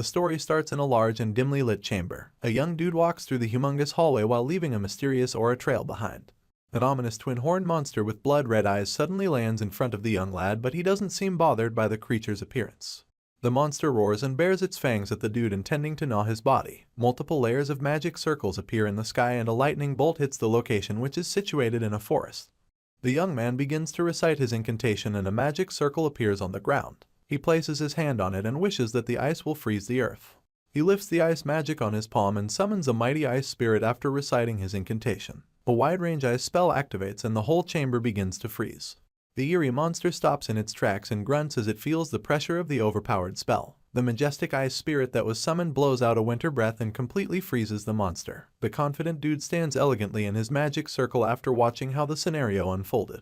The story starts in a large and dimly lit chamber. A young dude walks through the humongous hallway while leaving a mysterious aura trail behind. An ominous twin-horned monster with blood-red eyes suddenly lands in front of the young lad, but he doesn't seem bothered by the creature's appearance. The monster roars and bares its fangs at the dude, intending to gnaw his body. Multiple layers of magic circles appear in the sky and a lightning bolt hits the location, which is situated in a forest. The young man begins to recite his incantation and a magic circle appears on the ground. He places his hand on it and wishes that the ice will freeze the earth. He lifts the ice magic on his palm and summons a mighty ice spirit after reciting his incantation. A wide-range ice spell activates and the whole chamber begins to freeze. The eerie monster stops in its tracks and grunts as it feels the pressure of the overpowered spell. The majestic ice spirit that was summoned blows out a winter breath and completely freezes the monster. The confident dude stands elegantly in his magic circle after watching how the scenario unfolded.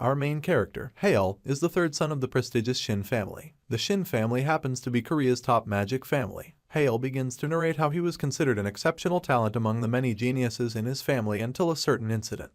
Our main character, Hail, is the third son of the prestigious Shin family. The Shin family happens to be Korea's top magic family. Hail begins to narrate how he was considered an exceptional talent among the many geniuses in his family until a certain incident.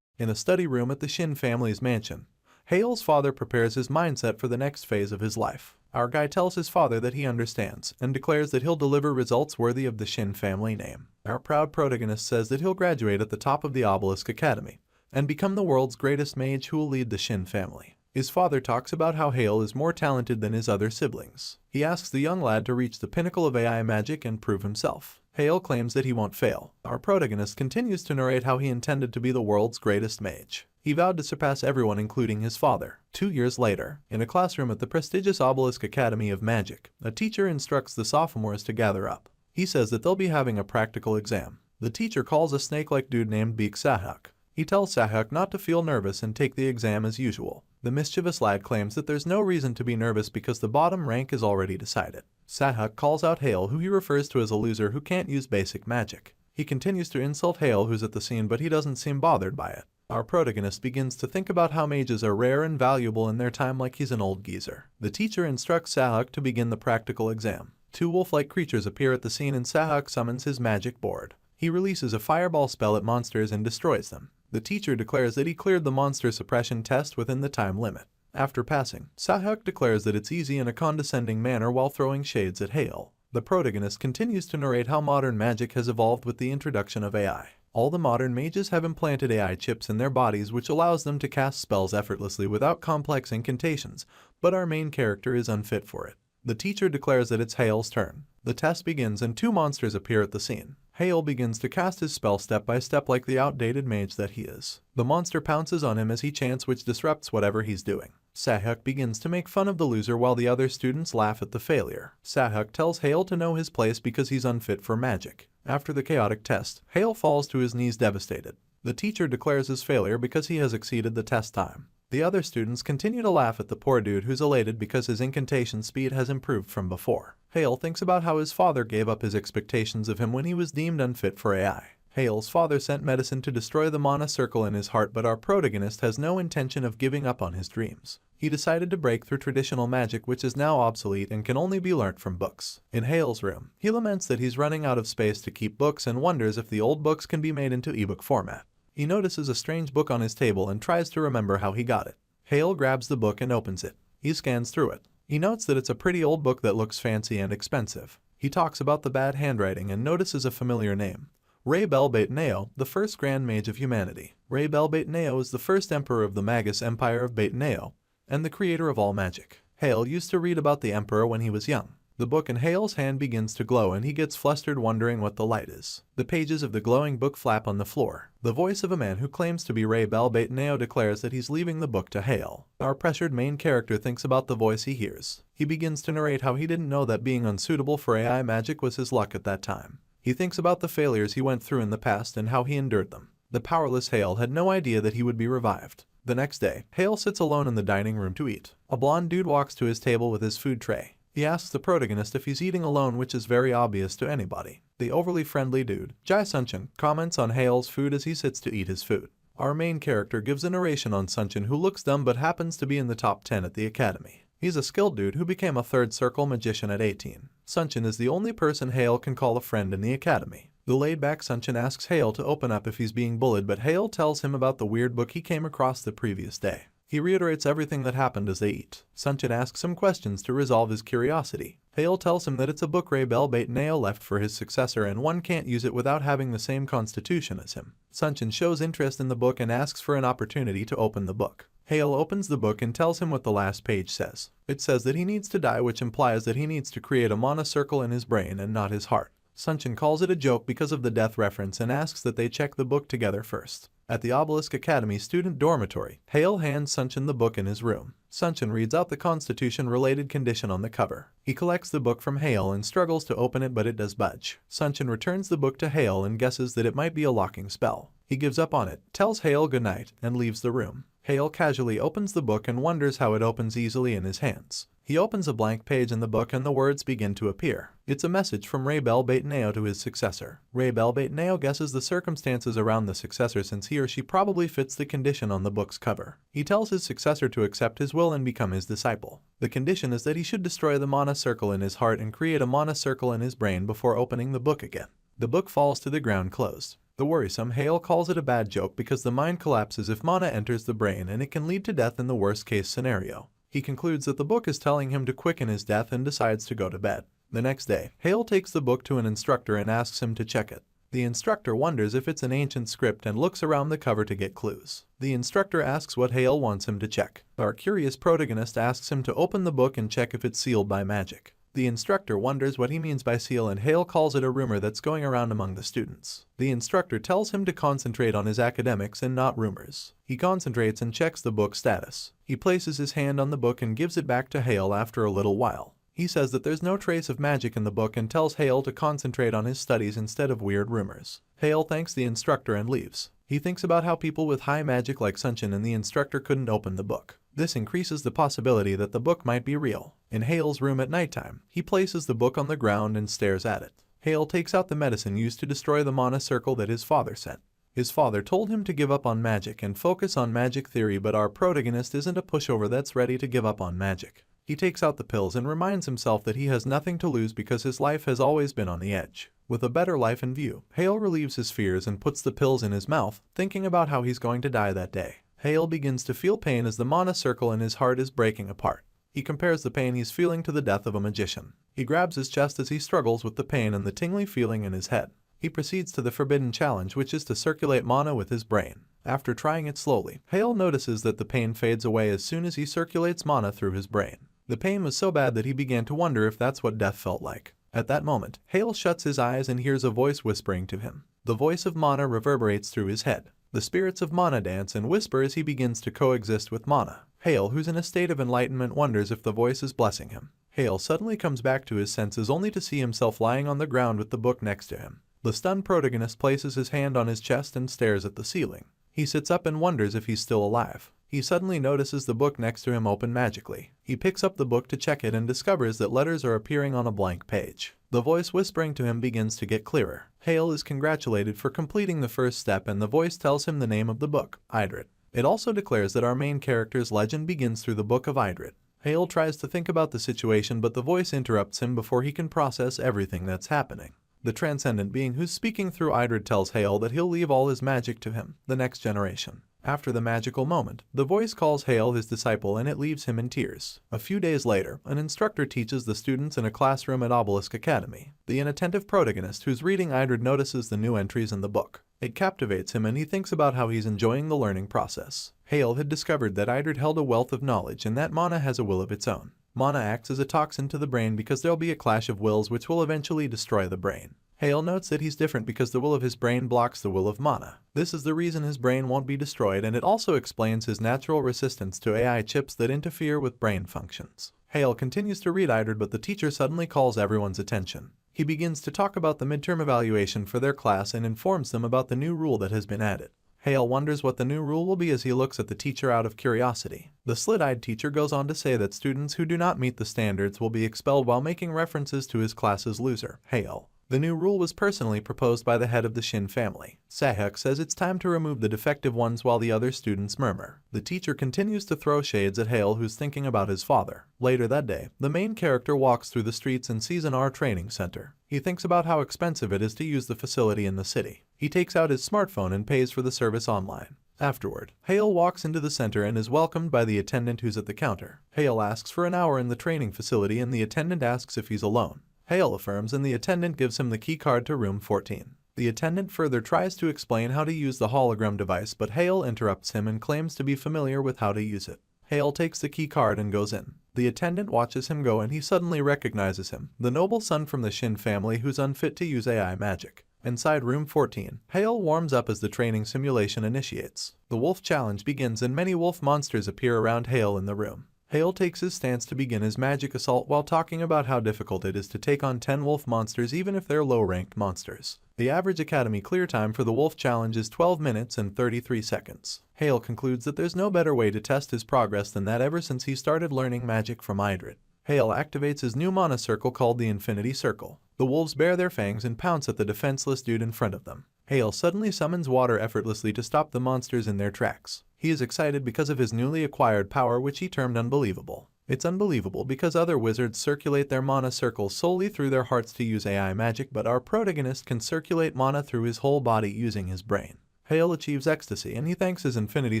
In a study room at the Shin family's mansion, Hail's father prepares his mindset for the next phase of his life. Our guy tells his father that he understands and declares that he'll deliver results worthy of the Shin family name. Our proud protagonist says that he'll graduate at the top of the Obelisk Academy and become the world's greatest mage who will lead the Shin family. His father talks about how Hail is more talented than his other siblings. He asks the young lad to reach the pinnacle of AI magic and prove himself. Hail claims that he won't fail. Our protagonist continues to narrate how he intended to be the world's greatest mage. He vowed to surpass everyone, including his father. 2 years later, in a classroom at the prestigious Obelisk Academy of Magic, a teacher instructs the sophomores to gather up. He says that they'll be having a practical exam. The teacher calls a snake-like dude named Beak Sahak. He tells Sahak not to feel nervous and take the exam as usual. The mischievous lad claims that there's no reason to be nervous because the bottom rank is already decided. Sahak calls out Hail, who he refers to as a loser who can't use basic magic. He continues to insult Hail, who's at the scene, but he doesn't seem bothered by it. Our protagonist begins to think about how mages are rare and valuable in their time, like he's an old geezer. The teacher instructs Sahak to begin the practical exam. 2 wolf-like creatures appear at the scene and Sahak summons his magic board. He releases a fireball spell at monsters and destroys them. The teacher declares that he cleared the monster suppression test within the time limit. After passing, Sahak declares that it's easy in a condescending manner while throwing shades at Hail. The protagonist continues to narrate how modern magic has evolved with the introduction of AI. All the modern mages have implanted AI chips in their bodies, which allows them to cast spells effortlessly without complex incantations, but our main character is unfit for it. The teacher declares that it's Hail's turn. The test begins and 2 monsters appear at the scene. Hail begins to cast his spell step by step like the outdated mage that he is. The monster pounces on him as he chants, which disrupts whatever he's doing. Sahak begins to make fun of the loser while the other students laugh at the failure. Sahak tells Hail to know his place because he's unfit for magic. After the chaotic test, Hail falls to his knees devastated. The teacher declares his failure because he has exceeded the test time. The other students continue to laugh at the poor dude, who's elated because his incantation speed has improved from before. Hail thinks about how his father gave up his expectations of him when he was deemed unfit for AI. Hail's father sent medicine to destroy the mana circle in his heart, but our protagonist has no intention of giving up on his dreams. He decided to break through traditional magic, which is now obsolete and can only be learnt from books. In Hail's room, he laments that he's running out of space to keep books and wonders if the old books can be made into ebook format. He notices a strange book on his table and tries to remember how he got it. Hail grabs the book and opens it. He scans through it. He notes that it's a pretty old book that looks fancy and expensive. He talks about the bad handwriting and notices a familiar name. Ray Belbate Neo, the first Grand Mage of humanity. Ray Belbate Neo is the first emperor of the Magus Empire of Bate Neo, and the creator of all magic. Hail used to read about the emperor when he was young. The book in Hail's hand begins to glow and he gets flustered, wondering what the light is. The pages of the glowing book flap on the floor. The voice of a man who claims to be Ray Belbate Neo declares that he's leaving the book to Hail. Our pressured main character thinks about the voice he hears. He begins to narrate how he didn't know that being unsuitable for AI magic was his luck at that time. He thinks about the failures he went through in the past and how he endured them. The powerless Hail had no idea that he would be revived. The next day, Hail sits alone in the dining room to eat. A blonde dude walks to his table with his food tray. He asks the protagonist if he's eating alone, which is very obvious to anybody. The overly friendly dude, Jai Sunchin, comments on Hail's food as he sits to eat his food. Our main character gives a narration on Sunchin, who looks dumb but happens to be in the top 10 at the academy. He's a skilled dude who became a third circle magician at 18. Sunchin is the only person Hail can call a friend in the academy. The laid-back Sunchin asks Hail to open up if he's being bullied, but Hail tells him about the weird book he came across the previous day. He reiterates everything that happened as they eat. Sunchin asks him questions to resolve his curiosity. Hale tells him that it's a book Rebel Neo left for his successor and one can't use it without having the same constitution as him. Sunchin shows interest in the book and asks for an opportunity to open the book. Hale opens the book and tells him what the last page says. It says that he needs to die, which implies that he needs to create a mana circle in his brain and not his heart. Sunchin calls it a joke because of the death reference and asks that they check the book together first. At the Obelisk Academy student dormitory, Hale hands Sunchin the book in his room. Sunchin reads out the constitution-related condition on the cover. He collects the book from Hale and struggles to open it, but it does budge. Sunchin returns the book to Hale and guesses that it might be a locking spell. He gives up on it, tells Hale goodnight, and leaves the room. Hale casually opens the book and wonders how it opens easily in his hands. He opens a blank page in the book and the words begin to appear. It's a message from Rebel Neo to his successor. Rebel Neo guesses the circumstances around the successor since he or she probably fits the condition on the book's cover. He tells his successor to accept his will and become his disciple. The condition is that he should destroy the mana circle in his heart and create a mana circle in his brain before opening the book again. The book falls to the ground closed. The worrisome Hale calls it a bad joke because the mind collapses if mana enters the brain and it can lead to death in the worst case scenario. He concludes that the book is telling him to quicken his death and decides to go to bed. The next day, Hale takes the book to an instructor and asks him to check it. The instructor wonders if it's an ancient script and looks around the cover to get clues. The instructor asks what Hale wants him to check. Our curious protagonist asks him to open the book and check if it's sealed by magic. The instructor wonders what he means by seal and Hale calls it a rumor that's going around among the students. The instructor tells him to concentrate on his academics and not rumors. He concentrates and checks the book status. He places his hand on the book and gives it back to Hale after a little while. He says that there's no trace of magic in the book and tells Hale to concentrate on his studies instead of weird rumors. Hale thanks the instructor and leaves. He thinks about how people with high magic like Sunchin and the instructor couldn't open the book. This increases the possibility that the book might be real. In Hale's room at nighttime, he places the book on the ground and stares at it. Hale takes out the medicine used to destroy the mana circle that his father sent. His father told him to give up on magic and focus on magic theory, but our protagonist isn't a pushover that's ready to give up on magic. He takes out the pills and reminds himself that he has nothing to lose because his life has always been on the edge. With a better life in view, Hale relieves his fears and puts the pills in his mouth, thinking about how he's going to die that day. Hale begins to feel pain as the mana circle in his heart is breaking apart. He compares the pain he's feeling to the death of a magician. He grabs his chest as he struggles with the pain and the tingly feeling in his head. He proceeds to the forbidden challenge, which is to circulate mana with his brain. After trying it slowly, Hale notices that the pain fades away as soon as he circulates mana through his brain. The pain was so bad that he began to wonder if that's what death felt like. At that moment, Hale shuts his eyes and hears a voice whispering to him. The voice of mana reverberates through his head. The spirits of mana dance and whisper as he begins to coexist with mana. Hale, who's in a state of enlightenment, wonders if the voice is blessing him. Hale suddenly comes back to his senses only to see himself lying on the ground with the book next to him. The stunned protagonist places his hand on his chest and stares at the ceiling. He sits up and wonders if he's still alive. He suddenly notices the book next to him open magically. He picks up the book to check it and discovers that letters are appearing on a blank page. The voice whispering to him begins to get clearer. Hale is congratulated for completing the first step and the voice tells him the name of the book, Idrit. It also declares that our main character's legend begins through the Book of Idrit. Hale tries to think about the situation, but the voice interrupts him before he can process everything that's happening. The transcendent being who's speaking through Idrit tells Hale that he'll leave all his magic to him, the next generation. After the magical moment, the voice calls Hale his disciple and it leaves him in tears. A few days later, an instructor teaches the students in a classroom at Obelisk Academy. The inattentive protagonist who's reading Idrit notices the new entries in the book. It captivates him and he thinks about how he's enjoying the learning process. Hale had discovered that Idrit held a wealth of knowledge and that mana has a will of its own. Mana acts as a toxin to the brain because there'll be a clash of wills which will eventually destroy the brain. Hale notes that he's different because the will of his brain blocks the will of mana. This is the reason his brain won't be destroyed, and it also explains his natural resistance to AI chips that interfere with brain functions. Hale continues to read Idrit, but the teacher suddenly calls everyone's attention. He begins to talk about the midterm evaluation for their class and informs them about the new rule that has been added. Hale wonders what the new rule will be as he looks at the teacher out of curiosity. The slit-eyed teacher goes on to say that students who do not meet the standards will be expelled while making references to his class's loser, Hale. The new rule was personally proposed by the head of the Shin family. Sahek says it's time to remove the defective ones while the other students murmur. The teacher continues to throw shades at Hale, who's thinking about his father. Later that day, the main character walks through the streets and sees an R training center. He thinks about how expensive it is to use the facility in the city. He takes out his smartphone and pays for the service online. Afterward, Hale walks into the center and is welcomed by the attendant who's at the counter. Hale asks for an hour in the training facility and the attendant asks if he's alone. Hale affirms and the attendant gives him the key card to room 14. The attendant further tries to explain how to use the hologram device, but Hale interrupts him and claims to be familiar with how to use it. Hale takes the key card and goes in. The attendant watches him go and he suddenly recognizes him, the noble son from the Shin family who's unfit to use AI magic. Inside room 14, Hale warms up as the training simulation initiates. The wolf challenge begins and many wolf monsters appear around Hale in the room. Hale takes his stance to begin his magic assault while talking about how difficult it is to take on 10 wolf monsters even if they're low-ranked monsters. The average academy clear time for the wolf challenge is 12 minutes and 33 seconds. Hale concludes that there's no better way to test his progress than that ever since he started learning magic from Idrid. Hale activates his new mana circle called the Infinity Circle. The wolves bare their fangs and pounce at the defenseless dude in front of them. Hale suddenly summons water effortlessly to stop the monsters in their tracks. He is excited because of his newly acquired power, which he termed unbelievable. It's unbelievable because other wizards circulate their mana circles solely through their hearts to use AI magic, but our protagonist can circulate mana through his whole body using his brain. Hale achieves ecstasy and he thanks his Infinity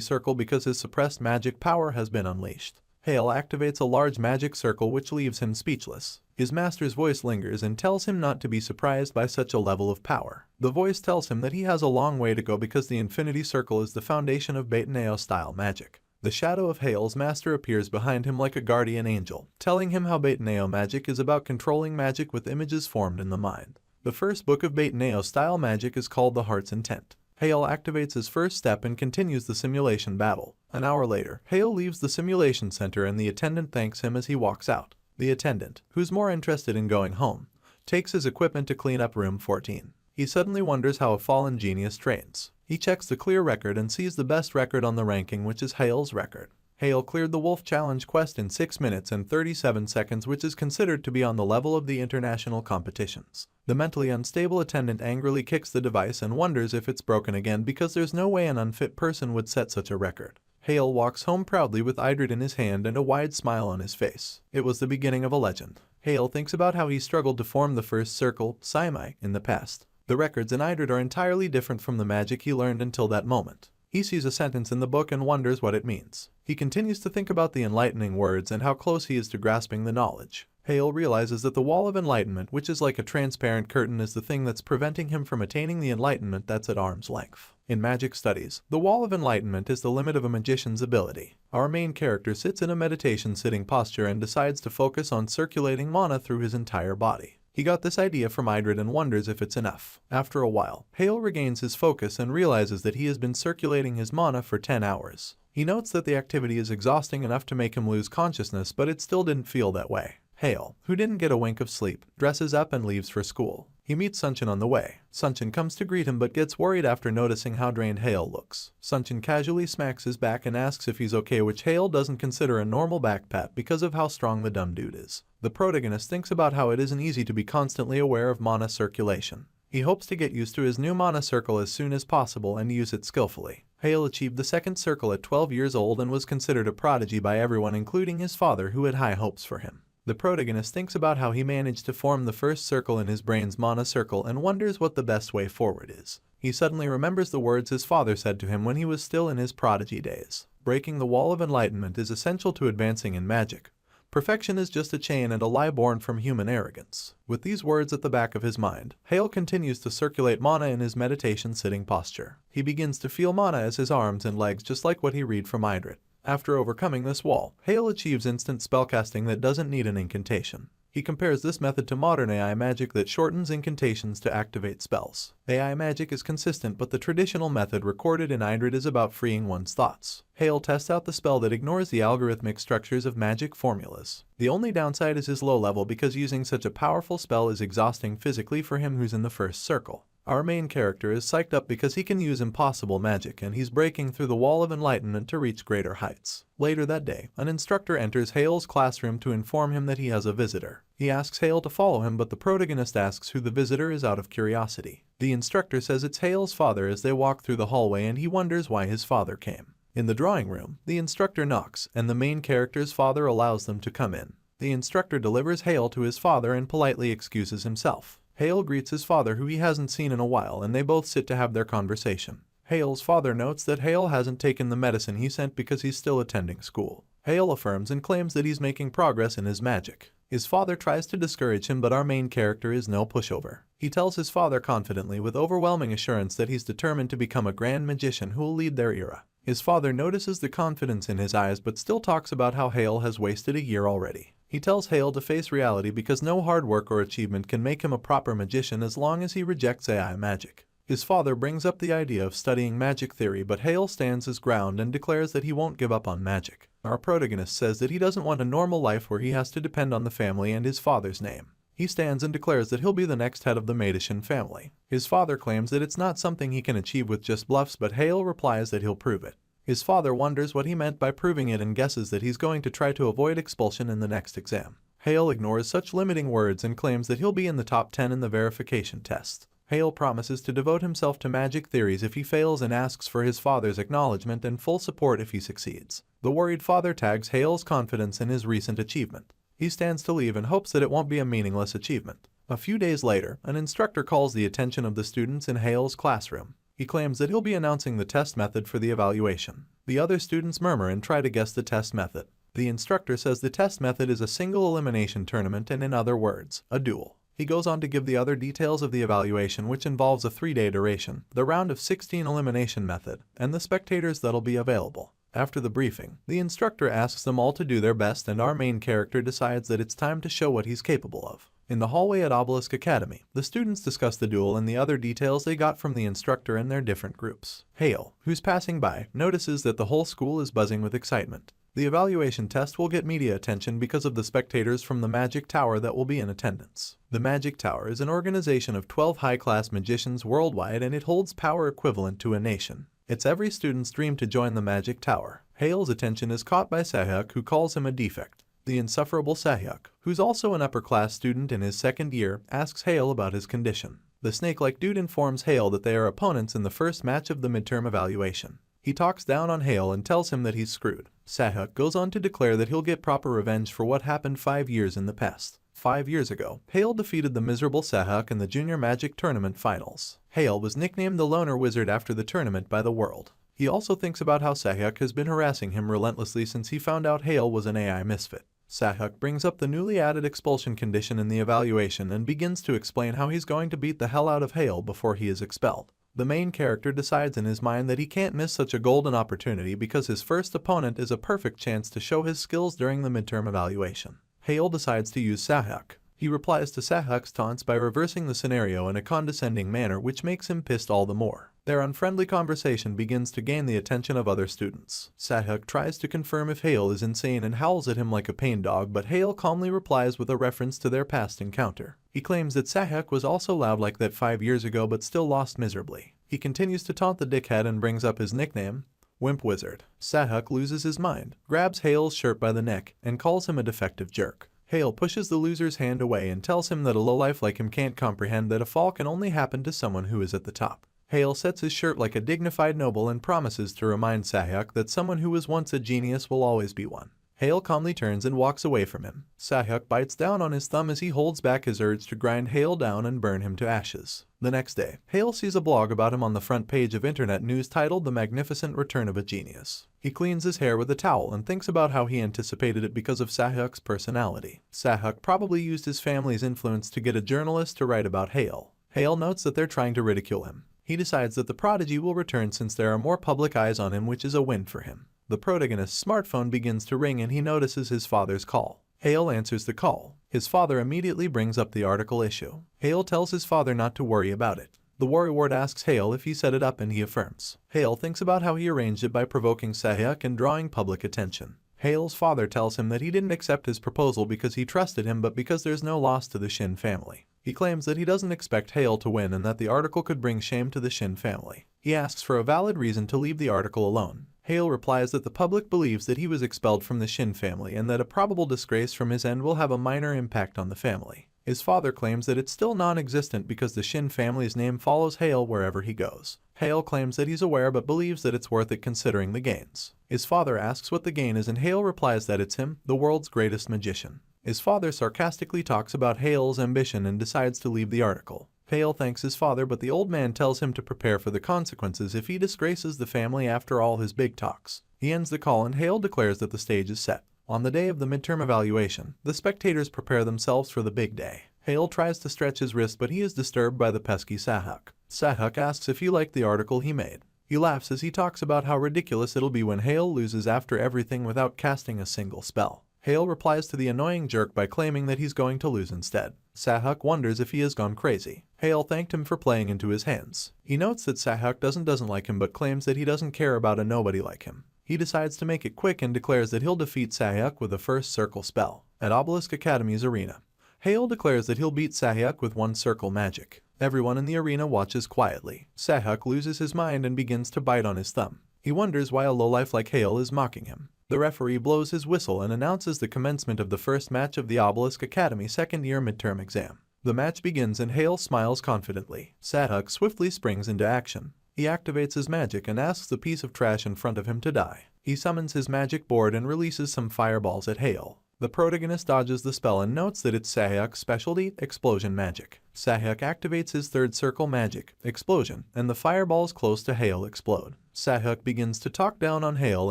Circle because his suppressed magic power has been unleashed. Hale activates a large magic circle which leaves him speechless. His master's voice lingers and tells him not to be surprised by such a level of power. The voice tells him that he has a long way to go because the Infinity Circle is the foundation of Beitaneo-style magic. The shadow of Hale's master appears behind him like a guardian angel, telling him how Beitaneo magic is about controlling magic with images formed in the mind. The first book of Beitaneo-style magic is called The Heart's Intent. Hale activates his first step and continues the simulation battle. An hour later, Hale leaves the simulation center and the attendant thanks him as he walks out. The attendant, who's more interested in going home, takes his equipment to clean up room 14. He suddenly wonders how a fallen genius trains. He checks the clear record and sees the best record on the ranking, which is Hale's record. Hale cleared the Wolf Challenge quest in 6 minutes and 37 seconds, which is considered to be on the level of the international competitions. The mentally unstable attendant angrily kicks the device and wonders if it's broken again because there's no way an unfit person would set such a record. Hale walks home proudly with Idrid in his hand and a wide smile on his face. It was the beginning of a legend. Hale thinks about how he struggled to form the first circle, Saimai, in the past. The records in Idrid are entirely different from the magic he learned until that moment. He sees a sentence in the book and wonders what it means. He continues to think about the enlightening words and how close he is to grasping the knowledge. Hale realizes that the wall of enlightenment, which is like a transparent curtain, is the thing that's preventing him from attaining the enlightenment that's at arm's length. In magic studies, the wall of enlightenment is the limit of a magician's ability. Our main character sits in a meditation sitting posture and decides to focus on circulating mana through his entire body. He got this idea from Idrid and wonders if it's enough. After a while, Hale regains his focus and realizes that he has been circulating his mana for 10 hours. He notes that the activity is exhausting enough to make him lose consciousness, but it still didn't feel that way. Hale, who didn't get a wink of sleep, dresses up and leaves for school. He meets Sunchin on the way. Sunchin comes to greet him but gets worried after noticing how drained Hale looks. Sunchin casually smacks his back and asks if he's okay, which Hale doesn't consider a normal back pat because of how strong the dumb dude is. The protagonist thinks about how it isn't easy to be constantly aware of mana circulation. He hopes to get used to his new mana circle as soon as possible and use it skillfully. Hale achieved the second circle at 12 years old and was considered a prodigy by everyone, including his father, who had high hopes for him. The protagonist thinks about how he managed to form the first circle in his brain's mana circle and wonders what the best way forward is. He suddenly remembers the words his father said to him when he was still in his prodigy days. Breaking the wall of enlightenment is essential to advancing in magic. Perfection is just a chain and a lie born from human arrogance. With these words at the back of his mind, Hale continues to circulate mana in his meditation sitting posture. He begins to feel mana as his arms and legs, just like what he read from Idrid. After overcoming this wall, Hale achieves instant spellcasting that doesn't need an incantation. He compares this method to modern AI magic that shortens incantations to activate spells. AI magic is consistent, but the traditional method recorded in Idrid is about freeing one's thoughts. Hale tests out the spell that ignores the algorithmic structures of magic formulas. The only downside is his low level because using such a powerful spell is exhausting physically for him who's in the first circle. Our main character is psyched up because he can use impossible magic and he's breaking through the wall of enlightenment to reach greater heights. Later that day, an instructor enters Hale's classroom to inform him that he has a visitor. He asks Hale to follow him, but the protagonist asks who the visitor is out of curiosity. The instructor says it's Hale's father as they walk through the hallway and he wonders why his father came. In the drawing room, the instructor knocks and the main character's father allows them to come in. The instructor delivers Hale to his father and politely excuses himself. Hale greets his father, who he hasn't seen in a while, and they both sit to have their conversation. Hale's father notes that Hale hasn't taken the medicine he sent because he's still attending school. Hale affirms and claims that he's making progress in his magic. His father tries to discourage him, but our main character is no pushover. He tells his father confidently with overwhelming assurance that he's determined to become a grand magician who will lead their era. His father notices the confidence in his eyes but still talks about how Hale has wasted a year already. He tells Hale to face reality because no hard work or achievement can make him a proper magician as long as he rejects AI magic. His father brings up the idea of studying magic theory, but Hale stands his ground and declares that he won't give up on magic. Our protagonist says that he doesn't want a normal life where he has to depend on the family and his father's name. He stands and declares that he'll be the next head of the Madishin family. His father claims that it's not something he can achieve with just bluffs, but Hale replies that he'll prove it. His father wonders what he meant by proving it and guesses that he's going to try to avoid expulsion in the next exam. Hale ignores such limiting words and claims that he'll be in the top 10 in the verification test. Hale promises to devote himself to magic theories if he fails and asks for his father's acknowledgement and full support if he succeeds. The worried father tags Hale's confidence in his recent achievement. He stands to leave and hopes that it won't be a meaningless achievement. A few days later, an instructor calls the attention of the students in Hale's classroom. He claims that he'll be announcing the test method for the evaluation. The other students murmur and try to guess the test method. The instructor says the test method is a single elimination tournament and, in other words, a duel. He goes on to give the other details of the evaluation, which involves a 3-day duration, the round of 16 elimination method, and the spectators that'll be available. After the briefing, the instructor asks them all to do their best and our main character decides that it's time to show what he's capable of. In the hallway at Obelisk Academy, the students discuss the duel and the other details they got from the instructor and their different groups. Hale, who's passing by, notices that the whole school is buzzing with excitement. The evaluation test will get media attention because of the spectators from the Magic Tower that will be in attendance. The Magic Tower is an organization of 12 high-class magicians worldwide and it holds power equivalent to a nation. It's every student's dream to join the Magic Tower. Hale's attention is caught by Sahyuk, who calls him a defect. The insufferable Sahyuk, who's also an upper-class student in his second year, asks Hale about his condition. The snake-like dude informs Hale that they are opponents in the first match of the midterm evaluation. He talks down on Hale and tells him that he's screwed. Sahyuk goes on to declare that he'll get proper revenge for what happened 5 years in the past. 5 years ago, Hale defeated the miserable Sahyuk in the Junior Magic Tournament Finals. Hale was nicknamed the Loner Wizard after the tournament by the world. He also thinks about how Sahyuk has been harassing him relentlessly since he found out Hale was an AI misfit. Sahyuk brings up the newly added expulsion condition in the evaluation and begins to explain how he's going to beat the hell out of Hale before he is expelled. The main character decides in his mind that he can't miss such a golden opportunity because his first opponent is a perfect chance to show his skills during the midterm evaluation. Hale decides to use Sahyuk. He replies to Sahyuk's taunts by reversing the scenario in a condescending manner, which makes him pissed all the more. Their unfriendly conversation begins to gain the attention of other students. Sahyuk tries to confirm if Hale is insane and howls at him like a pain dog, but Hale calmly replies with a reference to their past encounter. He claims that Sahyuk was also loud like that 5 years ago but still lost miserably. He continues to taunt the dickhead and brings up his nickname, Wimp Wizard. Sahyuk loses his mind, grabs Hale's shirt by the neck, and calls him a defective jerk. Hale pushes the loser's hand away and tells him that a lowlife like him can't comprehend that a fall can only happen to someone who is at the top. Hale sets his shirt like a dignified noble and promises to remind Sahyuk that someone who was once a genius will always be one. Hale calmly turns and walks away from him. Sahyuk bites down on his thumb as he holds back his urge to grind Hale down and burn him to ashes. The next day, Hale sees a blog about him on the front page of internet news titled The Magnificent Return of a Genius. He cleans his hair with a towel and thinks about how he anticipated it because of Sahyuk's personality. Sahyuk probably used his family's influence to get a journalist to write about Hale. Hale notes that they're trying to ridicule him. He decides that the prodigy will return since there are more public eyes on him, which is a win for him. The protagonist's smartphone begins to ring and he notices his father's call. Hale answers the call. His father immediately brings up the article issue. Hale tells his father not to worry about it. The worrywart asks Hale if he set it up and he affirms. Hale thinks about how he arranged it by provoking Sahyuk and drawing public attention. Hale's father tells him that he didn't accept his proposal because he trusted him but because there's no loss to the Shin family. He claims that he doesn't expect Hale to win and that the article could bring shame to the Shin family. He asks for a valid reason to leave the article alone. Hale replies that the public believes that he was expelled from the Shin family and that a probable disgrace from his end will have a minor impact on the family. His father claims that it's still non-existent because the Shin family's name follows Hale wherever he goes. Hale claims that he's aware but believes that it's worth it considering the gains. His father asks what the gain is and Hale replies that it's him, the world's greatest magician. His father sarcastically talks about Hale's ambition and decides to leave the article. Hale thanks his father, but the old man tells him to prepare for the consequences if he disgraces the family after all his big talks. He ends the call and Hale declares that the stage is set. On the day of the midterm evaluation, the spectators prepare themselves for the big day. Hale tries to stretch his wrist, but he is disturbed by the pesky Sahak. Sahak asks if he liked the article he made. He laughs as he talks about how ridiculous it'll be when Hale loses after everything without casting a single spell. Hale replies to the annoying jerk by claiming that he's going to lose instead. Sahak wonders if he has gone crazy. Hale thanked him for playing into his hands. He notes that Sahak doesn't like him but claims that he doesn't care about a nobody like him. He decides to make it quick and declares that he'll defeat Sahak with a first circle spell. At Obelisk Academy's arena, Hale declares that he'll beat Sahak with one circle magic. Everyone in the arena watches quietly. Sahak loses his mind and begins to bite on his thumb. He wonders why a lowlife like Hale is mocking him. The referee blows his whistle and announces the commencement of the first match of the Obelisk Academy second-year midterm exam. The match begins and Hale smiles confidently. Sahak swiftly springs into action. He activates his magic and asks the piece of trash in front of him to die. He summons his magic board and releases some fireballs at Hale. The protagonist dodges the spell and notes that it's Sahak's specialty, explosion magic. Sahak activates his third circle magic, explosion, and the fireballs close to Hale explode. Sahak begins to talk down on Hale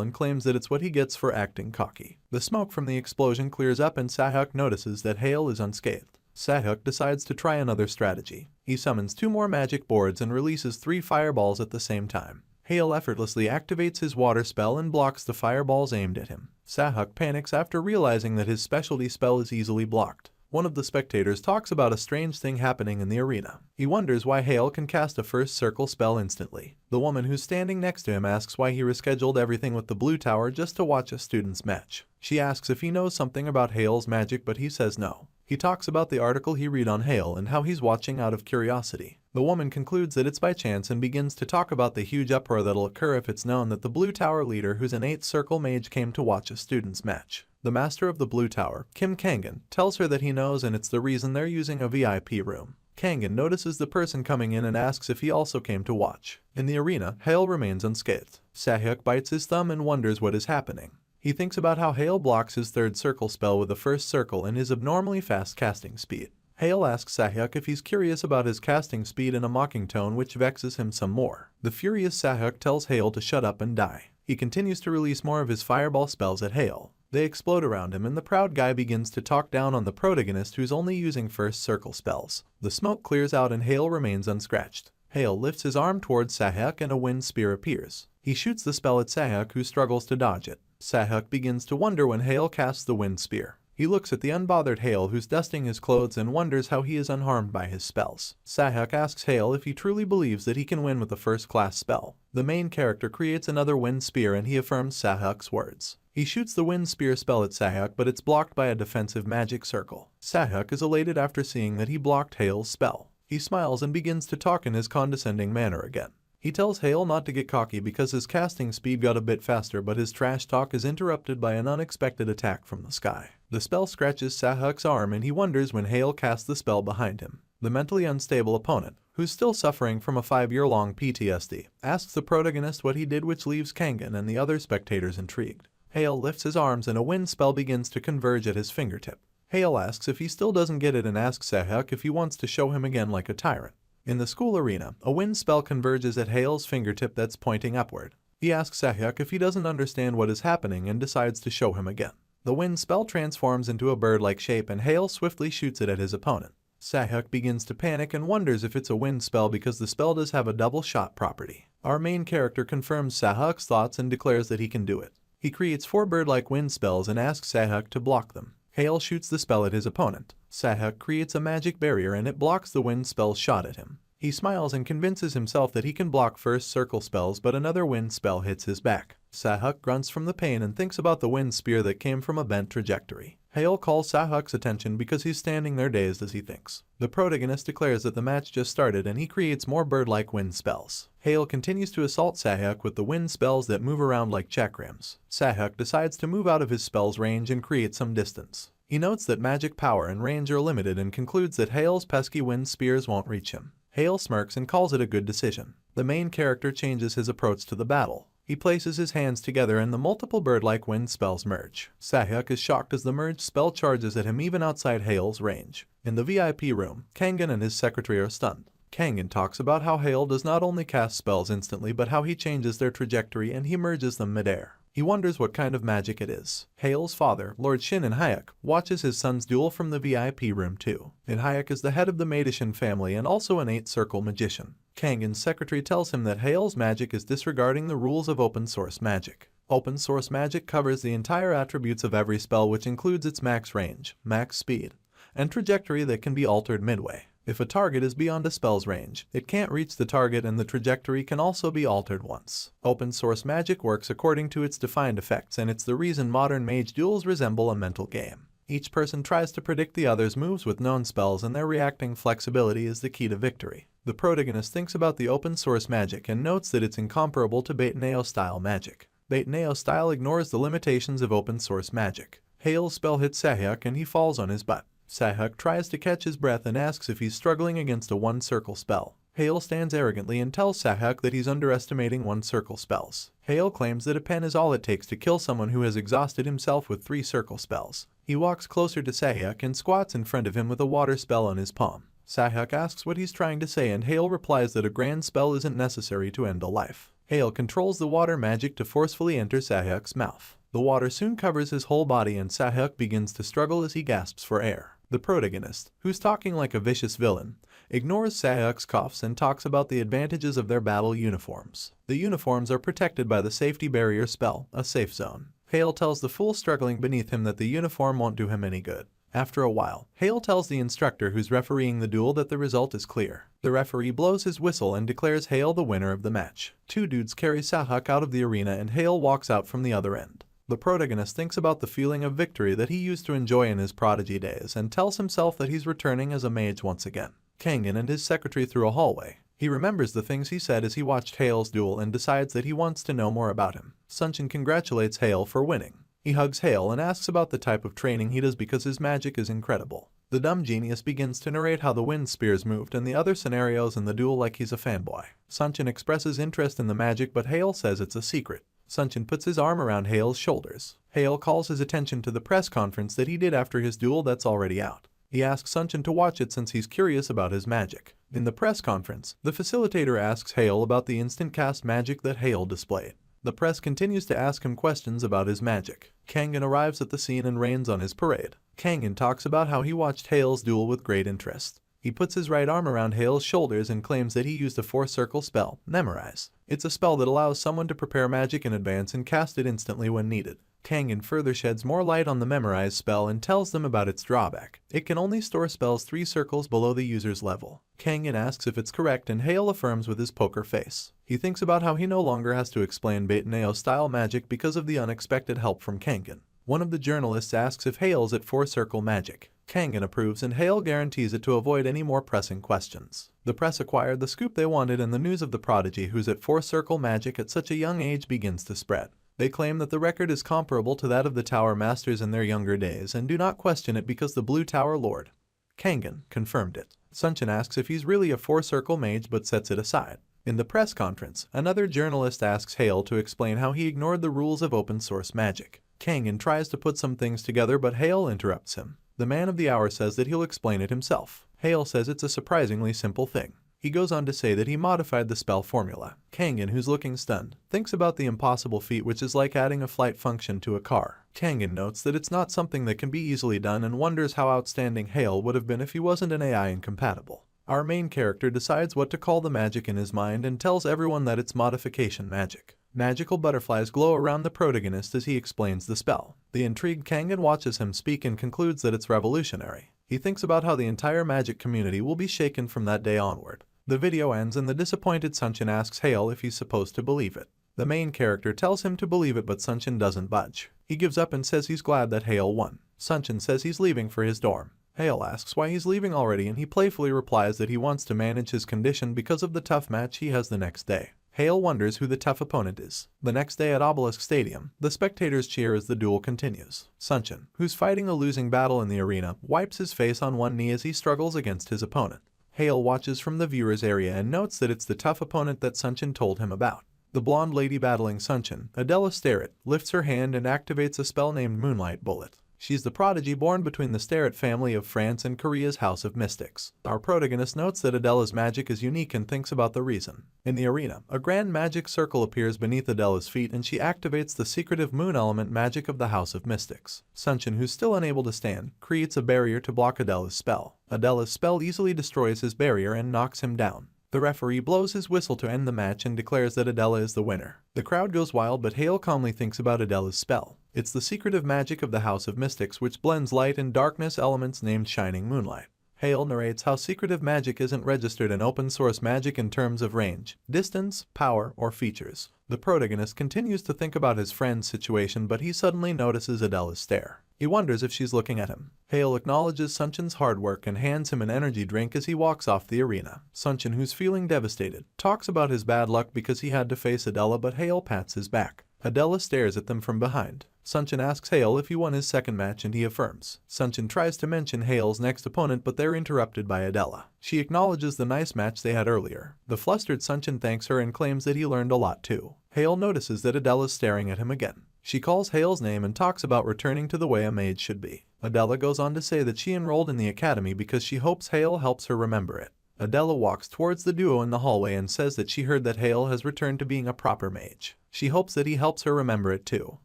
and claims that it's what he gets for acting cocky. The smoke from the explosion clears up and Sahak notices that Hale is unscathed. Sahak decides to try another strategy. He summons 2 more magic boards and releases 3 fireballs at the same time. Hale effortlessly activates his water spell and blocks the fireballs aimed at him. Sahak panics after realizing that his specialty spell is easily blocked. One of the spectators talks about a strange thing happening in the arena. He wonders why Hale can cast a first circle spell instantly. The woman who's standing next to him asks why he rescheduled everything with the blue tower just to watch a student's match. She asks if he knows something about Hale's magic, but he says no. He talks about the article he read on Hale and how he's watching out of curiosity. The woman concludes that it's by chance and begins to talk about the huge uproar that'll occur if it's known that the Blue Tower leader, who's an 8th circle mage, came to watch a student's match. The master of the Blue Tower, Kim Kangan, tells her that he knows and it's the reason they're using a VIP room. Kangan notices the person coming in and asks if he also came to watch. In the arena, Hale remains unscathed. Sahak bites his thumb and wonders what is happening. He thinks about how Hale blocks his third circle spell with the first circle and his abnormally fast casting speed. Hale asks Sahak if he's curious about his casting speed in a mocking tone, which vexes him some more. The furious Sahak tells Hale to shut up and die. He continues to release more of his fireball spells at Hale. They explode around him and the proud guy begins to talk down on the protagonist who's only using first circle spells. The smoke clears out and Hale remains unscratched. Hale lifts his arm towards Sahak and a wind spear appears. He shoots the spell at Sahak, who struggles to dodge it. Sahak begins to wonder when Hale casts the wind spear. He looks at the unbothered Hale, who's dusting his clothes, and wonders how he is unharmed by his spells. Sahak asks Hale if he truly believes that he can win with a first-class spell. The main character creates another wind spear and he affirms Sahak's words. He shoots the wind spear spell at Sahak, but it's blocked by a defensive magic circle. Sahak is elated after seeing that he blocked Hale's spell. He smiles and begins to talk in his condescending manner again. He tells Hale not to get cocky because his casting speed got a bit faster, but his trash talk is interrupted by an unexpected attack from the sky. The spell scratches Sahak's arm and he wonders when Hale casts the spell behind him. The mentally unstable opponent, who's still suffering from a 5-year-long PTSD, asks the protagonist what he did, which leaves Kangan and the other spectators intrigued. Hale lifts his arms and a wind spell begins to converge at his fingertip. Hale asks if he still doesn't get it and asks Sahak if he wants to show him again like a tyrant. In the school arena, a wind spell converges at Hale's fingertip that's pointing upward. He asks Sahak if he doesn't understand what is happening and decides to show him again. The wind spell transforms into a bird-like shape and Hale swiftly shoots it at his opponent. Sahak begins to panic and wonders if it's a wind spell because the spell does have a double shot property. Our main character confirms Sahak's thoughts and declares that he can do it. He creates 4 bird-like wind spells and asks Sahak to block them. Hale shoots the spell at his opponent. Sahak creates a magic barrier and it blocks the wind spell's shot at him. He smiles and convinces himself that he can block first circle spells, but another wind spell hits his back. Sahak grunts from the pain and thinks about the wind spear that came from a bent trajectory. Hale calls Sahak's attention because he's standing there dazed as he thinks. The protagonist declares that the match just started and he creates more bird-like wind spells. Hale continues to assault Sahak with the wind spells that move around like chakrams. Sahak decides to move out of his spell's range and create some distance. He notes that magic power and range are limited and concludes that Hale's pesky wind spears won't reach him. Hale smirks and calls it a good decision. The main character changes his approach to the battle. He places his hands together and the multiple bird-like wind spells merge. Sahyuk is shocked as the merged spell charges at him even outside Hale's range. In the VIP room, Kangen and his secretary are stunned. Kangen talks about how Hale does not only cast spells instantly but how he changes their trajectory and he merges them midair. He wonders what kind of magic it is. Hale's father, Lord Shin in Hayek, watches his son's duel from the VIP room too. And Hayek is the head of the Maidishin family and also an 8-circle magician. Kangen's secretary tells him that Hale's magic is disregarding the rules of open source magic. Open source magic covers the entire attributes of every spell, which includes its max range, max speed, and trajectory that can be altered midway. If a target is beyond a spell's range, it can't reach the target and the trajectory can also be altered once. Open source magic works according to its defined effects, and it's the reason modern mage duels resemble a mental game. Each person tries to predict the other's moves with known spells, and their reacting flexibility is the key to victory. The protagonist thinks about the open source magic and notes that it's incomparable to Bait-Neo style magic. Bait-Neo style ignores the limitations of open source magic. Hale's spell hits Sahyuk and he falls on his butt. Sahyuk tries to catch his breath and asks if he's struggling against a one-circle spell. Hale stands arrogantly and tells Sahyuk that he's underestimating one-circle spells. Hale claims that a pen is all it takes to kill someone who has exhausted himself with 3-circle spells. He walks closer to Sahyuk and squats in front of him with a water spell on his palm. Sahyuk asks what he's trying to say and Hale replies that a grand spell isn't necessary to end a life. Hale controls the water magic to forcefully enter Sahyuk's mouth. The water soon covers his whole body and Sahyuk begins to struggle as he gasps for air. The protagonist, who's talking like a vicious villain, ignores Sahyuk's coughs and talks about the advantages of their battle uniforms. The uniforms are protected by the safety barrier spell, a safe zone. Hale tells the fool struggling beneath him that the uniform won't do him any good. After a while, Hale tells the instructor who's refereeing the duel that the result is clear. The referee blows his whistle and declares Hale the winner of the match. 2 dudes carry Sahyuk out of the arena and Hale walks out from the other end. The protagonist thinks about the feeling of victory that he used to enjoy in his prodigy days and tells himself that he's returning as a mage once again. Kangen and his secretary through a hallway. He remembers the things he said as he watched Hale's duel and decides that he wants to know more about him. Sunshin congratulates Hale for winning. He hugs Hale and asks about the type of training he does because his magic is incredible. The dumb genius begins to narrate how the wind spears moved and the other scenarios in the duel like he's a fanboy. Sunshin expresses interest in the magic but Hale says it's a secret. Sunshin puts his arm around Hale's shoulders. Hale calls his attention to the press conference that he did after his duel that's already out. He asks Sunshin to watch it since he's curious about his magic. In the press conference, the facilitator asks Hale about the instant cast magic that Hale displayed. The press continues to ask him questions about his magic. Kangen arrives at the scene and rains on his parade. Kangen talks about how he watched Hale's duel with great interest. He puts his right arm around Hale's shoulders and claims that he used a 4-circle spell, Memorize. It's a spell that allows someone to prepare magic in advance and cast it instantly when needed. Kangen further sheds more light on the Memorize spell and tells them about its drawback. It can only store spells 3 circles below the user's level. Kangen asks if it's correct and Hale affirms with his poker face. He thinks about how he no longer has to explain Bait-Neo style magic because of the unexpected help from Kangen. One of the journalists asks if Hale's at 4-circle magic. Kangen approves and Hale guarantees it to avoid any more pressing questions. The press acquired the scoop they wanted and the news of the prodigy who's at 4-circle magic at such a young age begins to spread. They claim that the record is comparable to that of the Tower Masters in their younger days and do not question it because the Blue Tower Lord, Kangen, confirmed it. Sunshin asks if he's really a 4-circle mage but sets it aside. In the press conference, another journalist asks Hale to explain how he ignored the rules of open source magic. Kangen tries to put some things together but Hale interrupts him. The man of the hour says that he'll explain it himself. Hale says it's a surprisingly simple thing. He goes on to say that he modified the spell formula. Kangen, who's looking stunned, thinks about the impossible feat which is like adding a flight function to a car. Kangen notes that it's not something that can be easily done and wonders how outstanding Hale would have been if he wasn't an AI incompatible. Our main character decides what to call the magic in his mind and tells everyone that it's modification magic. Magical butterflies glow around the protagonist as he explains the spell. The intrigued Kangen watches him speak and concludes that it's revolutionary. He thinks about how the entire magic community will be shaken from that day onward. The video ends and the disappointed Sunshin asks Hale if he's supposed to believe it. The main character tells him to believe it but Sunshin doesn't budge. He gives up and says he's glad that Hale won. Sunshin says he's leaving for his dorm. Hale asks why he's leaving already and he playfully replies that he wants to manage his condition because of the tough match he has the next day. Hale wonders who the tough opponent is. The next day at Obelisk Stadium, the spectators cheer as the duel continues. Sunshin, who's fighting a losing battle in the arena, wipes his face on one knee as he struggles against his opponent. Hale watches from the viewer's area and notes that it's the tough opponent that Sunshin told him about. The blonde lady battling Sunchen, Adela Starrett, lifts her hand and activates a spell named Moonlight Bullet. She's the prodigy born between the Starrett family of France and Korea's House of Mystics. Our protagonist notes that Adela's magic is unique and thinks about the reason. In the arena, a grand magic circle appears beneath Adela's feet and she activates the secretive moon element magic of the House of Mystics. Sunchen, who's still unable to stand, creates a barrier to block Adela's spell. Adela's spell easily destroys his barrier and knocks him down. The referee blows his whistle to end the match and declares that Adela is the winner. The crowd goes wild, but Hale calmly thinks about Adela's spell. It's the secretive magic of the House of Mystics which blends light and darkness elements named Shining Moonlight. Hale narrates how secretive magic isn't registered in open-source magic in terms of range, distance, power, or features. The protagonist continues to think about his friend's situation, but he suddenly notices Adela's stare. He wonders if she's looking at him. Hale acknowledges Sunchen's hard work and hands him an energy drink as he walks off the arena. Sunchen, who's feeling devastated, talks about his bad luck because he had to face Adela, but Hale pats his back. Adela stares at them from behind. Sunchen asks Hale if he won his second match and he affirms. Sunchen tries to mention Hale's next opponent, but they're interrupted by Adela. She acknowledges the nice match they had earlier. The flustered Sunchen thanks her and claims that he learned a lot too. Hale notices that Adela's staring at him again. She calls Hale's name and talks about returning to the way a mage should be. Adela goes on to say that she enrolled in the academy because she hopes Hale helps her remember it. Adela walks towards the duo in the hallway and says that she heard that Hale has returned to being a proper mage. She hopes that he helps her remember it too.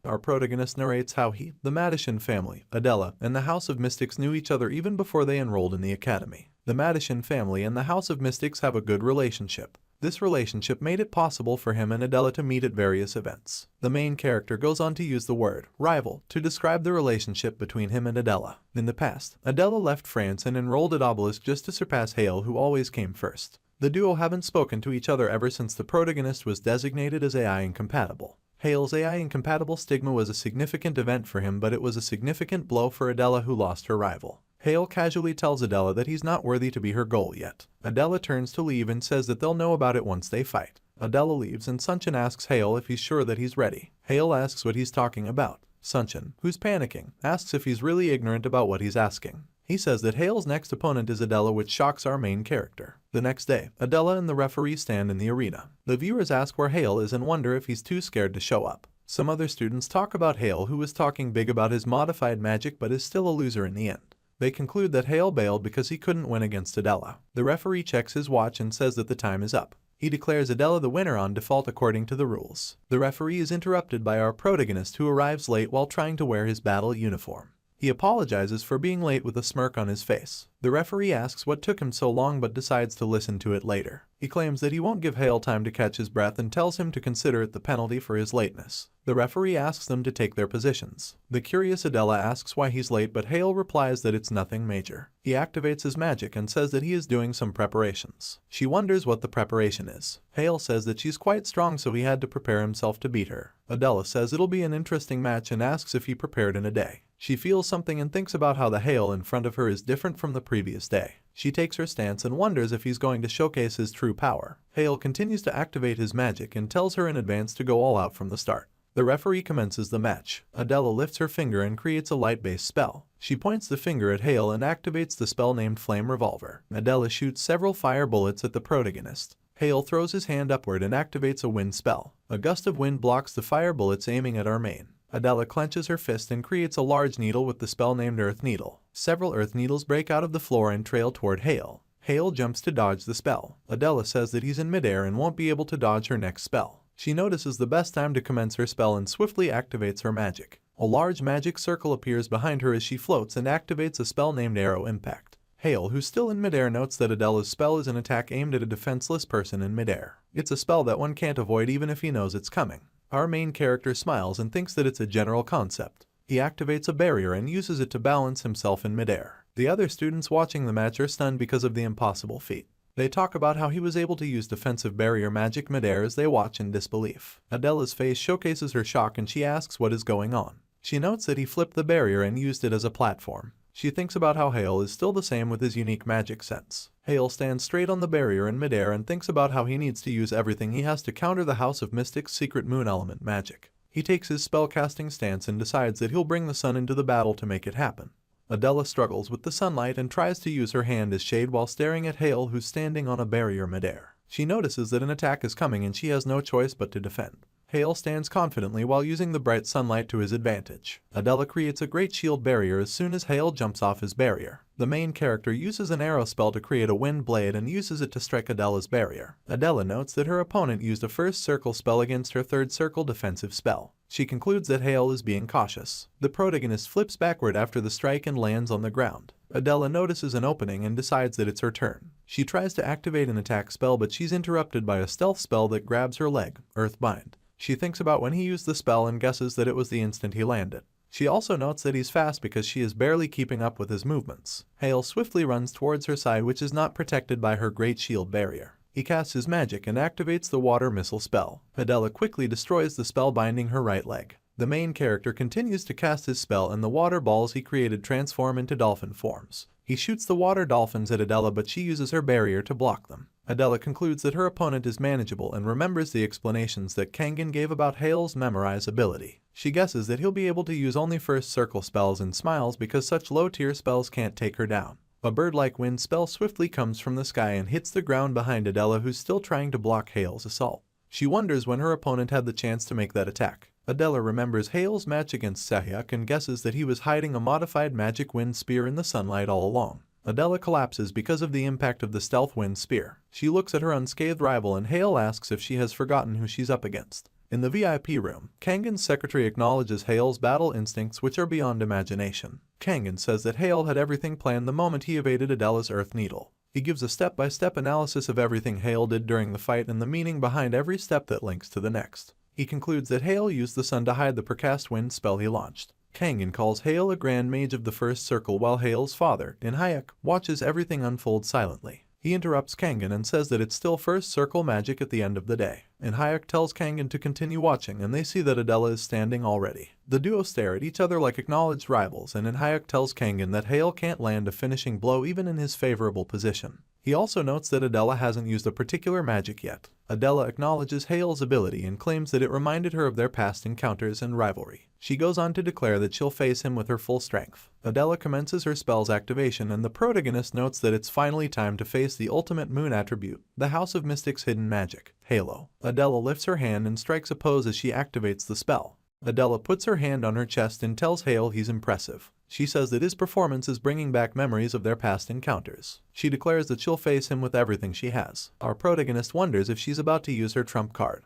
Our protagonist narrates how he, the Madishin family, Adela, and the House of Mystics knew each other even before they enrolled in the academy. The Madishin family and the House of Mystics have a good relationship. This relationship made it possible for him and Adela to meet at various events. The main character goes on to use the word rival to describe the relationship between him and Adela. In the past, Adela left France and enrolled at Obelisk just to surpass Hale, who always came first. The duo haven't spoken to each other ever since the protagonist was designated as AI incompatible. Hale's AI incompatible stigma was a significant event for him, but it was a significant blow for Adela, who lost her rival. Hale casually tells Adela that he's not worthy to be her goal yet. Adela turns to leave and says that they'll know about it once they fight. Adela leaves and Sunchen asks Hale if he's sure that he's ready. Hale asks what he's talking about. Sunchen, who's panicking, asks if he's really ignorant about what he's asking. He says that Hale's next opponent is Adela, which shocks our main character. The next day, Adela and the referee stand in the arena. The viewers ask where Hale is and wonder if he's too scared to show up. Some other students talk about Hale, who was talking big about his modified magic but is still a loser in the end. They conclude that Hale bailed because he couldn't win against Adela. The referee checks his watch and says that the time is up. He declares Adela the winner on default according to the rules. The referee is interrupted by our protagonist, who arrives late while trying to wear his battle uniform. He apologizes for being late with a smirk on his face. The referee asks what took him so long but decides to listen to it later. He claims that he won't give Hale time to catch his breath and tells him to consider it the penalty for his lateness. The referee asks them to take their positions. The curious Adela asks why he's late, but Hale replies that it's nothing major. He activates his magic and says that he is doing some preparations. She wonders what the preparation is. Hale says that she's quite strong, so he had to prepare himself to beat her. Adela says it'll be an interesting match and asks if he prepared in a day. She feels something and thinks about how the Hale in front of her is different from the previous day. She takes her stance and wonders if he's going to showcase his true power. Hale continues to activate his magic and tells her in advance to go all out from the start. The referee commences the match. Adela lifts her finger and creates a light-based spell. She points the finger at Hale and activates the spell named Flame Revolver. Adela shoots several fire bullets at the protagonist. Hale throws his hand upward and activates a wind spell. A gust of wind blocks the fire bullets aiming at our main. Adela clenches her fist and creates a large needle with the spell named Earth Needle. Several earth needles break out of the floor and trail toward Hale. Hale jumps to dodge the spell. Adela says that he's in midair and won't be able to dodge her next spell. She notices the best time to commence her spell and swiftly activates her magic. A large magic circle appears behind her as she floats and activates a spell named Arrow Impact. Hale, who's still in midair, notes that Adela's spell is an attack aimed at a defenseless person in midair. It's a spell that one can't avoid even if he knows it's coming. Our main character smiles and thinks that it's a general concept. He activates a barrier and uses it to balance himself in midair. The other students watching the match are stunned because of the impossible feat. They talk about how he was able to use defensive barrier magic midair as they watch in disbelief. Adela's face showcases her shock and she asks what is going on. She notes that he flipped the barrier and used it as a platform. She thinks about how Hale is still the same with his unique magic sense. Hale stands straight on the barrier in midair and thinks about how he needs to use everything he has to counter the House of Mystics' secret moon element magic. He takes his spellcasting stance and decides that he'll bring the sun into the battle to make it happen. Adela struggles with the sunlight and tries to use her hand as shade while staring at Hale, who's standing on a barrier midair. She notices that an attack is coming and she has no choice but to defend. Hale stands confidently while using the bright sunlight to his advantage. Adela creates a great shield barrier as soon as Hale jumps off his barrier. The main character uses an arrow spell to create a wind blade and uses it to strike Adela's barrier. Adela notes that her opponent used a first circle spell against her third circle defensive spell. She concludes that Hale is being cautious. The protagonist flips backward after the strike and lands on the ground. Adela notices an opening and decides that it's her turn. She tries to activate an attack spell but she's interrupted by a stealth spell that grabs her leg, Earthbind. She thinks about when he used the spell and guesses that it was the instant he landed. She also notes that he's fast because she is barely keeping up with his movements. Hale swiftly runs towards her side, which is not protected by her great shield barrier. He casts his magic and activates the water missile spell. Adela quickly destroys the spell binding her right leg. The main character continues to cast his spell and the water balls he created transform into dolphin forms. He shoots the water dolphins at Adela but she uses her barrier to block them. Adela concludes that her opponent is manageable and remembers the explanations that Kangen gave about Hale's memorize ability. She guesses that he'll be able to use only first circle spells and smiles because such low-tier spells can't take her down. A bird-like wind spell swiftly comes from the sky and hits the ground behind Adela, who's still trying to block Hale's assault. She wonders when her opponent had the chance to make that attack. Adela remembers Hale's match against Sahyak and guesses that he was hiding a modified magic wind spear in the sunlight all along. Adela collapses because of the impact of the stealth wind spear. She looks at her unscathed rival and Hale asks if she has forgotten who she's up against. In the VIP room, Kangen's secretary acknowledges Hale's battle instincts, which are beyond imagination. Kangen says that Hale had everything planned the moment he evaded Adela's Earth Needle. He gives a step-by-step analysis of everything Hale did during the fight and the meaning behind every step that links to the next. He concludes that Hale used the sun to hide the percast wind spell he launched. Kangen calls Hale a grand mage of the first circle while Hale's father, Inhayak, watches everything unfold silently. He interrupts Kangen and says that it's still first circle magic at the end of the day. Inhayak tells Kangen to continue watching and they see that Adela is standing already. The duo stare at each other like acknowledged rivals and Inhayak tells Kangen that Hale can't land a finishing blow even in his favorable position. He also notes that Adela hasn't used a particular magic yet. Adela acknowledges Hale's ability and claims that it reminded her of their past encounters and rivalry. She goes on to declare that she'll face him with her full strength. Adela commences her spell's activation and the protagonist notes that it's finally time to face the ultimate moon attribute, the House of Mystic's hidden magic, Halo. Adela lifts her hand and strikes a pose as she activates the spell. Adela puts her hand on her chest and tells Hale he's impressive. She says that his performance is bringing back memories of their past encounters. She declares that she'll face him with everything she has. Our protagonist wonders if she's about to use her trump card.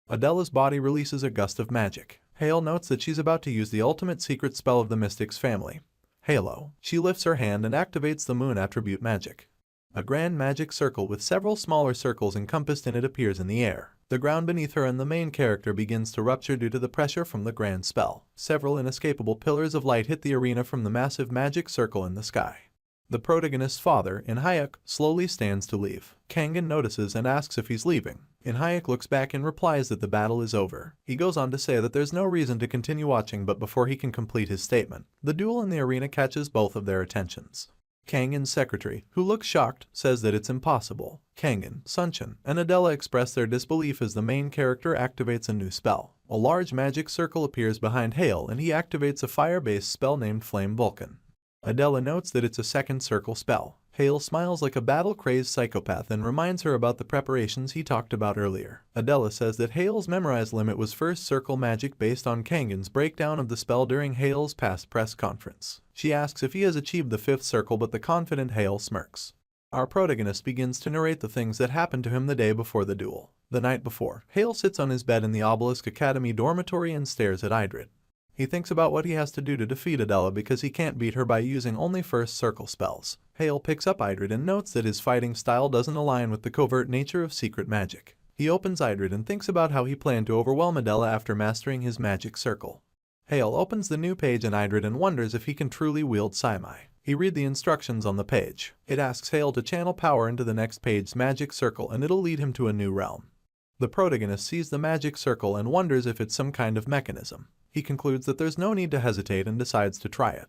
Adela's body releases a gust of magic. Hale notes that she's about to use the ultimate secret spell of the Mystics family, Halo. She lifts her hand and activates the moon attribute magic. A grand magic circle with several smaller circles encompassed in it appears in the air. The ground beneath her and the main character begins to rupture due to the pressure from the grand spell. Several inescapable pillars of light hit the arena from the massive magic circle in the sky. The protagonist's father, Inhayak, slowly stands to leave. Kangen notices and asks if he's leaving. Inhayak looks back and replies that the battle is over. He goes on to say that there's no reason to continue watching, but before he can complete his statement, the duel in the arena catches both of their attentions. Kangen's secretary, who looks shocked, says that it's impossible. Kangen, Sunchen, and Adela express their disbelief as the main character activates a new spell. A large magic circle appears behind Hale and he activates a fire-based spell named Flame Vulcan. Adela notes that it's a second circle spell. Hale smiles like a battle-crazed psychopath and reminds her about the preparations he talked about earlier. Adela says that Hale's memorize limit was first circle magic based on Kangen's breakdown of the spell during Hale's past press conference. She asks if he has achieved the fifth circle, but the confident Hale smirks. Our protagonist begins to narrate the things that happened to him the day before the duel. The night before, Hale sits on his bed in the Obelisk Academy dormitory and stares at Idrid. He thinks about what he has to do to defeat Adela because he can't beat her by using only first circle spells. Hale picks up Idrid and notes that his fighting style doesn't align with the covert nature of secret magic. He opens Idrid and thinks about how he planned to overwhelm Adela after mastering his magic circle. Hale opens the new page in Idrid and wonders if he can truly wield Saimai. He reads the instructions on the page. It asks Hale to channel power into the next page's magic circle and it'll lead him to a new realm. The protagonist sees the magic circle and wonders if it's some kind of mechanism. He concludes that there's no need to hesitate and decides to try it.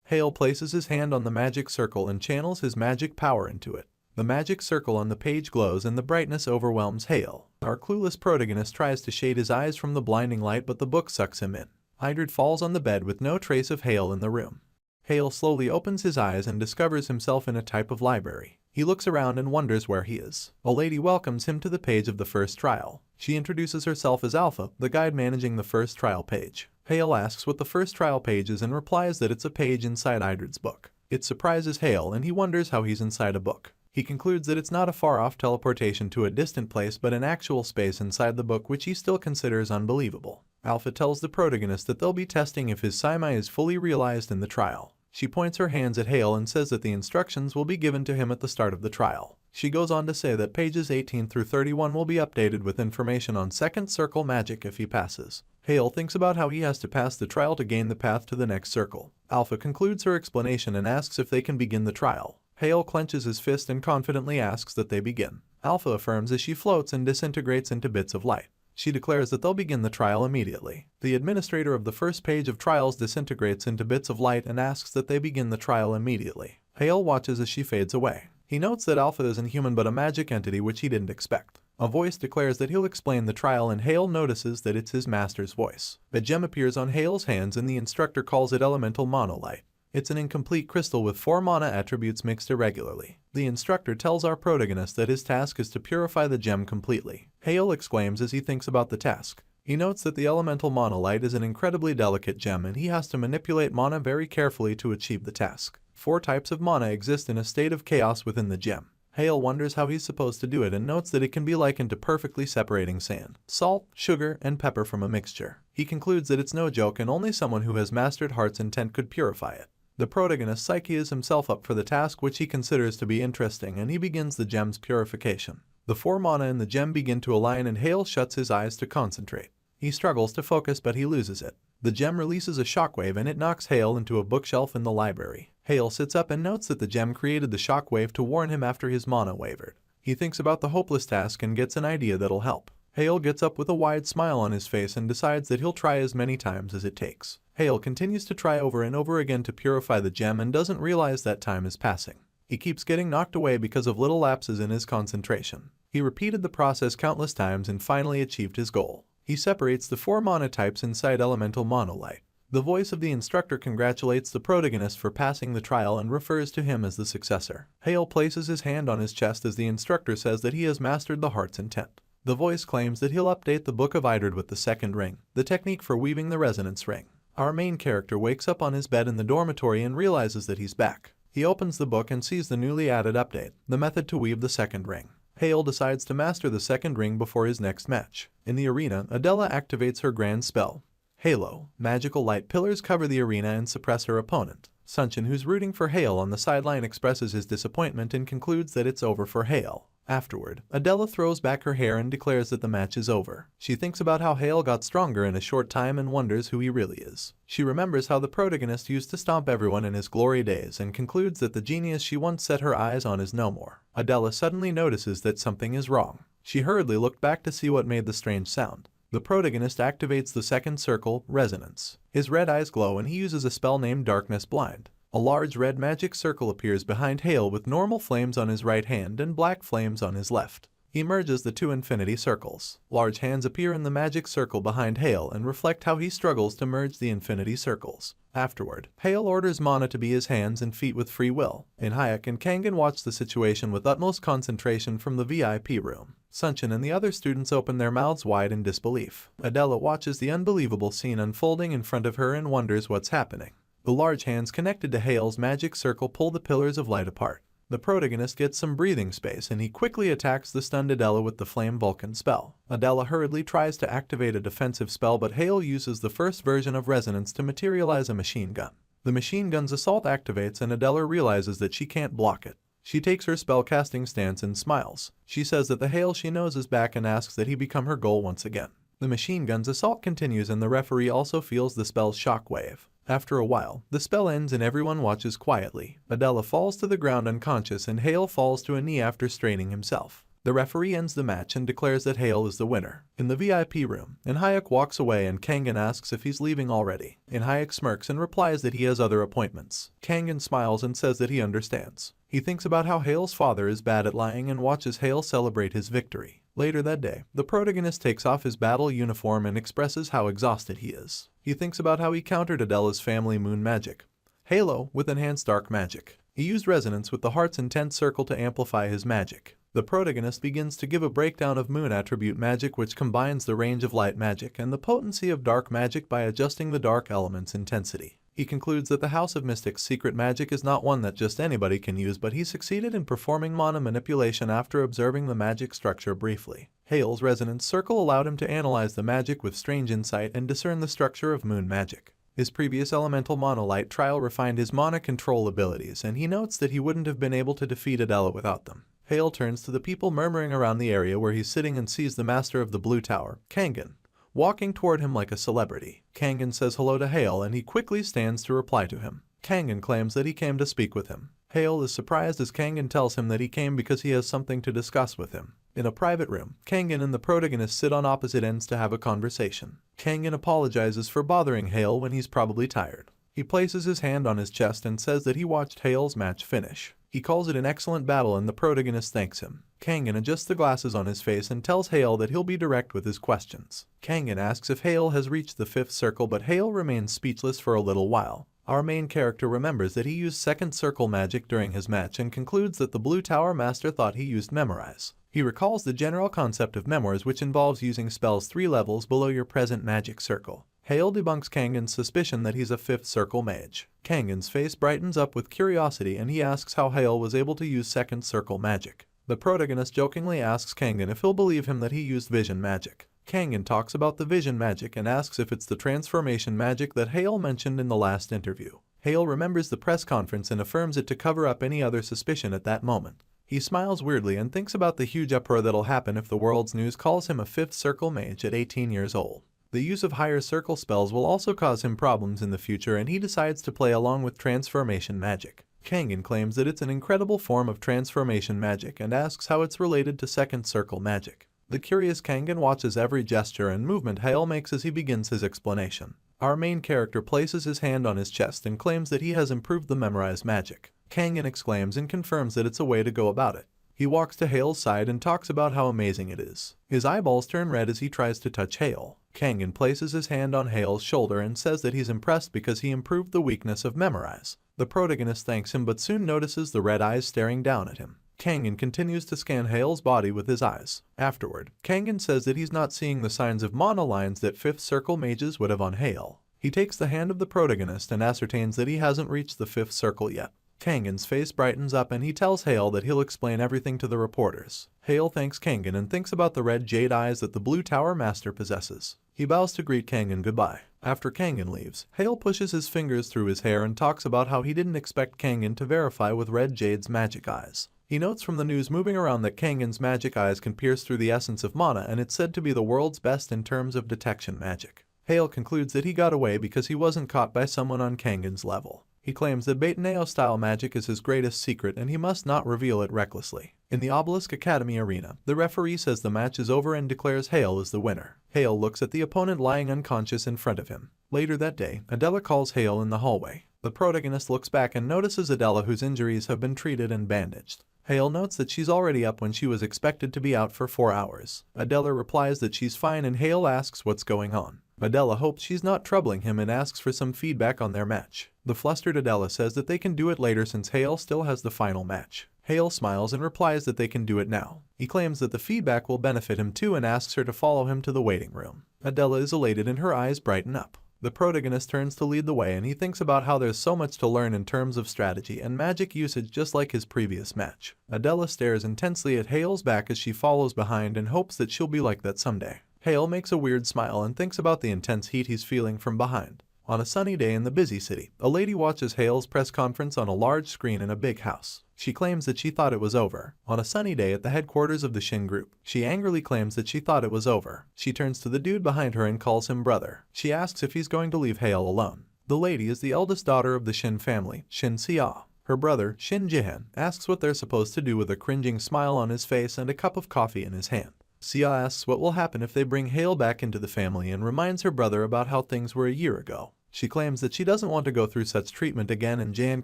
Hale places his hand on the magic circle and channels his magic power into it. The magic circle on the page glows and the brightness overwhelms Hale. Our clueless protagonist tries to shade his eyes from the blinding light, but the book sucks him in. Idrid falls on the bed with no trace of Hale in the room. Hale slowly opens his eyes and discovers himself in a type of library. He looks around and wonders where he is. A lady welcomes him to the page of the first trial. She introduces herself as Alpha, the guide managing the first trial page. Hale asks what the first trial page is and replies that it's a page inside Idred's book. It surprises Hale and he wonders how he's inside a book. He concludes that it's not a far-off teleportation to a distant place but an actual space inside the book, which he still considers unbelievable. Alpha tells the protagonist that they'll be testing if his saimai is fully realized in the trial. She points her hands at Hale and says that the instructions will be given to him at the start of the trial. She goes on to say that pages 18 through 31 will be updated with information on second circle magic if he passes. Hale thinks about how he has to pass the trial to gain the path to the next circle. Alpha concludes her explanation and asks if they can begin the trial. Hale clenches his fist and confidently asks that they begin. Alpha affirms as she floats and disintegrates into bits of light. She declares that they'll begin the trial immediately. The administrator of the first page of trials disintegrates into bits of light and asks that they begin the trial immediately. Hale watches as she fades away. He notes that Alpha isn't human but a magic entity, which he didn't expect. A voice declares that he'll explain the trial and Hale notices that it's his master's voice. A gem appears on Hale's hands and the instructor calls it elemental monolite. It's an incomplete crystal with 4 mana attributes mixed irregularly. The instructor tells our protagonist that his task is to purify the gem completely. Hale exclaims as he thinks about the task. He notes that the elemental monolite is an incredibly delicate gem and he has to manipulate mana very carefully to achieve the task. 4 types of mana exist in a state of chaos within the gem. Hale wonders how he's supposed to do it and notes that it can be likened to perfectly separating sand, salt, sugar, and pepper from a mixture. He concludes that it's no joke and only someone who has mastered heart's intent could purify it. The protagonist psyches himself up for the task, which he considers to be interesting, and he begins the gem's purification. The 4 mana in the gem begin to align and Hale shuts his eyes to concentrate. He struggles to focus but he loses it. The gem releases a shockwave and it knocks Hale into a bookshelf in the library. Hale sits up and notes that the gem created the shockwave to warn him after his mana wavered. He thinks about the hopeless task and gets an idea that'll help. Hale gets up with a wide smile on his face and decides that he'll try as many times as it takes. Hale continues to try over and over again to purify the gem and doesn't realize that time is passing. He keeps getting knocked away because of little lapses in his concentration. He repeated the process countless times and finally achieved his goal. He separates the 4 mana types inside elemental monolite. The voice of the instructor congratulates the protagonist for passing the trial and refers to him as the successor. Hale places his hand on his chest as the instructor says that he has mastered the heart's intent. The voice claims that he'll update the Book of Idred with the second ring, the technique for weaving the resonance ring. Our main character wakes up on his bed in the dormitory and realizes that he's back. He opens the book and sees the newly added update, the method to weave the second ring. Hale decides to master the second ring before his next match. In the arena, Adela activates her grand spell. Halo. Magical light pillars cover the arena and suppress her opponent. Sunshine, who's rooting for Hale on the sideline, expresses his disappointment and concludes that it's over for Hale. Afterward, Adela throws back her hair and declares that the match is over. She thinks about how Hale got stronger in a short time and wonders who he really is. She remembers how the protagonist used to stomp everyone in his glory days and concludes that the genius she once set her eyes on is no more. Adela suddenly notices that something is wrong. She hurriedly looked back to see what made the strange sound. The protagonist activates the second circle, Resonance. His red eyes glow and he uses a spell named Darkness Blind. A large red magic circle appears behind Hale with normal flames on his right hand and black flames on his left. He merges the 2 infinity circles. Large hands appear in the magic circle behind Hale and reflect how he struggles to merge the infinity circles. Afterward, Hale orders mana to be his hands and feet with free will. Hayek and Kangen watch the situation with utmost concentration from the VIP room. Sunshine and the other students open their mouths wide in disbelief. Adela watches the unbelievable scene unfolding in front of her and wonders what's happening. The large hands connected to Hale's magic circle pull the pillars of light apart. The protagonist gets some breathing space and he quickly attacks the stunned Adela with the Flame Vulcan spell. Adela hurriedly tries to activate a defensive spell, but Hale uses the first version of Resonance to materialize a machine gun. The machine gun's assault activates and Adela realizes that she can't block it. She takes her spellcasting stance and smiles. She says that the Hale she knows is back and asks that he become her goal once again. The machine gun's assault continues and the referee also feels the spell's shockwave. After a while, the spell ends and everyone watches quietly. Adela falls to the ground unconscious and Hale falls to a knee after straining himself. The referee ends the match and declares that Hale is the winner. In the VIP room, Hayek walks away and Kangen asks if he's leaving already. Hayek smirks and replies that he has other appointments. Kangen smiles and says that he understands. He thinks about how Hale's father is bad at lying and watches Hale celebrate his victory. Later that day, the protagonist takes off his battle uniform and expresses how exhausted he is. He thinks about how he countered Adela's family moon magic, Halo, with enhanced dark magic. He used resonance with the heart's intent circle to amplify his magic. The protagonist begins to give a breakdown of moon attribute magic, which combines the range of light magic and the potency of dark magic by adjusting the dark element's intensity. He concludes that the House of Mystic's secret magic is not one that just anybody can use, but he succeeded in performing mana manipulation after observing the magic structure briefly. Hale's resonance circle allowed him to analyze the magic with strange insight and discern the structure of moon magic. His previous elemental monolight trial refined his mana control abilities, and he notes that he wouldn't have been able to defeat Adela without them. Hale turns to the people murmuring around the area where he's sitting and sees the master of the Blue Tower, Kangen, walking toward him like a celebrity. Kangen says hello to Hale, and he quickly stands to reply to him. Kangen claims that he came to speak with him. Hale is surprised as Kangen tells him that he came because he has something to discuss with him. In a private room, Kangen and the protagonist sit on opposite ends to have a conversation. Kangen apologizes for bothering Hale when he's probably tired. He places his hand on his chest and says that he watched Hale's match finish. He calls it an excellent battle and the protagonist thanks him. Kangen adjusts the glasses on his face and tells Hale that he'll be direct with his questions. Kangen asks if Hale has reached the 5th circle, but Hale remains speechless for a little while. Our main character remembers that he used 2nd circle magic during his match and concludes that the Blue Tower Master thought he used memorize. He recalls the general concept of memoirs, which involves using spells 3 levels below your present magic circle. Hale debunks Kangen's suspicion that he's a 5th circle mage. Kangen's face brightens up with curiosity and he asks how Hale was able to use 2nd circle magic. The protagonist jokingly asks Kangen if he'll believe him that he used vision magic. Kangen talks about the vision magic and asks if it's the transformation magic that Hale mentioned in the last interview. Hale remembers the press conference and affirms it to cover up any other suspicion at that moment. He smiles weirdly and thinks about the huge uproar that'll happen if the world's news calls him a 5th circle mage at 18 years old. The use of higher circle spells will also cause him problems in the future, and he decides to play along with transformation magic. Kangen claims that it's an incredible form of transformation magic and asks how it's related to 2nd circle magic. The curious Kangen watches every gesture and movement Hale makes as he begins his explanation. Our main character places his hand on his chest and claims that he has improved the memorized magic. Kangen exclaims and confirms that it's a way to go about it. He walks to Hale's side and talks about how amazing it is. His eyeballs turn red as he tries to touch Hale. Kangen places his hand on Hale's shoulder and says that he's impressed because he improved the weakness of memorize. The protagonist thanks him but soon notices the red eyes staring down at him. Kangen continues to scan Hale's body with his eyes. Afterward, Kangen says that he's not seeing the signs of mana lines that 5th circle mages would have on Hale. He takes the hand of the protagonist and ascertains that he hasn't reached the 5th circle yet. Kangen's face brightens up and he tells Hale that he'll explain everything to the reporters. Hale thanks Kangen and thinks about the red jade eyes that the Blue Tower Master possesses. He bows to greet Kangen goodbye. After Kangen leaves, Hale pushes his fingers through his hair and talks about how he didn't expect Kangen to verify with red jade's magic eyes. He notes from the news moving around that Kangen's magic eyes can pierce through the essence of mana, and it's said to be the world's best in terms of detection magic. Hale concludes that he got away because he wasn't caught by someone on Kangen's level. He claims that Baitaneo-style magic is his greatest secret and he must not reveal it recklessly. In the Obelisk Academy arena, the referee says the match is over and declares Hale is the winner. Hale looks at the opponent lying unconscious in front of him. Later that day, Adela calls Hale in the hallway. The protagonist looks back and notices Adela, whose injuries have been treated and bandaged. Hale notes that she's already up when she was expected to be out for 4 hours. Adela replies that she's fine and Hale asks what's going on. Adela hopes she's not troubling him and asks for some feedback on their match. The flustered Adela says that they can do it later since Hale still has the final match. Hale smiles and replies that they can do it now. He claims that the feedback will benefit him too and asks her to follow him to the waiting room. Adela is elated and her eyes brighten up. The protagonist turns to lead the way and he thinks about how there's so much to learn in terms of strategy and magic usage, just like his previous match. Adela stares intensely at Hale's back as she follows behind and hopes that she'll be like that someday. Hale makes a weird smile and thinks about the intense heat he's feeling from behind. On a sunny day in the busy city, a lady watches Hale's press conference on a large screen in a big house. She claims that she thought it was over. On a sunny day at the headquarters of the Shin group, she angrily claims that she thought it was over. She turns to the dude behind her and calls him brother. She asks if he's going to leave Hale alone. The lady is the eldest daughter of the Shin family, Shin Xia. Her brother, Shin Jihan, asks what they're supposed to do with a cringing smile on his face and a cup of coffee in his hand. Xia asks what will happen if they bring Hale back into the family and reminds her brother about how things were a year ago. She claims that she doesn't want to go through such treatment again and Jihan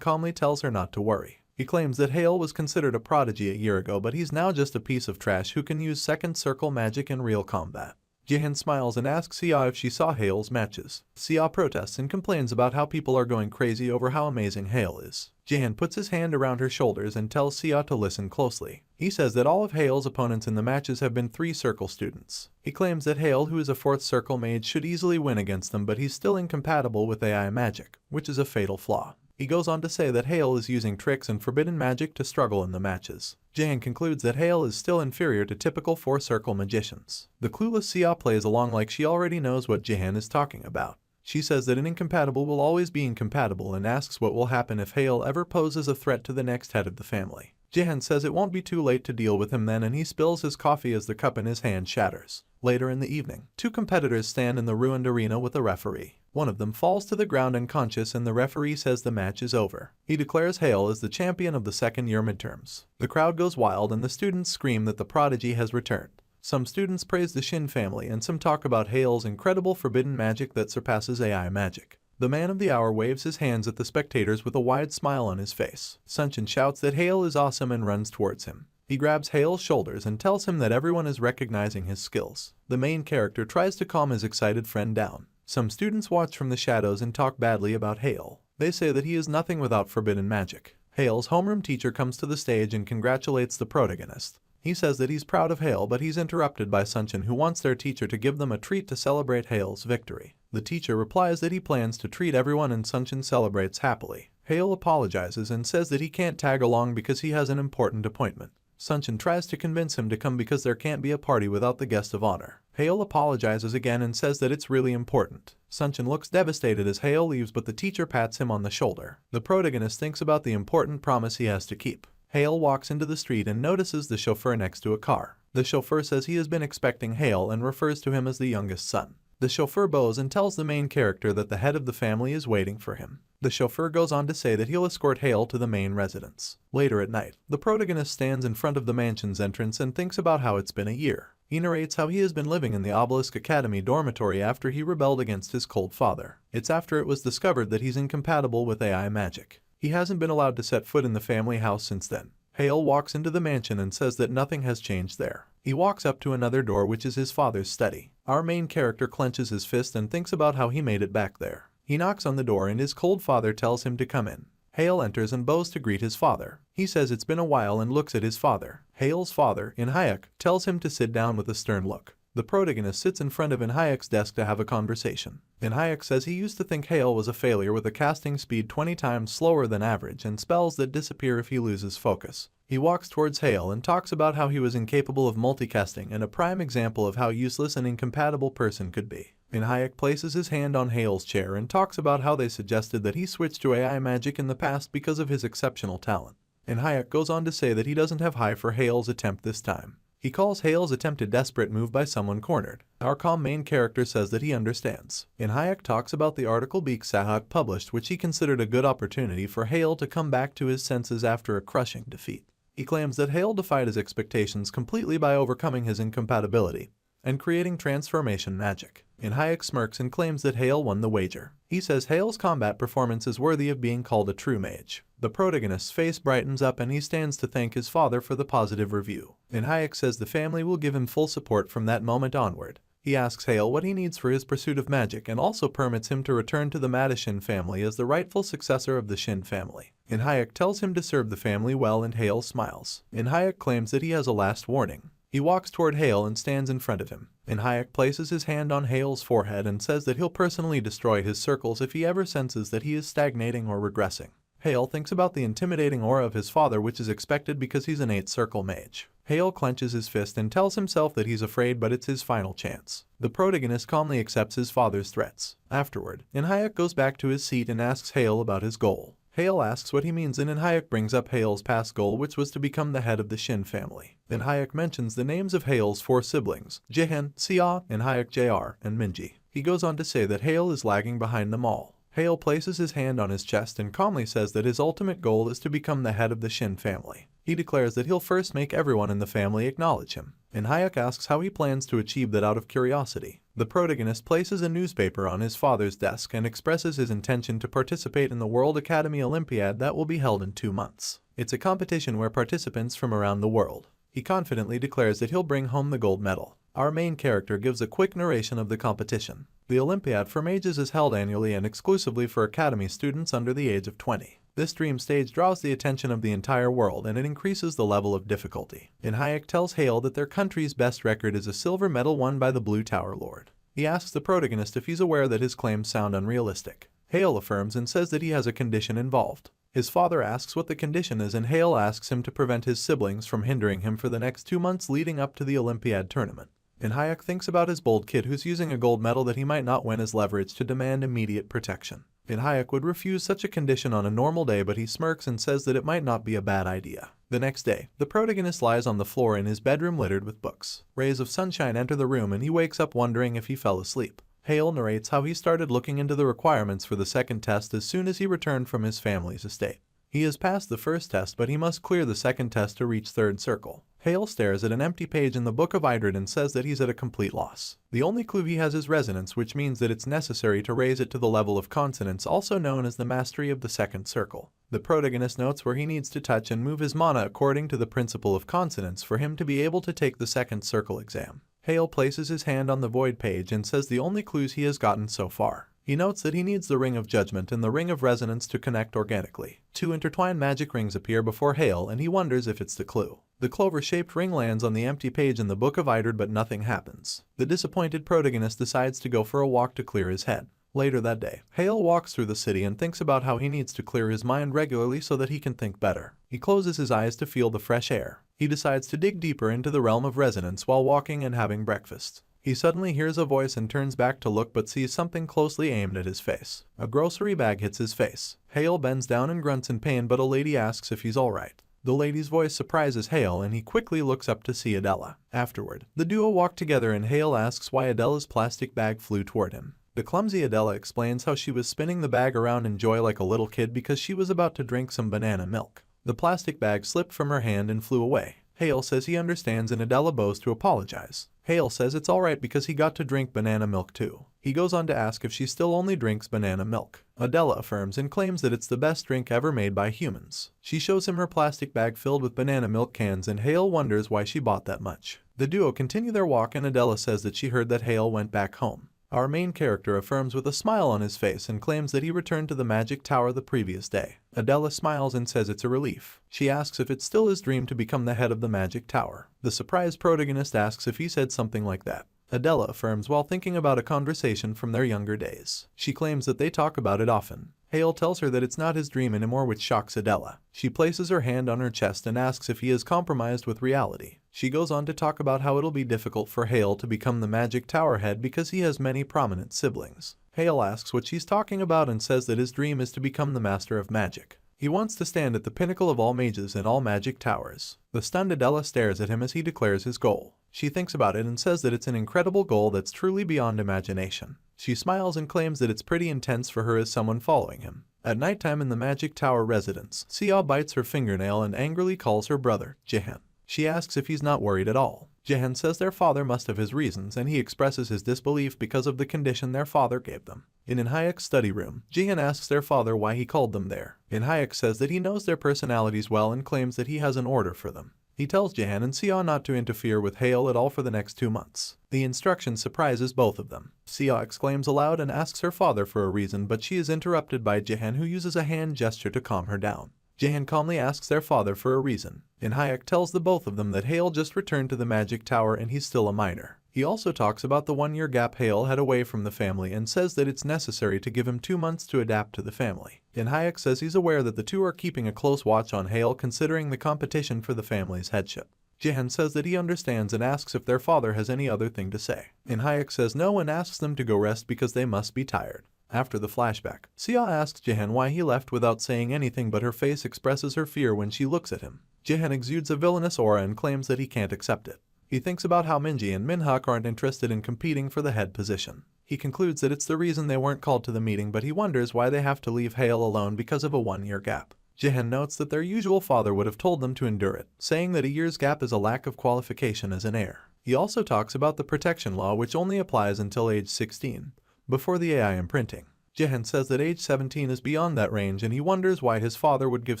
calmly tells her not to worry. He claims that Hale was considered a prodigy a year ago, but he's now just a piece of trash who can use 2nd circle magic in real combat. Jihan smiles and asks Xia if she saw Hale's matches. Xia protests and complains about how people are going crazy over how amazing Hale is. Jihan puts his hand around her shoulders and tells Xia to listen closely. He says that all of Hale's opponents in the matches have been 3 circle students. He claims that Hale, who is a 4th circle mage, should easily win against them, but he's still incompatible with AI magic, which is a fatal flaw. He goes on to say that Hale is using tricks and forbidden magic to struggle in the matches. Jihan concludes that Hale is still inferior to typical 4-circle magicians. The clueless Xia plays along like she already knows what Jihan is talking about. She says that an incompatible will always be incompatible and asks what will happen if Hale ever poses a threat to the next head of the family. Jihan says it won't be too late to deal with him then, and he spills his coffee as the cup in his hand shatters. Later in the evening, 2 competitors stand in the ruined arena with a referee. One of them falls to the ground unconscious and the referee says the match is over. He declares Hale as the champion of the second-year midterms. The crowd goes wild and the students scream that the prodigy has returned. Some students praise the Shin family and some talk about Hale's incredible forbidden magic that surpasses AI magic. The man of the hour waves his hands at the spectators with a wide smile on his face. Sunshin shouts that Hale is awesome and runs towards him. He grabs Hale's shoulders and tells him that everyone is recognizing his skills. The main character tries to calm his excited friend down. Some students watch from the shadows and talk badly about Hale. They say that he is nothing without forbidden magic. Hale's homeroom teacher comes to the stage and congratulates the protagonist. He says that he's proud of Hale, but he's interrupted by Sunshin, who wants their teacher to give them a treat to celebrate Hale's victory. The teacher replies that he plans to treat everyone and Sunshin celebrates happily. Hale apologizes and says that he can't tag along because he has an important appointment. Sunshin tries to convince him to come because there can't be a party without the guest of honor. Hale apologizes again and says that it's really important. Sunshin looks devastated as Hale leaves, but the teacher pats him on the shoulder. The protagonist thinks about the important promise he has to keep. Hale walks into the street and notices the chauffeur next to a car. The chauffeur says he has been expecting Hale and refers to him as the youngest son. The chauffeur bows and tells the main character that the head of the family is waiting for him. The chauffeur goes on to say that he'll escort Hale to the main residence. Later at night, the protagonist stands in front of the mansion's entrance and thinks about how it's been a year. He narrates how he has been living in the Obelisk Academy dormitory after he rebelled against his cold father. It's after it was discovered that he's incompatible with AI magic. He hasn't been allowed to set foot in the family house since then. Hale walks into the mansion and says that nothing has changed there. He walks up to another door, which is his father's study. Our main character clenches his fist and thinks about how he made it back there. He knocks on the door and his cold father tells him to come in. Hale enters and bows to greet his father. He says it's been a while and looks at his father. Hale's father, Inhayek, tells him to sit down with a stern look. The protagonist sits in front of Inhayek's desk to have a conversation. Inhayek says he used to think Hale was a failure with a casting speed 20 times slower than average and spells that disappear if he loses focus. He walks towards Hale and talks about how he was incapable of multicasting and a prime example of how useless an incompatible person could be. Inhayek places his hand on Hale's chair and talks about how they suggested that he switch to AI magic in the past because of his exceptional talent. Inhayek goes on to say that he doesn't have high for Hale's attempt this time. He calls Hale's attempt a desperate move by someone cornered. Our calm main character says that he understands. Inhayek talks about the article Beek Sahak published, which he considered a good opportunity for Hale to come back to his senses after a crushing defeat. He claims that Hale defied his expectations completely by overcoming his incompatibility and creating transformation magic. Inhayek smirks and claims that Hale won the wager. He says Hale's combat performance is worthy of being called a true mage. The protagonist's face brightens up and he stands to thank his father for the positive review. Inhayek says the family will give him full support from that moment onward. He asks Hale what he needs for his pursuit of magic and also permits him to return to the Madishin family as the rightful successor of the Shin family. Inhayek tells him to serve the family well and Hale smiles. Inhayek claims that he has a last warning. He walks toward Hale and stands in front of him. Inhayek places his hand on Hale's forehead and says that he'll personally destroy his circles if he ever senses that he is stagnating or regressing. Hale thinks about the intimidating aura of his father, which is expected because he's an 8-circle mage. Hale clenches his fist and tells himself that he's afraid, but it's his final chance. The protagonist calmly accepts his father's threats. Afterward, Inhayek goes back to his seat and asks Hale about his goal. Hale asks what he means and Inhayek brings up Hale's past goal, which was to become the head of the Shin family. Inhayek mentions the names of Hale's 4 siblings, Jihen, Xia, Inhayek Jr., and Minji. He goes on to say that Hale is lagging behind them all. Hale places his hand on his chest and calmly says that his ultimate goal is to become the head of the Shin family. He declares that he'll first make everyone in the family acknowledge him. Inhayek asks how he plans to achieve that out of curiosity. The protagonist places a newspaper on his father's desk and expresses his intention to participate in the World Academy Olympiad that will be held in 2 months. It's a competition where participants from around the world. He confidently declares that he'll bring home the gold medal. Our main character gives a quick narration of the competition. The Olympiad for Mages is held annually and exclusively for Academy students under the age of 20. This dream stage draws the attention of the entire world and it increases the level of difficulty. Hayek tells Hale that their country's best record is a silver medal won by the Blue Tower Lord. He asks the protagonist if he's aware that his claims sound unrealistic. Hale affirms and says that he has a condition involved. His father asks what the condition is and Hale asks him to prevent his siblings from hindering him for the next 2 months leading up to the Olympiad tournament. Hayek thinks about his bold kid who's using a gold medal that he might not win as leverage to demand immediate protection. Hayek would refuse such a condition on a normal day, but he smirks and says that it might not be a bad idea. The next day, the protagonist lies on the floor in his bedroom littered with books. Rays of sunshine enter the room and he wakes up wondering if he fell asleep. Hale narrates how he started looking into the requirements for the second test as soon as he returned from his family's estate. He has passed the first test, but he must clear the second test to reach third circle. Hale stares at an empty page in the Book of Idrid and says that he's at a complete loss. The only clue he has is resonance, which means that it's necessary to raise it to the level of consonance, also known as the mastery of the second circle. The protagonist notes where he needs to touch and move his mana according to the principle of consonance for him to be able to take the second circle exam. Hale places his hand on the void page and says the only clues he has gotten so far. He notes that he needs the Ring of Judgment and the Ring of Resonance to connect organically. 2 intertwined magic rings appear before Hale and he wonders if it's the clue. The clover-shaped ring lands on the empty page in the Book of Idrid, but nothing happens. The disappointed protagonist decides to go for a walk to clear his head. Later that day, Hale walks through the city and thinks about how he needs to clear his mind regularly so that he can think better. He closes his eyes to feel the fresh air. He decides to dig deeper into the realm of resonance while walking and having breakfast. He suddenly hears a voice and turns back to look but sees something closely aimed at his face. A grocery bag hits his face. Hale bends down and grunts in pain, but a lady asks if he's alright. The lady's voice surprises Hale and he quickly looks up to see Adela. Afterward, the duo walk together and Hale asks why Adela's plastic bag flew toward him. The clumsy Adela explains how she was spinning the bag around in joy like a little kid because she was about to drink some banana milk. The plastic bag slipped from her hand and flew away. Hale says he understands and Adela bows to apologize. Hale says it's alright because he got to drink banana milk too. He goes on to ask if she still only drinks banana milk. Adela affirms and claims that it's the best drink ever made by humans. She shows him her plastic bag filled with banana milk cans and Hale wonders why she bought that much. The duo continue their walk and Adela says that she heard that Hale went back home. Our main character affirms with a smile on his face and claims that he returned to the magic tower the previous day. Adela smiles and says it's a relief. She asks if it's still his dream to become the head of the magic tower. The surprised protagonist asks if he said something like that. Adela affirms while thinking about a conversation from their younger days. She claims that they talk about it often. Hale tells her that it's not his dream anymore, which shocks Adela. She places her hand on her chest and asks if he is compromised with reality. She goes on to talk about how it'll be difficult for Hale to become the magic tower head because he has many prominent siblings. Hale asks what she's talking about and says that his dream is to become the master of magic. He wants to stand at the pinnacle of all mages and all magic towers. The stunned Adela stares at him as he declares his goal. She thinks about it and says that it's an incredible goal that's truly beyond imagination. She smiles and claims that it's pretty intense for her as someone following him. At nighttime in the magic tower residence, Sia bites her fingernail and angrily calls her brother, Jihan. She asks if he's not worried at all. Jihan says their father must have his reasons and he expresses his disbelief because of the condition their father gave them. In Hayek's study room, Jihan asks their father why he called them there. Hayek says that he knows their personalities well and claims that he has an order for them. He tells Jihan and Sia not to interfere with Hale at all for the next 2 months. The instruction surprises both of them. Sia exclaims aloud and asks her father for a reason, but she is interrupted by Jihan, who uses a hand gesture to calm her down. Jihan calmly asks their father for a reason. Hayek tells the both of them that Hale just returned to the magic tower and he's still a minor. He also talks about the 1-year gap Hale had away from the family and says that it's necessary to give him 2 months to adapt to the family. Hayek says he's aware that the two are keeping a close watch on Hale considering the competition for the family's headship. Jihan says that he understands and asks if their father has any other thing to say. Hayek says no and asks them to go rest because they must be tired. After the flashback, Sia asks Jihan why he left without saying anything, but her face expresses her fear when she looks at him. Jihan exudes a villainous aura and claims that he can't accept it. He thinks about how Minji and Minhak aren't interested in competing for the head position. He concludes that it's the reason they weren't called to the meeting, but he wonders why they have to leave Hale alone because of a 1-year gap. Jihan notes that their usual father would have told them to endure it, saying that a year's gap is a lack of qualification as an heir. He also talks about the protection law, which only applies until age 16, before the AI imprinting. Jihan says that age 17 is beyond that range and he wonders why his father would give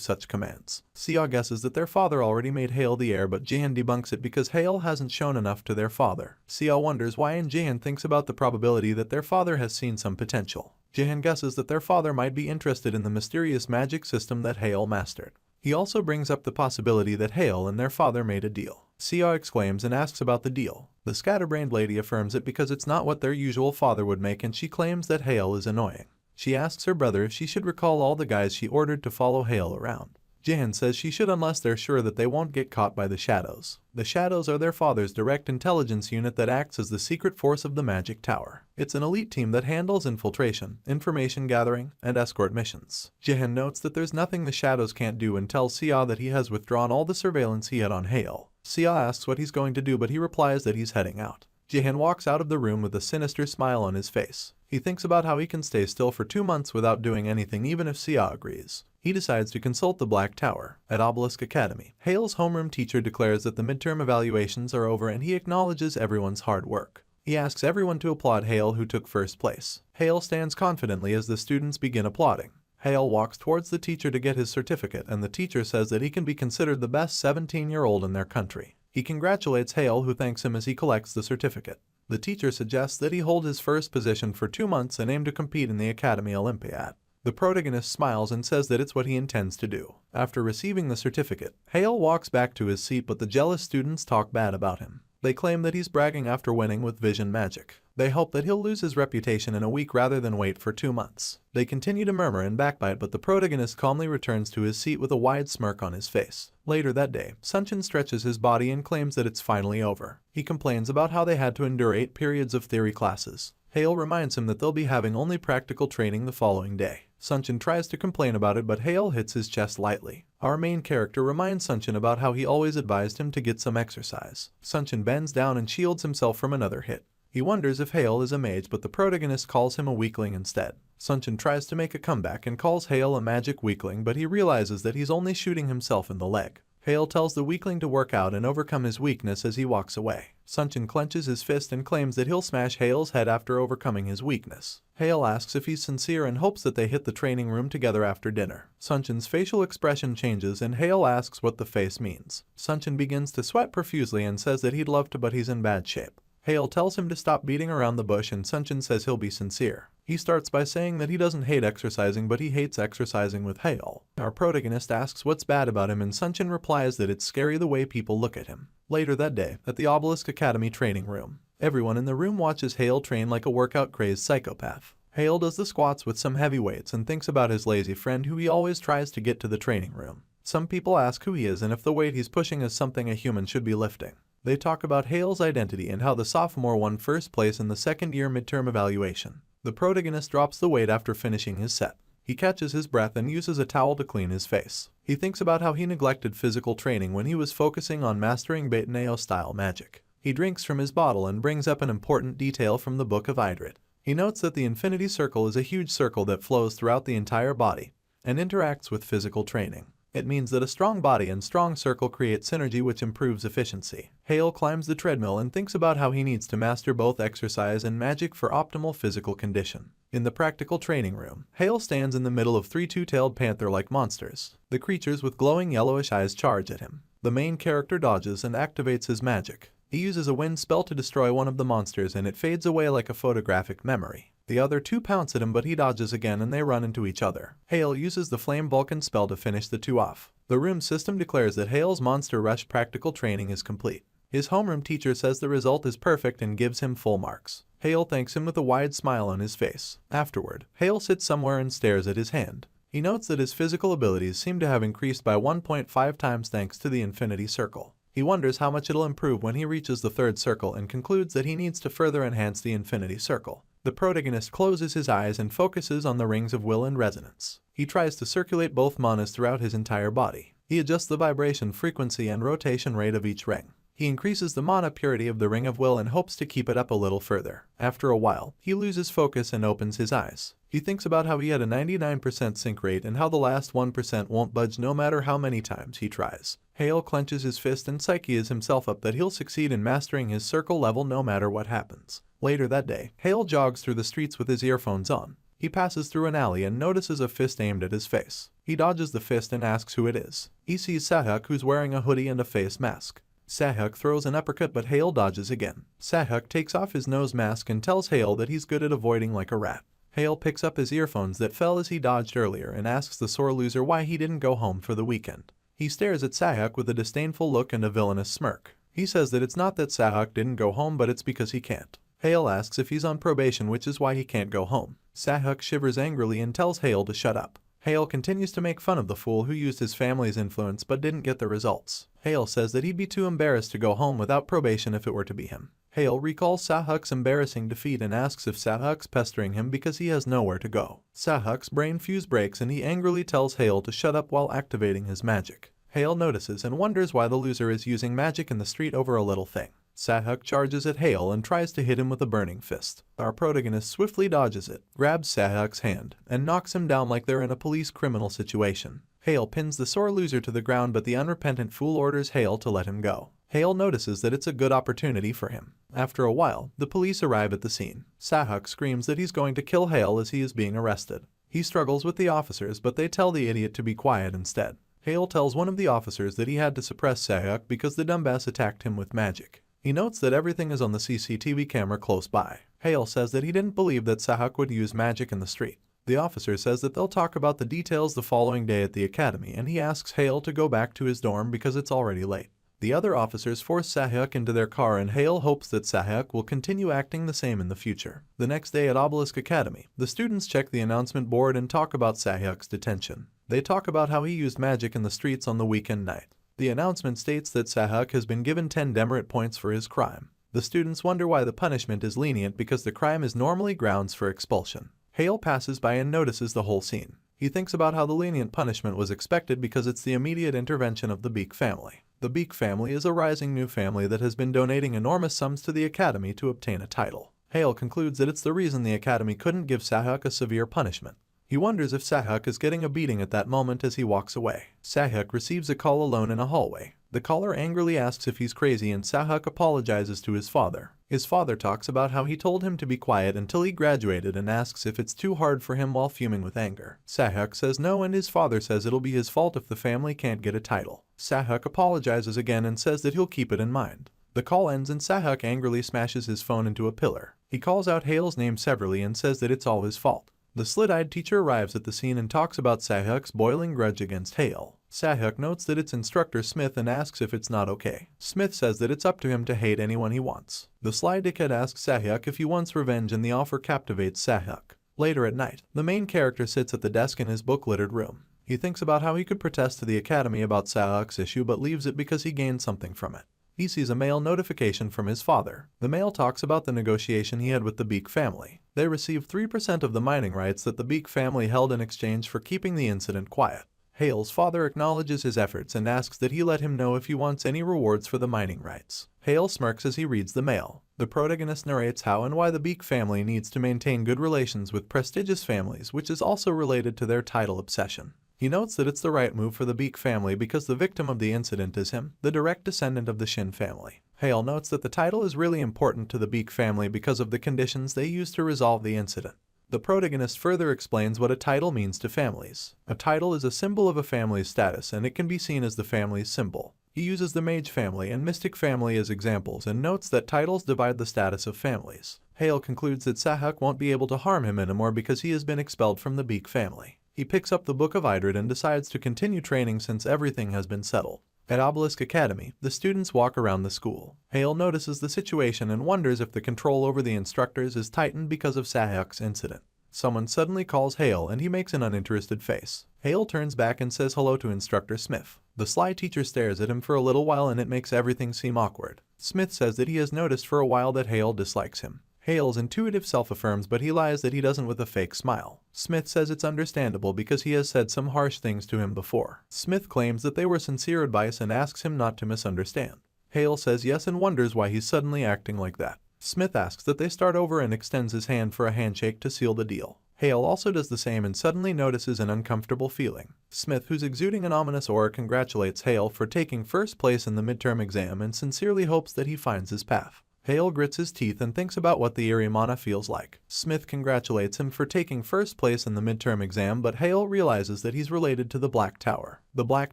such commands. Sia guesses that their father already made Hale the heir, but Jihan debunks it because Hale hasn't shown enough to their father. Sia wonders why, and Jihan thinks about the probability that their father has seen some potential. Jihan guesses that their father might be interested in the mysterious magic system that Hale mastered. He also brings up the possibility that Hale and their father made a deal. Sia exclaims and asks about the deal. The scatterbrained lady affirms it because it's not what their usual father would make, and she claims that Hale is annoying. She asks her brother if she should recall all the guys she ordered to follow Hale around. Jihan says she should unless they're sure that they won't get caught by the Shadows. The Shadows are their father's direct intelligence unit that acts as the secret force of the Magic Tower. It's an elite team that handles infiltration, information gathering, and escort missions. Jihan notes that there's nothing the Shadows can't do and tells Sia that he has withdrawn all the surveillance he had on Hale. Sia asks what he's going to do, but he replies that he's heading out. Jihan walks out of the room with a sinister smile on his face. He thinks about how he can stay still for 2 months without doing anything even if Sia agrees. He decides to consult the Black Tower. At Obelisk Academy, Hale's homeroom teacher declares that the midterm evaluations are over and he acknowledges everyone's hard work. He asks everyone to applaud Hale, who took first place. Hale stands confidently as the students begin applauding. Hale walks towards the teacher to get his certificate, and the teacher says that he can be considered the best 17-year-old in their country. He congratulates Hale, who thanks him as he collects the certificate. The teacher suggests that he hold his first position for 2 months and aim to compete in the Academy Olympiad. The protagonist smiles and says that it's what he intends to do. After receiving the certificate, Hale walks back to his seat, but the jealous students talk bad about him. They claim that he's bragging after winning with vision magic. They hope that he'll lose his reputation in a week rather than wait for 2 months. They continue to murmur and backbite, but the protagonist calmly returns to his seat with a wide smirk on his face. Later that day, Sunchin stretches his body and claims that it's finally over. He complains about how they had to endure 8 periods of theory classes. Hale reminds him that they'll be having only practical training the following day. Sunchin tries to complain about it, but Hale hits his chest lightly. Our main character reminds Sunchin about how he always advised him to get some exercise. Sunchin bends down and shields himself from another hit. He wonders if Hale is a mage, but the protagonist calls him a weakling instead. Sunchin tries to make a comeback and calls Hale a magic weakling, but he realizes that he's only shooting himself in the leg. Hale tells the weakling to work out and overcome his weakness as he walks away. Sunchin clenches his fist and claims that he'll smash Hale's head after overcoming his weakness. Hale asks if he's sincere and hopes that they hit the training room together after dinner. Sunchin's facial expression changes and Hale asks what the face means. Sunchin begins to sweat profusely and says that he'd love to, but he's in bad shape. Hale tells him to stop beating around the bush, and Sunchin says he'll be sincere. He starts by saying that he doesn't hate exercising, but he hates exercising with Hale. Our protagonist asks what's bad about him, and Sunchin replies that it's scary the way people look at him. Later that day, at the Obelisk Academy training room, everyone in the room watches Hale train like a workout-crazed psychopath. Hale does the squats with some heavy weights and thinks about his lazy friend who he always tries to get to the training room. Some people ask who he is and if the weight he's pushing is something a human should be lifting. They talk about Hale's identity and how the sophomore won first place in the second-year midterm evaluation. The protagonist drops the weight after finishing his set. He catches his breath and uses a towel to clean his face. He thinks about how he neglected physical training when he was focusing on mastering Bateneo-style magic. He drinks from his bottle and brings up an important detail from the Book of Idrid. He notes that the infinity circle is a huge circle that flows throughout the entire body and interacts with physical training. It means that a strong body and strong circle create synergy, which improves efficiency. Hale climbs the treadmill and thinks about how he needs to master both exercise and magic for optimal physical condition. In the practical training room, Hale stands in the middle of 3 two-tailed panther-like monsters. The creatures with glowing yellowish eyes charge at him. The main character dodges and activates his magic. He uses a wind spell to destroy one of the monsters and it fades away like a photographic memory. The other 2 pounce at him, but he dodges again and they run into each other. Hale uses the Flame Vulcan spell to finish the 2 off. The room system declares that Hale's Monster Rush practical training is complete. His homeroom teacher says the result is perfect and gives him full marks. Hale thanks him with a wide smile on his face. Afterward, Hale sits somewhere and stares at his hand. He notes that his physical abilities seem to have increased by 1.5 times thanks to the Infinity Circle. He wonders how much it'll improve when he reaches the 3rd circle and concludes that he needs to further enhance the Infinity Circle. The protagonist closes his eyes and focuses on the rings of will and resonance. He tries to circulate both manas throughout his entire body. He adjusts the vibration frequency and rotation rate of each ring. He increases the mana purity of the ring of will and hopes to keep it up a little further. After a while, he loses focus and opens his eyes. He thinks about how he had a 99% sync rate and how the last 1% won't budge no matter how many times he tries. Hale clenches his fist and psyches himself up that he'll succeed in mastering his circle level no matter what happens. Later that day, Hale jogs through the streets with his earphones on. He passes through an alley and notices a fist aimed at his face. He dodges the fist and asks who it is. He sees Sahak, who's wearing a hoodie and a face mask. Sahak throws an uppercut but Hale dodges again. Sahak takes off his nose mask and tells Hale that he's good at avoiding like a rat. Hale picks up his earphones that fell as he dodged earlier and asks the sore loser why he didn't go home for the weekend. He stares at Sahak with a disdainful look and a villainous smirk. He says that it's not that Sahak didn't go home but it's because he can't. Hale asks if he's on probation, which is why he can't go home. Sahak shivers angrily and tells Hale to shut up. Hale continues to make fun of the fool who used his family's influence but didn't get the results. Hale says that he'd be too embarrassed to go home without probation if it were to be him. Hale recalls Sahak's embarrassing defeat and asks if Sahak's pestering him because he has nowhere to go. Sahak's brain fuse breaks and he angrily tells Hale to shut up while activating his magic. Hale notices and wonders why the loser is using magic in the street over a little thing. Sahak charges at Hale and tries to hit him with a burning fist. Our protagonist swiftly dodges it, grabs Sahak's hand, and knocks him down like they're in a police criminal situation. Hale pins the sore loser to the ground but the unrepentant fool orders Hale to let him go. Hale notices that it's a good opportunity for him. After a while, the police arrive at the scene. Sahak screams that he's going to kill Hale as he is being arrested. He struggles with the officers but they tell the idiot to be quiet instead. Hale tells one of the officers that he had to suppress Sahak because the dumbass attacked him with magic. He notes that everything is on the CCTV camera close by. Hale says that he didn't believe that Sahak would use magic in the street. The officer says that they'll talk about the details the following day at the academy and he asks Hale to go back to his dorm because it's already late. The other officers force Sahak into their car and Hale hopes that Sahak will continue acting the same in the future. The next day at Obelisk Academy, the students check the announcement board and talk about Sahak's detention. They talk about how he used magic in the streets on the weekend night. The announcement states that Sahak has been given 10 demerit points for his crime. The students wonder why the punishment is lenient because the crime is normally grounds for expulsion. Hale passes by and notices the whole scene. He thinks about how the lenient punishment was expected because it's the immediate intervention of the Beak family. The Beak family is a rising new family that has been donating enormous sums to the academy to obtain a title. Hale concludes that it's the reason the academy couldn't give Sahak a severe punishment. He wonders if Sahak is getting a beating at that moment as he walks away. Sahak receives a call alone in a hallway. The caller angrily asks if he's crazy and Sahak apologizes to his father. His father talks about how he told him to be quiet until he graduated and asks if it's too hard for him while fuming with anger. Sahak says no and his father says it'll be his fault if the family can't get a title. Sahak apologizes again and says that he'll keep it in mind. The call ends and Sahak angrily smashes his phone into a pillar. He calls out Hale's name severally and says that it's all his fault. The slit-eyed teacher arrives at the scene and talks about Sahak's boiling grudge against Hale. Sahak notes that it's instructor Smith and asks if it's not okay. Smith says that it's up to him to hate anyone he wants. The sly dickhead asks Sahak if he wants revenge and the offer captivates Sahak. Later at night, the main character sits at the desk in his book-littered room. He thinks about how he could protest to the academy about Sahak's issue but leaves it because he gained something from it. He sees a mail notification from his father. The mail talks about the negotiation he had with the Beak family. They received 3% of the mining rights that the Beak family held in exchange for keeping the incident quiet. Hale's father acknowledges his efforts and asks that he let him know if he wants any rewards for the mining rights. Hale smirks as he reads the mail. The protagonist narrates how and why the Beak family needs to maintain good relations with prestigious families, which is also related to their title obsession. He notes that it's the right move for the Beak family because the victim of the incident is him, the direct descendant of the Shin family. Hale notes that the title is really important to the Beak family because of the conditions they used to resolve the incident. The protagonist further explains what a title means to families. A title is a symbol of a family's status and it can be seen as the family's symbol. He uses the Mage family and Mystic family as examples and notes that titles divide the status of families. Hale concludes that Sahak won't be able to harm him anymore because he has been expelled from the Beak family. He picks up the Book of Idrid and decides to continue training since everything has been settled. At Obelisk Academy, the students walk around the school. Hale notices the situation and wonders if the control over the instructors is tightened because of Sahak's incident. Someone suddenly calls Hale and he makes an uninterested face. Hale turns back and says hello to Instructor Smith. The sly teacher stares at him for a little while and it makes everything seem awkward. Smith says that he has noticed for a while that Hale dislikes him. Hale's intuitive self affirms but he lies that he doesn't with a fake smile. Smith says it's understandable because he has said some harsh things to him before. Smith claims that they were sincere advice and asks him not to misunderstand. Hale says yes and wonders why he's suddenly acting like that. Smith asks that they start over and extends his hand for a handshake to seal the deal. Hale also does the same and suddenly notices an uncomfortable feeling. Smith, who's exuding an ominous aura, congratulates Hale for taking first place in the midterm exam and sincerely hopes that he finds his path. Hale grits his teeth and thinks about what the eerie mana feels like. Smith congratulates him for taking first place in the midterm exam, but Hale realizes that he's related to the Black Tower. The Black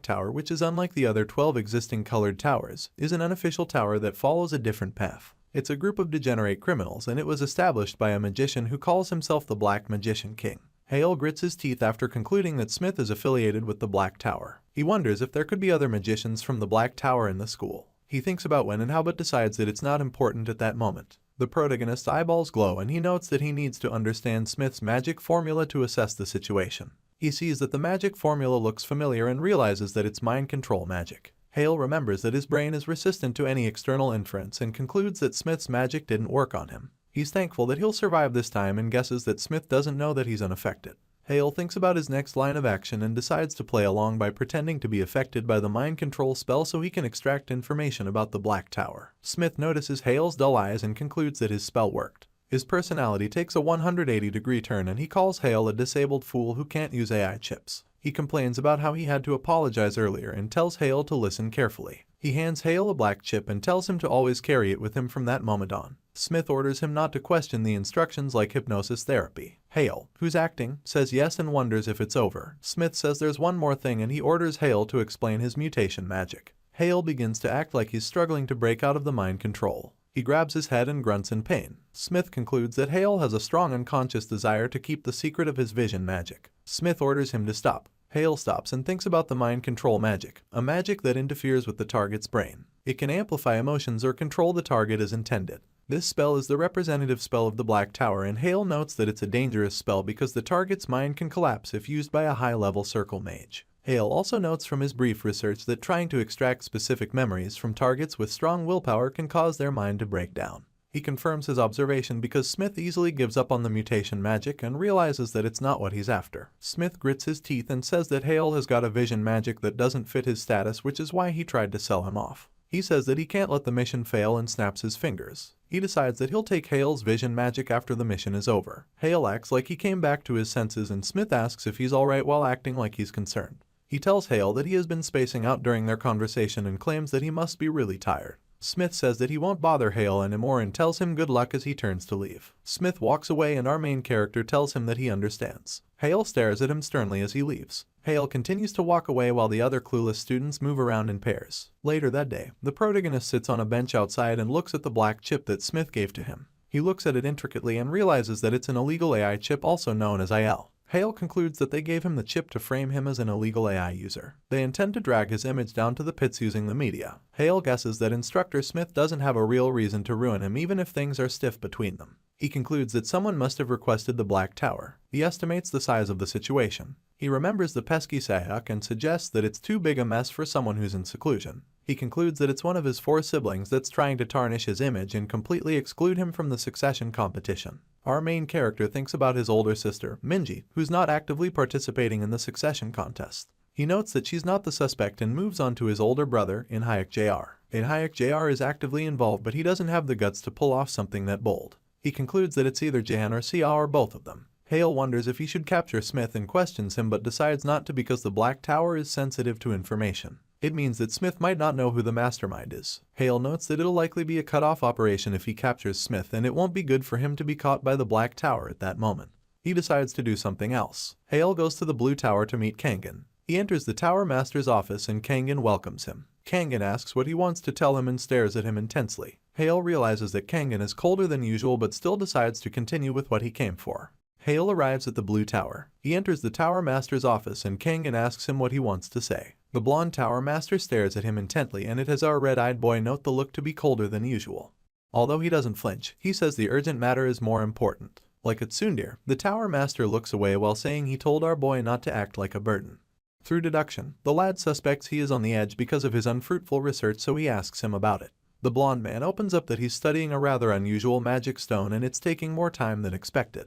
Tower, which is unlike the other 12 existing colored towers, is an unofficial tower that follows a different path. It's a group of degenerate criminals, and it was established by a magician who calls himself the Black Magician King. Hale grits his teeth after concluding that Smith is affiliated with the Black Tower. He wonders if there could be other magicians from the Black Tower in the school. He thinks about when and how but decides that it's not important at that moment. The protagonist's eyeballs glow and he notes that he needs to understand Smith's magic formula to assess the situation. He sees that the magic formula looks familiar and realizes that it's mind control magic. Hale remembers that his brain is resistant to any external inference and concludes that Smith's magic didn't work on him. He's thankful that he'll survive this time and guesses that Smith doesn't know that he's unaffected. Hale thinks about his next line of action and decides to play along by pretending to be affected by the mind control spell so he can extract information about the Black Tower. Smith notices Hale's dull eyes and concludes that his spell worked. His personality takes a 180-degree turn and he calls Hale a disabled fool who can't use AI chips. He complains about how he had to apologize earlier and tells Hale to listen carefully. He hands Hale a black chip and tells him to always carry it with him from that moment on. Smith orders him not to question the instructions like hypnosis therapy. Hale, who's acting, says yes and wonders if it's over. Smith says there's one more thing and he orders Hale to explain his mutation magic. Hale begins to act like he's struggling to break out of the mind control. He grabs his head and grunts in pain. Smith concludes that Hale has a strong unconscious desire to keep the secret of his vision magic. Smith orders him to stop. Hale stops and thinks about the mind control magic, a magic that interferes with the target's brain. It can amplify emotions or control the target as intended. This spell is the representative spell of the Black Tower, and Hale notes that it's a dangerous spell because the target's mind can collapse if used by a high-level circle mage. Hale also notes from his brief research that trying to extract specific memories from targets with strong willpower can cause their mind to break down. He confirms his observation because Smith easily gives up on the mutation magic and realizes that it's not what he's after. Smith grits his teeth and says that Hale has got a vision magic that doesn't fit his status, which is why he tried to sell him off. He says that he can't let the mission fail and snaps his fingers. He decides that he'll take Hale's vision magic after the mission is over. Hale acts like he came back to his senses and Smith asks if he's alright while acting like he's concerned. He tells Hale that he has been spacing out during their conversation and claims that he must be really tired. Smith says that he won't bother Hale anymore and tells him good luck as he turns to leave. Smith walks away and our main character tells him that he understands. Hale stares at him sternly as he leaves. Hale continues to walk away while the other clueless students move around in pairs. Later that day, the protagonist sits on a bench outside and looks at the black chip that Smith gave to him. He looks at it intricately and realizes that it's an illegal AI chip also known as IL. Hale concludes that they gave him the chip to frame him as an illegal AI user. They intend to drag his image down to the pits using the media. Hale guesses that Instructor Smith doesn't have a real reason to ruin him even if things are stiff between them. He concludes that someone must have requested the Black Tower. He estimates the size of the situation. He remembers the pesky Sayhak and suggests that it's too big a mess for someone who's in seclusion. He concludes that it's one of his 4 siblings that's trying to tarnish his image and completely exclude him from the succession competition. Our main character thinks about his older sister, Minji, who's not actively participating in the succession contest. He notes that she's not the suspect and moves on to his older brother, Inhyuk Jr. Inhyuk Jr. is actively involved but he doesn't have the guts to pull off something that bold. He concludes that it's either Jan or Sia or both of them. Hale wonders if he should capture Smith and questions him but decides not to because the Black Tower is sensitive to information. It means that Smith might not know who the mastermind is. Hale notes that it'll likely be a cut-off operation if he captures Smith and it won't be good for him to be caught by the Black Tower at that moment. He decides to do something else. Hale goes to the Blue Tower to meet Kangen. He enters the Tower Master's office and Kangen welcomes him. Kangen asks what he wants to tell him and stares at him intensely. Hale realizes that Kangen is colder than usual but still decides to continue with what he came for. Hale arrives at the Blue Tower. He enters the Tower Master's office and Kangen asks him what he wants to say. The blonde Tower Master stares at him intently and it has our red-eyed boy note the look to be colder than usual. Although he doesn't flinch, he says the urgent matter is more important. Like at Tsundir, the Tower Master looks away while saying he told our boy not to act like a burden. Through deduction, the lad suspects he is on the edge because of his unfruitful research so he asks him about it. The blonde man opens up that he's studying a rather unusual magic stone and it's taking more time than expected.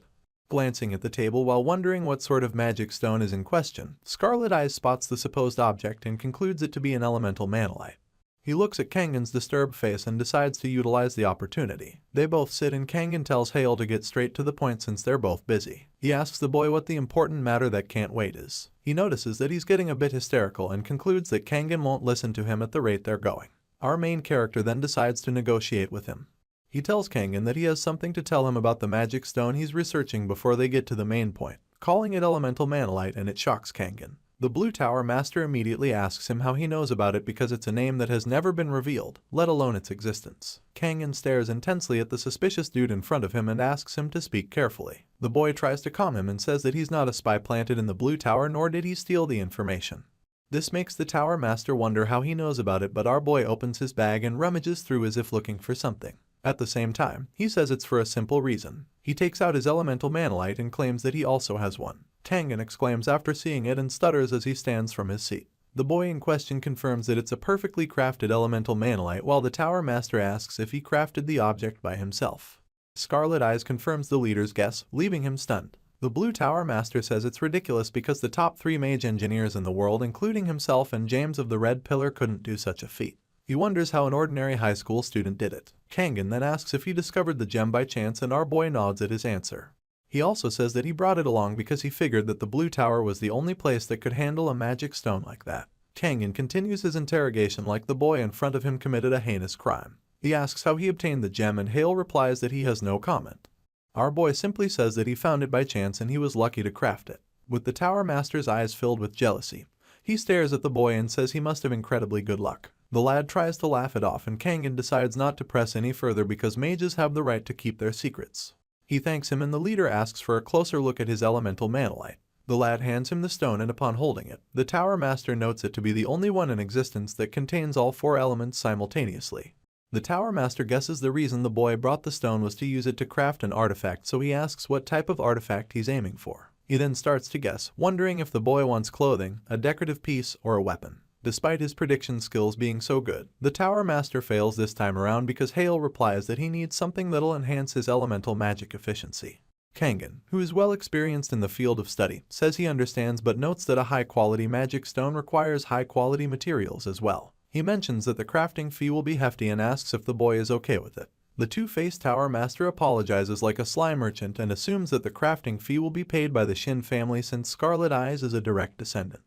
Glancing at the table while wondering what sort of magic stone is in question, Scarlet Eyes spots the supposed object and concludes it to be an elemental manalite. He looks at Kangen's disturbed face and decides to utilize the opportunity. They both sit and Kangen tells Hale to get straight to the point since they're both busy. He asks the boy what the important matter that can't wait is. He notices that he's getting a bit hysterical and concludes that Kangen won't listen to him at the rate they're going. Our main character then decides to negotiate with him. He tells Kangen that he has something to tell him about the magic stone he's researching before they get to the main point, calling it elemental manalite, and it shocks Kangen. The Blue Tower Master immediately asks him how he knows about it because it's a name that has never been revealed, let alone its existence. Kangen stares intensely at the suspicious dude in front of him and asks him to speak carefully. The boy tries to calm him and says that he's not a spy planted in the Blue Tower, nor did he steal the information. This makes the Tower Master wonder how he knows about it, but our boy opens his bag and rummages through as if looking for something. At the same time, he says it's for a simple reason. He takes out his elemental manalite and claims that he also has one. Kangen exclaims after seeing it and stutters as he stands from his seat. The boy in question confirms that it's a perfectly crafted elemental manalite, while the Tower Master asks if he crafted the object by himself. Scarlet Eyes confirms the leader's guess, leaving him stunned. The Blue Tower Master says it's ridiculous because the top 3 mage engineers in the world, including himself and James of the Red Pillar, couldn't do such a feat. He wonders how an ordinary high school student did it. Kangen then asks if he discovered the gem by chance, and our boy nods at his answer. He also says that he brought it along because he figured that the Blue Tower was the only place that could handle a magic stone like that. Kangen continues his interrogation like the boy in front of him committed a heinous crime. He asks how he obtained the gem, and Hale replies that he has no comment. Our boy simply says that he found it by chance and he was lucky to craft it. With the Tower Master's eyes filled with jealousy, he stares at the boy and says he must have incredibly good luck. The lad tries to laugh it off, and Kangen decides not to press any further because mages have the right to keep their secrets. He thanks him and the leader asks for a closer look at his elemental manalite. The lad hands him the stone, and upon holding it, the Tower Master notes it to be the only one in existence that contains all 4 elements simultaneously. The Tower Master guesses the reason the boy brought the stone was to use it to craft an artifact, so he asks what type of artifact he's aiming for. He then starts to guess, wondering if the boy wants clothing, a decorative piece, or a weapon. Despite his prediction skills being so good, the Tower Master fails this time around because Hale replies that he needs something that'll enhance his elemental magic efficiency. Kangen, who is well experienced in the field of study, says he understands but notes that a high-quality magic stone requires high-quality materials as well. He mentions that the crafting fee will be hefty and asks if the boy is okay with it. The two-faced Tower Master apologizes like a sly merchant and assumes that the crafting fee will be paid by the Shin family since Scarlet Eyes is a direct descendant.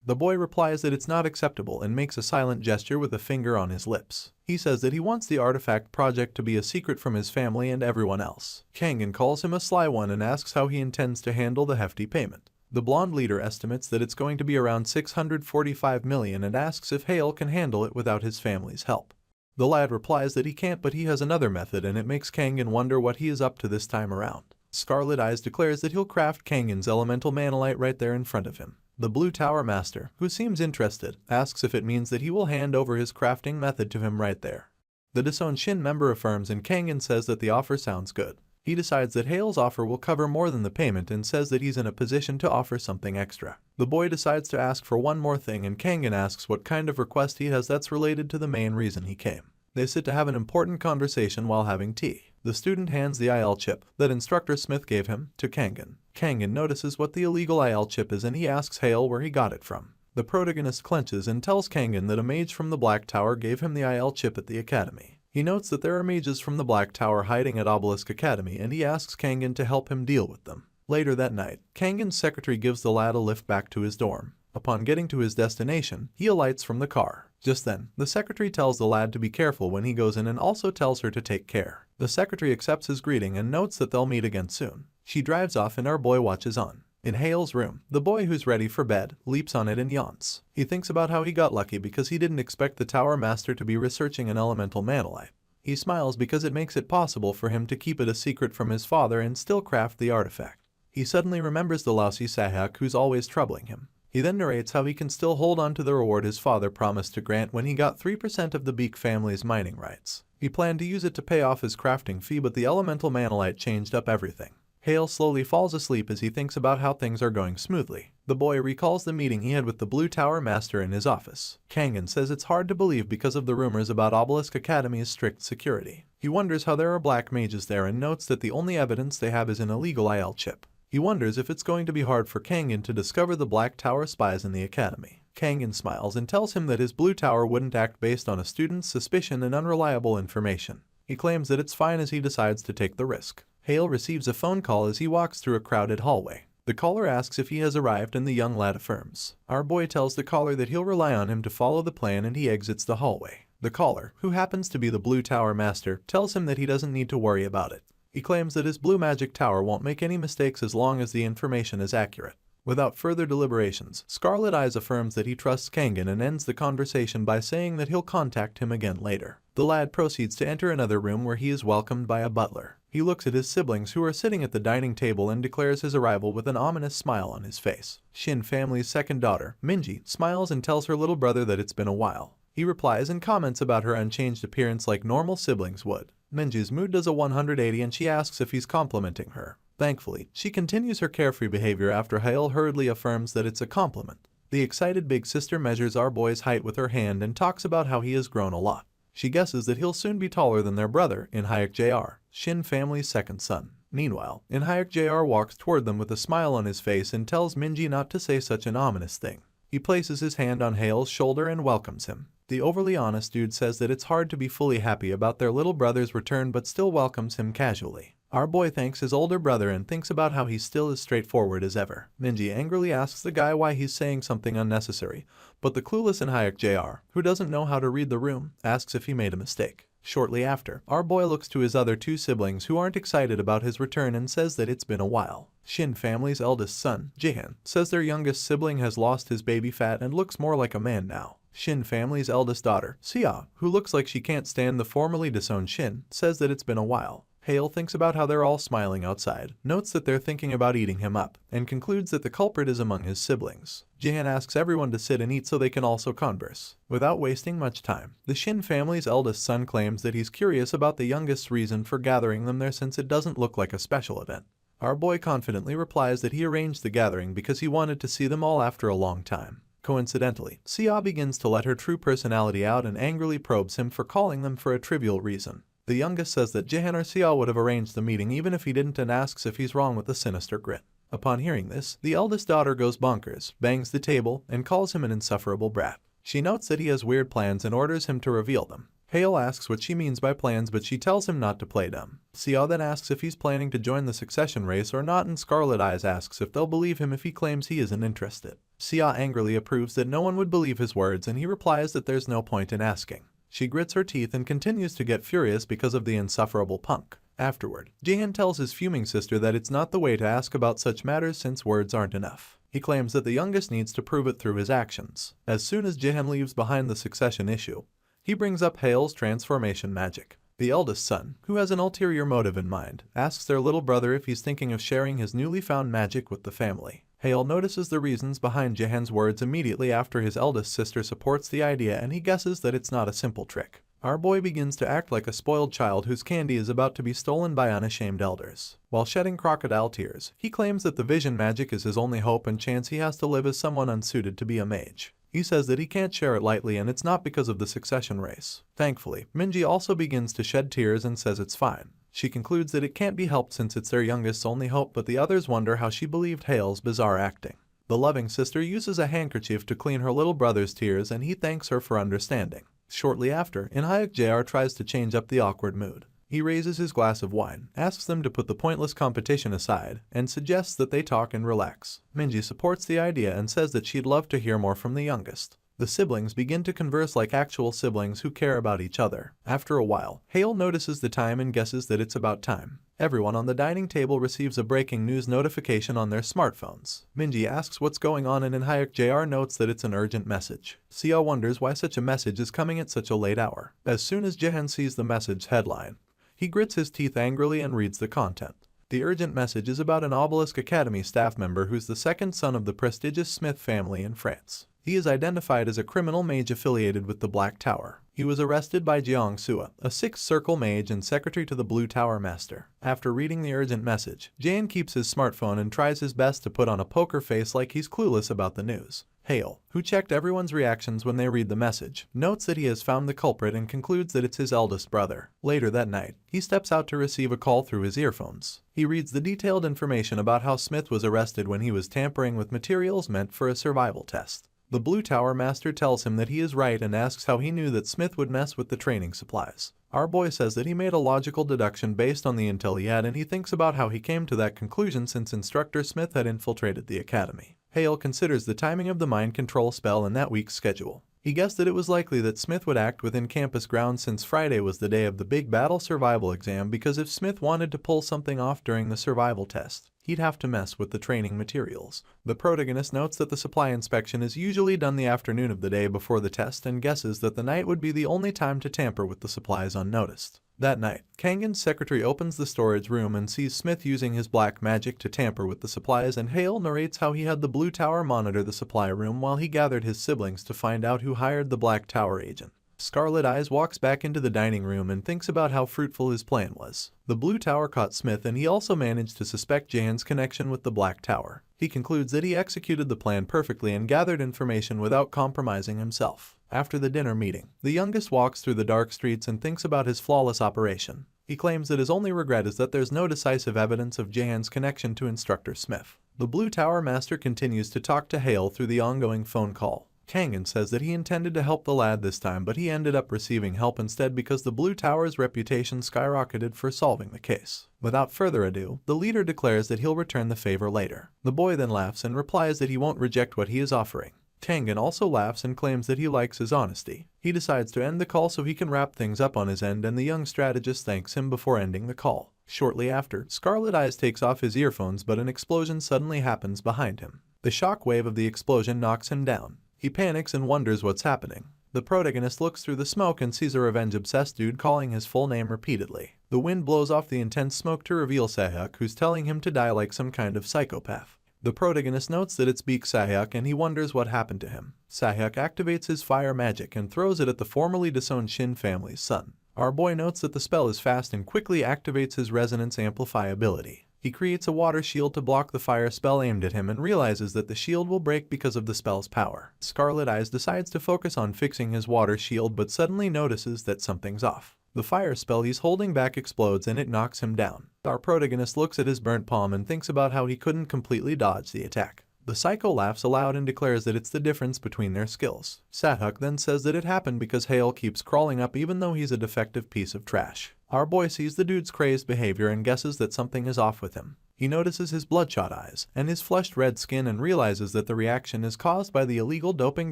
The boy replies that it's not acceptable and makes a silent gesture with a finger on his lips. He says that he wants the artifact project to be a secret from his family and everyone else. Kangen calls him a sly one and asks how he intends to handle the hefty payment. The blonde leader estimates that it's going to be around 645 million and asks if Hale can handle it without his family's help. The lad replies that he can't, but he has another method, and it makes Kangen wonder what he is up to this time around. Scarlet Eyes declares that he'll craft Kangen's elemental manalite right there in front of him. The Blue Tower Master, who seems interested, asks if it means that he will hand over his crafting method to him right there. The disowned Shin member affirms, and Kangen says that the offer sounds good. He decides that Hale's offer will cover more than the payment and says that he's in a position to offer something extra. The boy decides to ask for one more thing, and Kangen asks what kind of request he has that's related to the main reason he came. They sit to have an important conversation while having tea. The student hands the IL chip that Instructor Smith gave him to Kangen. Kangen notices what the illegal IL chip is, and he asks Hale where he got it from. The protagonist clenches and tells Kangen that a mage from the Black Tower gave him the IL chip at the academy. He notes that there are mages from the Black Tower hiding at Obelisk Academy, and he asks Kangen to help him deal with them. Later that night, Kangen's secretary gives the lad a lift back to his dorm. Upon getting to his destination, he alights from the car. Just then, the secretary tells the lad to be careful when he goes in and also tells her to take care. The secretary accepts his greeting and notes that they'll meet again soon. She drives off and our boy watches on. In Hale's room, the boy, who's ready for bed, leaps on it and yawns. He thinks about how he got lucky because he didn't expect the Tower Master to be researching an elemental manalite. He smiles because it makes it possible for him to keep it a secret from his father and still craft the artifact. He suddenly remembers the lousy Sahak who's always troubling him. He then narrates how he can still hold on to the reward his father promised to grant when he got 3% of the Beak family's mining rights. He planned to use it to pay off his crafting fee, but the elemental manalite changed up everything. Hale slowly falls asleep as he thinks about how things are going smoothly. The boy recalls the meeting he had with the Blue Tower Master in his office. Kangen says it's hard to believe because of the rumors about Obelisk Academy's strict security. He wonders how there are black mages there and notes that the only evidence they have is an illegal IL chip. He wonders if it's going to be hard for Kangen to discover the Black Tower spies in the academy. Kangen smiles and tells him that his Blue Tower wouldn't act based on a student's suspicion and unreliable information. He claims that it's fine as he decides to take the risk. Hale receives a phone call as he walks through a crowded hallway. The caller asks if he has arrived and the young lad affirms. Our boy tells the caller that he'll rely on him to follow the plan and he exits the hallway. The caller, who happens to be the Blue Tower Master, tells him that he doesn't need to worry about it. He claims that his blue magic tower won't make any mistakes as long as the information is accurate. Without further deliberations, Scarlet Eyes affirms that he trusts Kangen and ends the conversation by saying that he'll contact him again later. The lad proceeds to enter another room where he is welcomed by a butler. He looks at his siblings who are sitting at the dining table and declares his arrival with an ominous smile on his face. Shin family's second daughter, Minji, smiles and tells her little brother that it's been a while. He replies and comments about her unchanged appearance like normal siblings would. Minji's mood does a 180 and she asks if he's complimenting her. Thankfully, she continues her carefree behavior after Hale hurriedly affirms that it's a compliment. The excited big sister measures our boy's height with her hand and talks about how he has grown a lot. She guesses that he'll soon be taller than their brother, Inhyuk Jr., Shin family's second son. Meanwhile, Inhyuk Jr. walks toward them with a smile on his face and tells Minji not to say such an ominous thing. He places his hand on Hale's shoulder and welcomes him. The overly honest dude says that it's hard to be fully happy about their little brother's return but still welcomes him casually. Our boy thanks his older brother and thinks about how he's still as straightforward as ever. Minji angrily asks the guy why he's saying something unnecessary, but the clueless Inhyuk Jr., who doesn't know how to read the room, asks if he made a mistake. Shortly after, our boy looks to his other two siblings who aren't excited about his return and says that it's been a while. Shin family's eldest son, Jihan, says their youngest sibling has lost his baby fat and looks more like a man now. Shin family's eldest daughter, Sia, who looks like she can't stand the formerly disowned Shin, says that it's been a while. Hale thinks about how they're all smiling outside, notes that they're thinking about eating him up, and concludes that the culprit is among his siblings. Jihan asks everyone to sit and eat so they can also converse. Without wasting much time, the Shin family's eldest son claims that he's curious about the youngest's reason for gathering them there since it doesn't look like a special event. Our boy confidently replies that he arranged the gathering because he wanted to see them all after a long time. Coincidentally, Sia begins to let her true personality out and angrily probes him for calling them for a trivial reason. The youngest says that Jihan or Sia would have arranged the meeting even if he didn't and asks if he's wrong with a sinister grin. Upon hearing this, the eldest daughter goes bonkers, bangs the table, and calls him an insufferable brat. She notes that he has weird plans and orders him to reveal them. Hale asks what she means by plans but she tells him not to play dumb. Sia then asks if he's planning to join the succession race or not and Scarlet Eyes asks if they'll believe him if he claims he isn't interested. Sia angrily approves that no one would believe his words and he replies that there's no point in asking. She grits her teeth and continues to get furious because of the insufferable punk. Afterward, Jihan tells his fuming sister that it's not the way to ask about such matters since words aren't enough. He claims that the youngest needs to prove it through his actions. As soon as Jihan leaves behind the succession issue, he brings up Hale's transformation magic. The eldest son, who has an ulterior motive in mind, asks their little brother if he's thinking of sharing his newly found magic with the family. Hale notices the reasons behind Jihan's words immediately after his eldest sister supports the idea and he guesses that it's not a simple trick. Our boy begins to act like a spoiled child whose candy is about to be stolen by unashamed elders. While shedding crocodile tears, he claims that the vision magic is his only hope and chance he has to live as someone unsuited to be a mage. He says that he can't share it lightly and it's not because of the succession race. Thankfully, Minji also begins to shed tears and says it's fine. She concludes that it can't be helped since it's their youngest's only hope, but the others wonder how she believed Hale's bizarre acting. The loving sister uses a handkerchief to clean her little brother's tears and he thanks her for understanding. Shortly after, Inhyuk Jr. tries to change up the awkward mood. He raises his glass of wine, asks them to put the pointless competition aside, and suggests that they talk and relax. Minji supports the idea and says that she'd love to hear more from the youngest. The siblings begin to converse like actual siblings who care about each other. After a while, Hale notices the time and guesses that it's about time. Everyone on the dining table receives a breaking news notification on their smartphones. Minji asks what's going on and Inhyuk Jr. notes that it's an urgent message. Sia wonders why such a message is coming at such a late hour. As soon as Jihan sees the message headline, he grits his teeth angrily and reads the content. The urgent message is about an Obelisk Academy staff member who's the second son of the prestigious Smith family in France. He is identified as a criminal mage affiliated with the Black Tower. He was arrested by Jeong Sua, a Sixth Circle mage and secretary to the Blue Tower Master. After reading the urgent message, Jain keeps his smartphone and tries his best to put on a poker face like he's clueless about the news. Hale, who checked everyone's reactions when they read the message, notes that he has found the culprit and concludes that it's his eldest brother. Later that night, he steps out to receive a call through his earphones. He reads the detailed information about how Smith was arrested when he was tampering with materials meant for a survival test. The Blue Tower Master tells him that he is right and asks how he knew that Smith would mess with the training supplies. Our boy says that he made a logical deduction based on the intel he had and he thinks about how he came to that conclusion since Instructor Smith had infiltrated the academy. Hale considers the timing of the mind control spell in that week's schedule. He guessed that it was likely that Smith would act within campus grounds since Friday was the day of the big battle survival exam, because if Smith wanted to pull something off during the survival test, he'd have to mess with the training materials. The protagonist notes that the supply inspection is usually done the afternoon of the day before the test and guesses that the night would be the only time to tamper with the supplies unnoticed. That night, Kangen's secretary opens the storage room and sees Smith using his black magic to tamper with the supplies, and Hale narrates how he had the Blue Tower monitor the supply room while he gathered his siblings to find out who hired the Black Tower agent. Scarlet Eyes walks back into the dining room and thinks about how fruitful his plan was. The Blue Tower caught Smith, and he also managed to suspect Jan's connection with the Black Tower. He concludes that he executed the plan perfectly and gathered information without compromising himself. After the dinner meeting, the youngest walks through the dark streets and thinks about his flawless operation. He claims that his only regret is that there's no decisive evidence of Jan's connection to Instructor Smith. The Blue Tower Master continues to talk to Hale through the ongoing phone call. Kangen says that he intended to help the lad this time, but he ended up receiving help instead because the Blue Tower's reputation skyrocketed for solving the case. Without further ado, the leader declares that he'll return the favor later. The boy then laughs and replies that he won't reject what he is offering. Kangen also laughs and claims that he likes his honesty. He decides to end the call so he can wrap things up on his end, and the young strategist thanks him before ending the call. Shortly after, Scarlet Eyes takes off his earphones, but an explosion suddenly happens behind him. The shock wave of the explosion knocks him down. He panics and wonders what's happening. The protagonist looks through the smoke and sees a revenge-obsessed dude calling his full name repeatedly. The wind blows off the intense smoke to reveal Sahyuk, who's telling him to die like some kind of psychopath. The protagonist notes that it's Beak Sahyuk, and he wonders what happened to him. Sahyuk activates his fire magic and throws it at the formerly disowned Shin family's son. Our boy notes that the spell is fast and quickly activates his resonance amplify ability. He creates a water shield to block the fire spell aimed at him and realizes that the shield will break because of the spell's power. Scarlet Eyes decides to focus on fixing his water shield, but suddenly notices that something's off. The fire spell he's holding back explodes and it knocks him down. Our protagonist looks at his burnt palm and thinks about how he couldn't completely dodge the attack. The psycho laughs aloud and declares that it's the difference between their skills. Sahyuk then says that it happened because Hale keeps crawling up even though he's a defective piece of trash. Our boy sees the dude's crazed behavior and guesses that something is off with him. He notices his bloodshot eyes and his flushed red skin and realizes that the reaction is caused by the illegal doping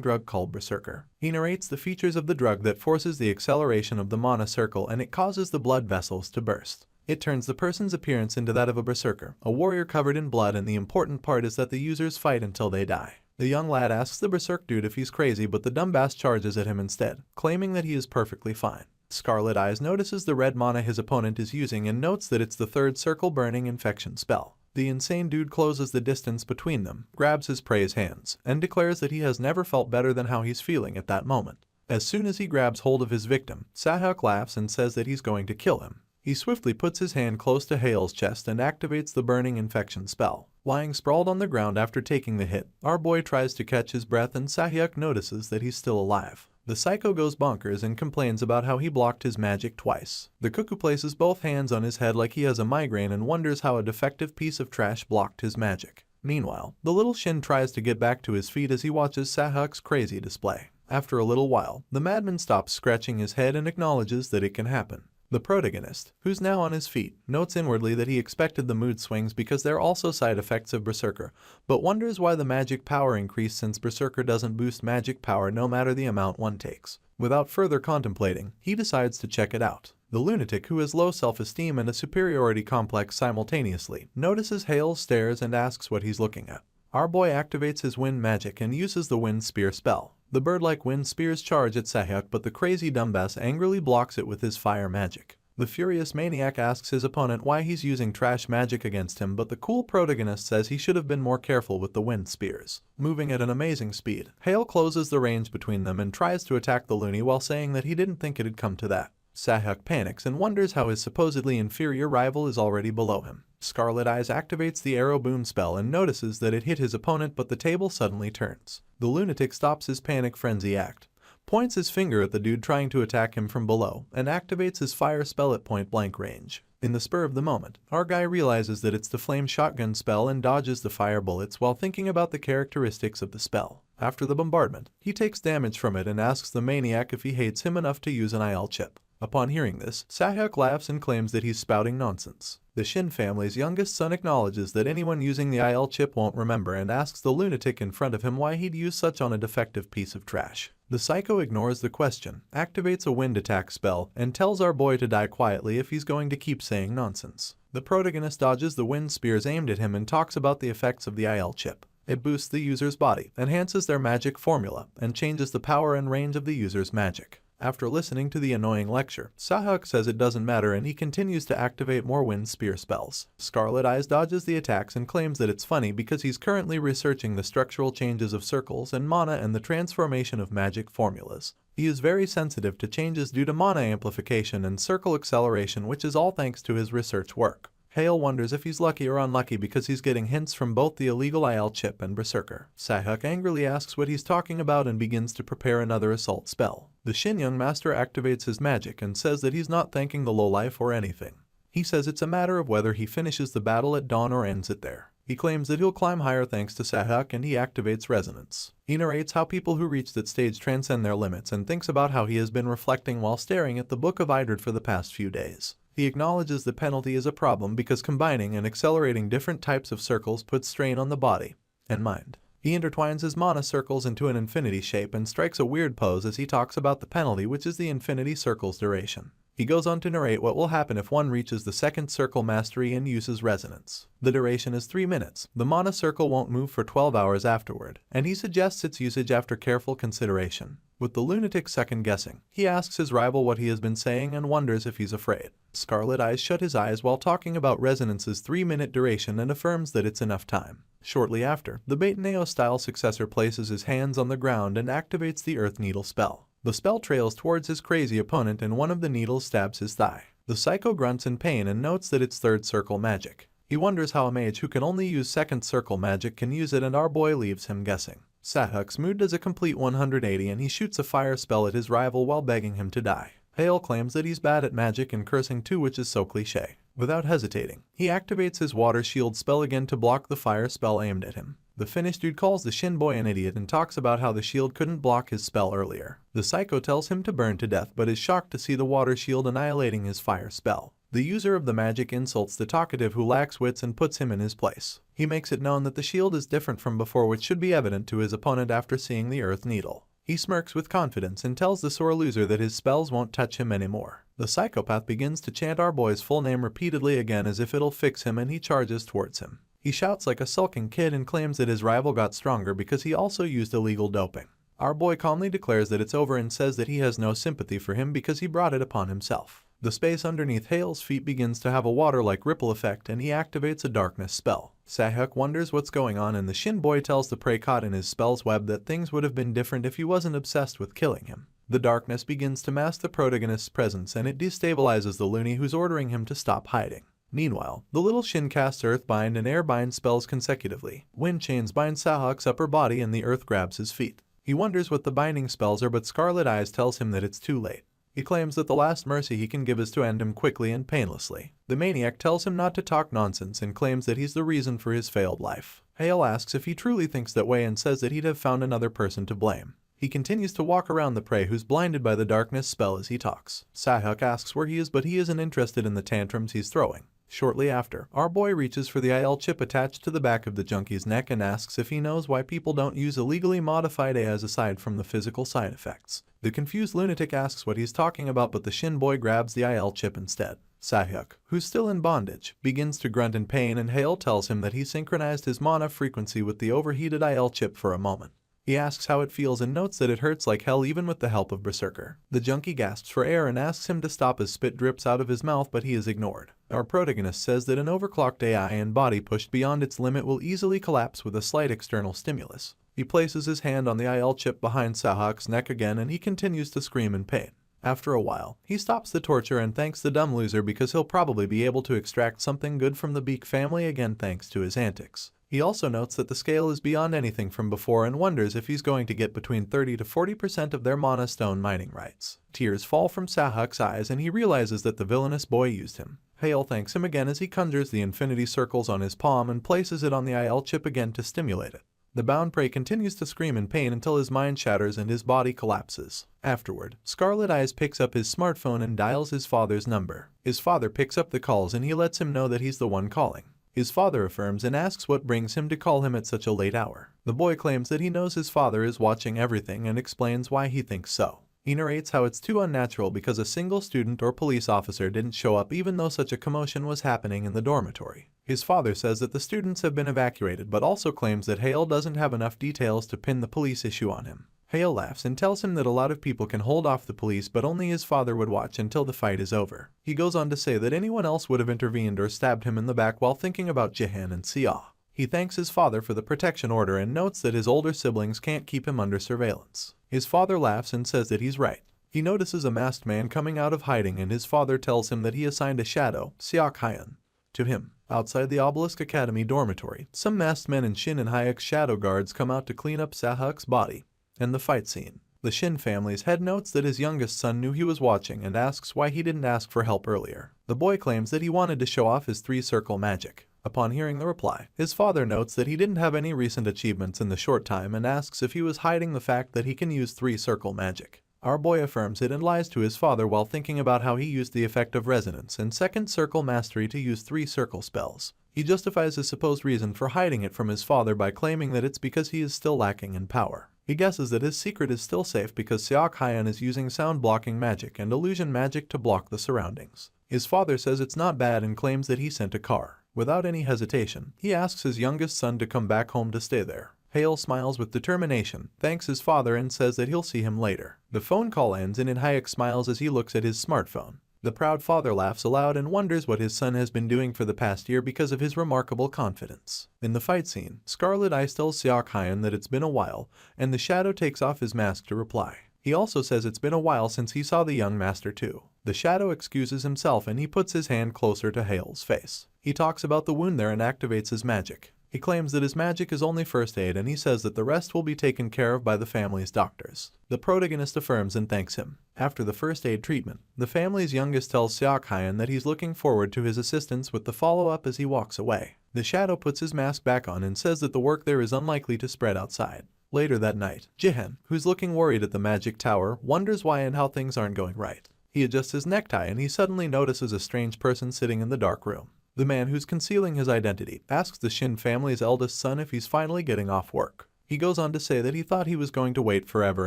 drug called Berserker. He narrates the features of the drug that forces the acceleration of the mana circle, and it causes the blood vessels to burst. It turns the person's appearance into that of a berserker, a warrior covered in blood, and the important part is that the users fight until they die. The young lad asks the berserk dude if he's crazy, but the dumbass charges at him instead, claiming that he is perfectly fine. Scarlet Eyes notices the red mana his opponent is using and notes that it's the third circle burning infection spell. The insane dude closes the distance between them, grabs his prey's hands, and declares that he has never felt better than how he's feeling at that moment. As soon as he grabs hold of his victim, Sahyuk laughs and says that he's going to kill him. He swiftly puts his hand close to Hale's chest and activates the burning infection spell. Lying sprawled on the ground after taking the hit, our boy tries to catch his breath and Sahyuk notices that he's still alive. The psycho goes bonkers and complains about how he blocked his magic twice. The cuckoo places both hands on his head like he has a migraine and wonders how a defective piece of trash blocked his magic. Meanwhile, the little Shin tries to get back to his feet as he watches Sahyuk's crazy display. After a little while, the madman stops scratching his head and acknowledges that it can happen. The protagonist, who's now on his feet, notes inwardly that he expected the mood swings because they're also side effects of Berserker, but wonders why the magic power increased since Berserker doesn't boost magic power no matter the amount one takes. Without further contemplating, he decides to check it out. The lunatic, who has low self-esteem and a superiority complex simultaneously, notices Hale's stares and asks what he's looking at. Our boy activates his wind magic and uses the wind spear spell. The bird-like wind spears charge at Sahyuk, but the crazy dumbass angrily blocks it with his fire magic. The furious maniac asks his opponent why he's using trash magic against him, but the cool protagonist says he should have been more careful with the wind spears. Moving at an amazing speed, Hale closes the range between them and tries to attack the loony while saying that he didn't think it'd come to that. Sahyuk panics and wonders how his supposedly inferior rival is already below him. Scarlet Eyes activates the arrow boom spell and notices that it hit his opponent, but the table suddenly turns. The lunatic stops his panic frenzy act, points his finger at the dude trying to attack him from below, and activates his fire spell at point-blank range. In the spur of the moment, our guy realizes that it's the flame shotgun spell and dodges the fire bullets while thinking about the characteristics of the spell. After the bombardment, he takes damage from it and asks the maniac if he hates him enough to use an IL chip. Upon hearing this, Sahyuk laughs and claims that he's spouting nonsense. The Shin family's youngest son acknowledges that anyone using the IL chip won't remember and asks the lunatic in front of him why he'd use such on a defective piece of trash. The psycho ignores the question, activates a wind attack spell, and tells our boy to die quietly if he's going to keep saying nonsense. The protagonist dodges the wind spears aimed at him and talks about the effects of the IL chip. It boosts the user's body, enhances their magic formula, and changes the power and range of the user's magic. After listening to the annoying lecture, Sahuk says it doesn't matter and he continues to activate more wind spear spells. Scarlet Eyes dodges the attacks and claims that it's funny because he's currently researching the structural changes of circles and mana and the transformation of magic formulas. He is very sensitive to changes due to mana amplification and circle acceleration, which is all thanks to his research work. Hale wonders if he's lucky or unlucky because he's getting hints from both the illegal IL chip and Berserker. Sahuk angrily asks what he's talking about and begins to prepare another assault spell. The Shin young master activates his magic and says that he's not thanking the lowlife or anything. He says it's a matter of whether he finishes the battle at dawn or ends it there. He claims that he'll climb higher thanks to Sahuk and he activates resonance. He narrates how people who reach that stage transcend their limits and thinks about how he has been reflecting while staring at the Book of Idrid for the past few days. He acknowledges the penalty is a problem because combining and accelerating different types of circles puts strain on the body and mind. He intertwines his mana circles into an infinity shape and strikes a weird pose as he talks about the penalty, which is the infinity circle's duration. He goes on to narrate what will happen if one reaches the second circle mastery and uses resonance. The duration is 3 minutes, the mana circle won't move for 12 hours afterward, and he suggests its usage after careful consideration. With the lunatic second-guessing, he asks his rival what he has been saying and wonders if he's afraid. Scarlet Eyes shut his eyes while talking about resonance's 3-minute duration and affirms that it's enough time. Shortly after, the Beitaneo-style successor places his hands on the ground and activates the Earth Needle spell. The spell trails towards his crazy opponent and one of the needles stabs his thigh. The psycho grunts in pain and notes that it's third circle magic. He wonders how a mage who can only use second circle magic can use it, and our boy leaves him guessing. Sahuk's mood does a complete 180 and he shoots a fire spell at his rival while begging him to die. Hale claims that he's bad at magic and cursing too, which is so cliche. Without hesitating, he activates his water shield spell again to block the fire spell aimed at him. The Finnish dude calls the Shin boy an idiot and talks about how the shield couldn't block his spell earlier. The psycho tells him to burn to death but is shocked to see the water shield annihilating his fire spell. The user of the magic insults the talkative who lacks wits and puts him in his place. He makes it known that the shield is different from before, which should be evident to his opponent after seeing the Earth Needle. He smirks with confidence and tells the sore loser that his spells won't touch him anymore. The psychopath begins to chant our boy's full name repeatedly again as if it'll fix him, and he charges towards him. He shouts like a sulking kid and claims that his rival got stronger because he also used illegal doping. Our boy calmly declares that it's over and says that he has no sympathy for him because he brought it upon himself. The space underneath Hale's feet begins to have a water-like ripple effect and he activates a darkness spell. Sahuk wonders what's going on and the Shin boy tells the prey caught in his spell's web that things would have been different if he wasn't obsessed with killing him. The darkness begins to mask the protagonist's presence and it destabilizes the loony who's ordering him to stop hiding. Meanwhile, the little Shin casts Earthbind and Airbind spells consecutively. Wind chains bind Sahuk's upper body and the earth grabs his feet. He wonders what the binding spells are, but Scarlet Eyes tells him that it's too late. He claims that the last mercy he can give is to end him quickly and painlessly. The maniac tells him not to talk nonsense and claims that he's the reason for his failed life. Hale asks if he truly thinks that way and says that he'd have found another person to blame. He continues to walk around the prey who's blinded by the darkness spell as he talks. Sahuk asks where he is, but he isn't interested in the tantrums he's throwing. Shortly after, our boy reaches for the IL chip attached to the back of the junkie's neck and asks if he knows why people don't use illegally modified AIs aside from the physical side effects. The confused lunatic asks what he's talking about, but the Shin boy grabs the IL chip instead. Sahuk, who's still in bondage, begins to grunt in pain and Hale tells him that he synchronized his mana frequency with the overheated IL chip for a moment. He asks how it feels and notes that it hurts like hell even with the help of Berserker. The junkie gasps for air and asks him to stop as spit drips out of his mouth, but he is ignored. Our protagonist says that an overclocked AI and body pushed beyond its limit will easily collapse with a slight external stimulus. He places his hand on the IL chip behind Sahuk's neck again and he continues to scream in pain. After a while, he stops the torture and thanks the dumb loser because he'll probably be able to extract something good from the Beak family again thanks to his antics. He also notes that the scale is beyond anything from before and wonders if he's going to get between 30 to 40% of their mana stone mining rights. Tears fall from Sahuk's eyes and he realizes that the villainous boy used him. Hale thanks him again as he conjures the infinity circles on his palm and places it on the IL chip again to stimulate it. The bound prey continues to scream in pain until his mind shatters and his body collapses. Afterward, Scarlet Eyes picks up his smartphone and dials his father's number. His father picks up the calls and he lets him know that he's the one calling. His father affirms and asks what brings him to call him at such a late hour. The boy claims that he knows his father is watching everything and explains why he thinks so. He narrates how it's too unnatural because a single student or police officer didn't show up even though such a commotion was happening in the dormitory. His father says that the students have been evacuated but also claims that Hale doesn't have enough details to pin the police issue on him. Hale laughs and tells him that a lot of people can hold off the police but only his father would watch until the fight is over. He goes on to say that anyone else would have intervened or stabbed him in the back while thinking about Jihan and Sia. He thanks his father for the protection order and notes that his older siblings can't keep him under surveillance. His father laughs and says that he's right. He notices a masked man coming out of hiding and his father tells him that he assigned a shadow, Seok Hyun, to him. Outside the Obelisk Academy dormitory, some masked men and Shin and Hayek's shadow guards come out to clean up Sahuk's body. And the fight scene. The Shin family's head notes that his youngest son knew he was watching and asks why he didn't ask for help earlier. The boy claims that he wanted to show off his three-circle magic. Upon hearing the reply, his father notes that he didn't have any recent achievements in the short time and asks if he was hiding the fact that he can use three-circle magic. Our boy affirms it and lies to his father while thinking about how he used the effect of resonance and second circle mastery to use three-circle spells. He justifies his supposed reason for hiding it from his father by claiming that it's because he is still lacking in power. He guesses that his secret is still safe because Seok Hyun is using sound-blocking magic and illusion magic to block the surroundings. His father says it's not bad and claims that he sent a car. Without any hesitation, he asks his youngest son to come back home to stay there. Hale smiles with determination, thanks his father and says that he'll see him later. The phone call ends and Hayek smiles as he looks at his smartphone. The proud father laughs aloud and wonders what his son has been doing for the past year because of his remarkable confidence. In the fight scene, Scarlet Eyes tells Seok Hyun that it's been a while, and the shadow takes off his mask to reply. He also says it's been a while since he saw the young master too. The shadow excuses himself and he puts his hand closer to Hale's face. He talks about the wound there and activates his magic. He claims that his magic is only first aid and he says that the rest will be taken care of by the family's doctors. The protagonist affirms and thanks him. After the first aid treatment, the family's youngest tells Seok Hyun that he's looking forward to his assistance with the follow-up as he walks away. The shadow puts his mask back on and says that the work there is unlikely to spread outside. Later that night, Jihan, who's looking worried at the magic tower, wonders why and how things aren't going right. He adjusts his necktie and he suddenly notices a strange person sitting in the dark room. The man who's concealing his identity asks the Shin family's eldest son if he's finally getting off work. He goes on to say that he thought he was going to wait forever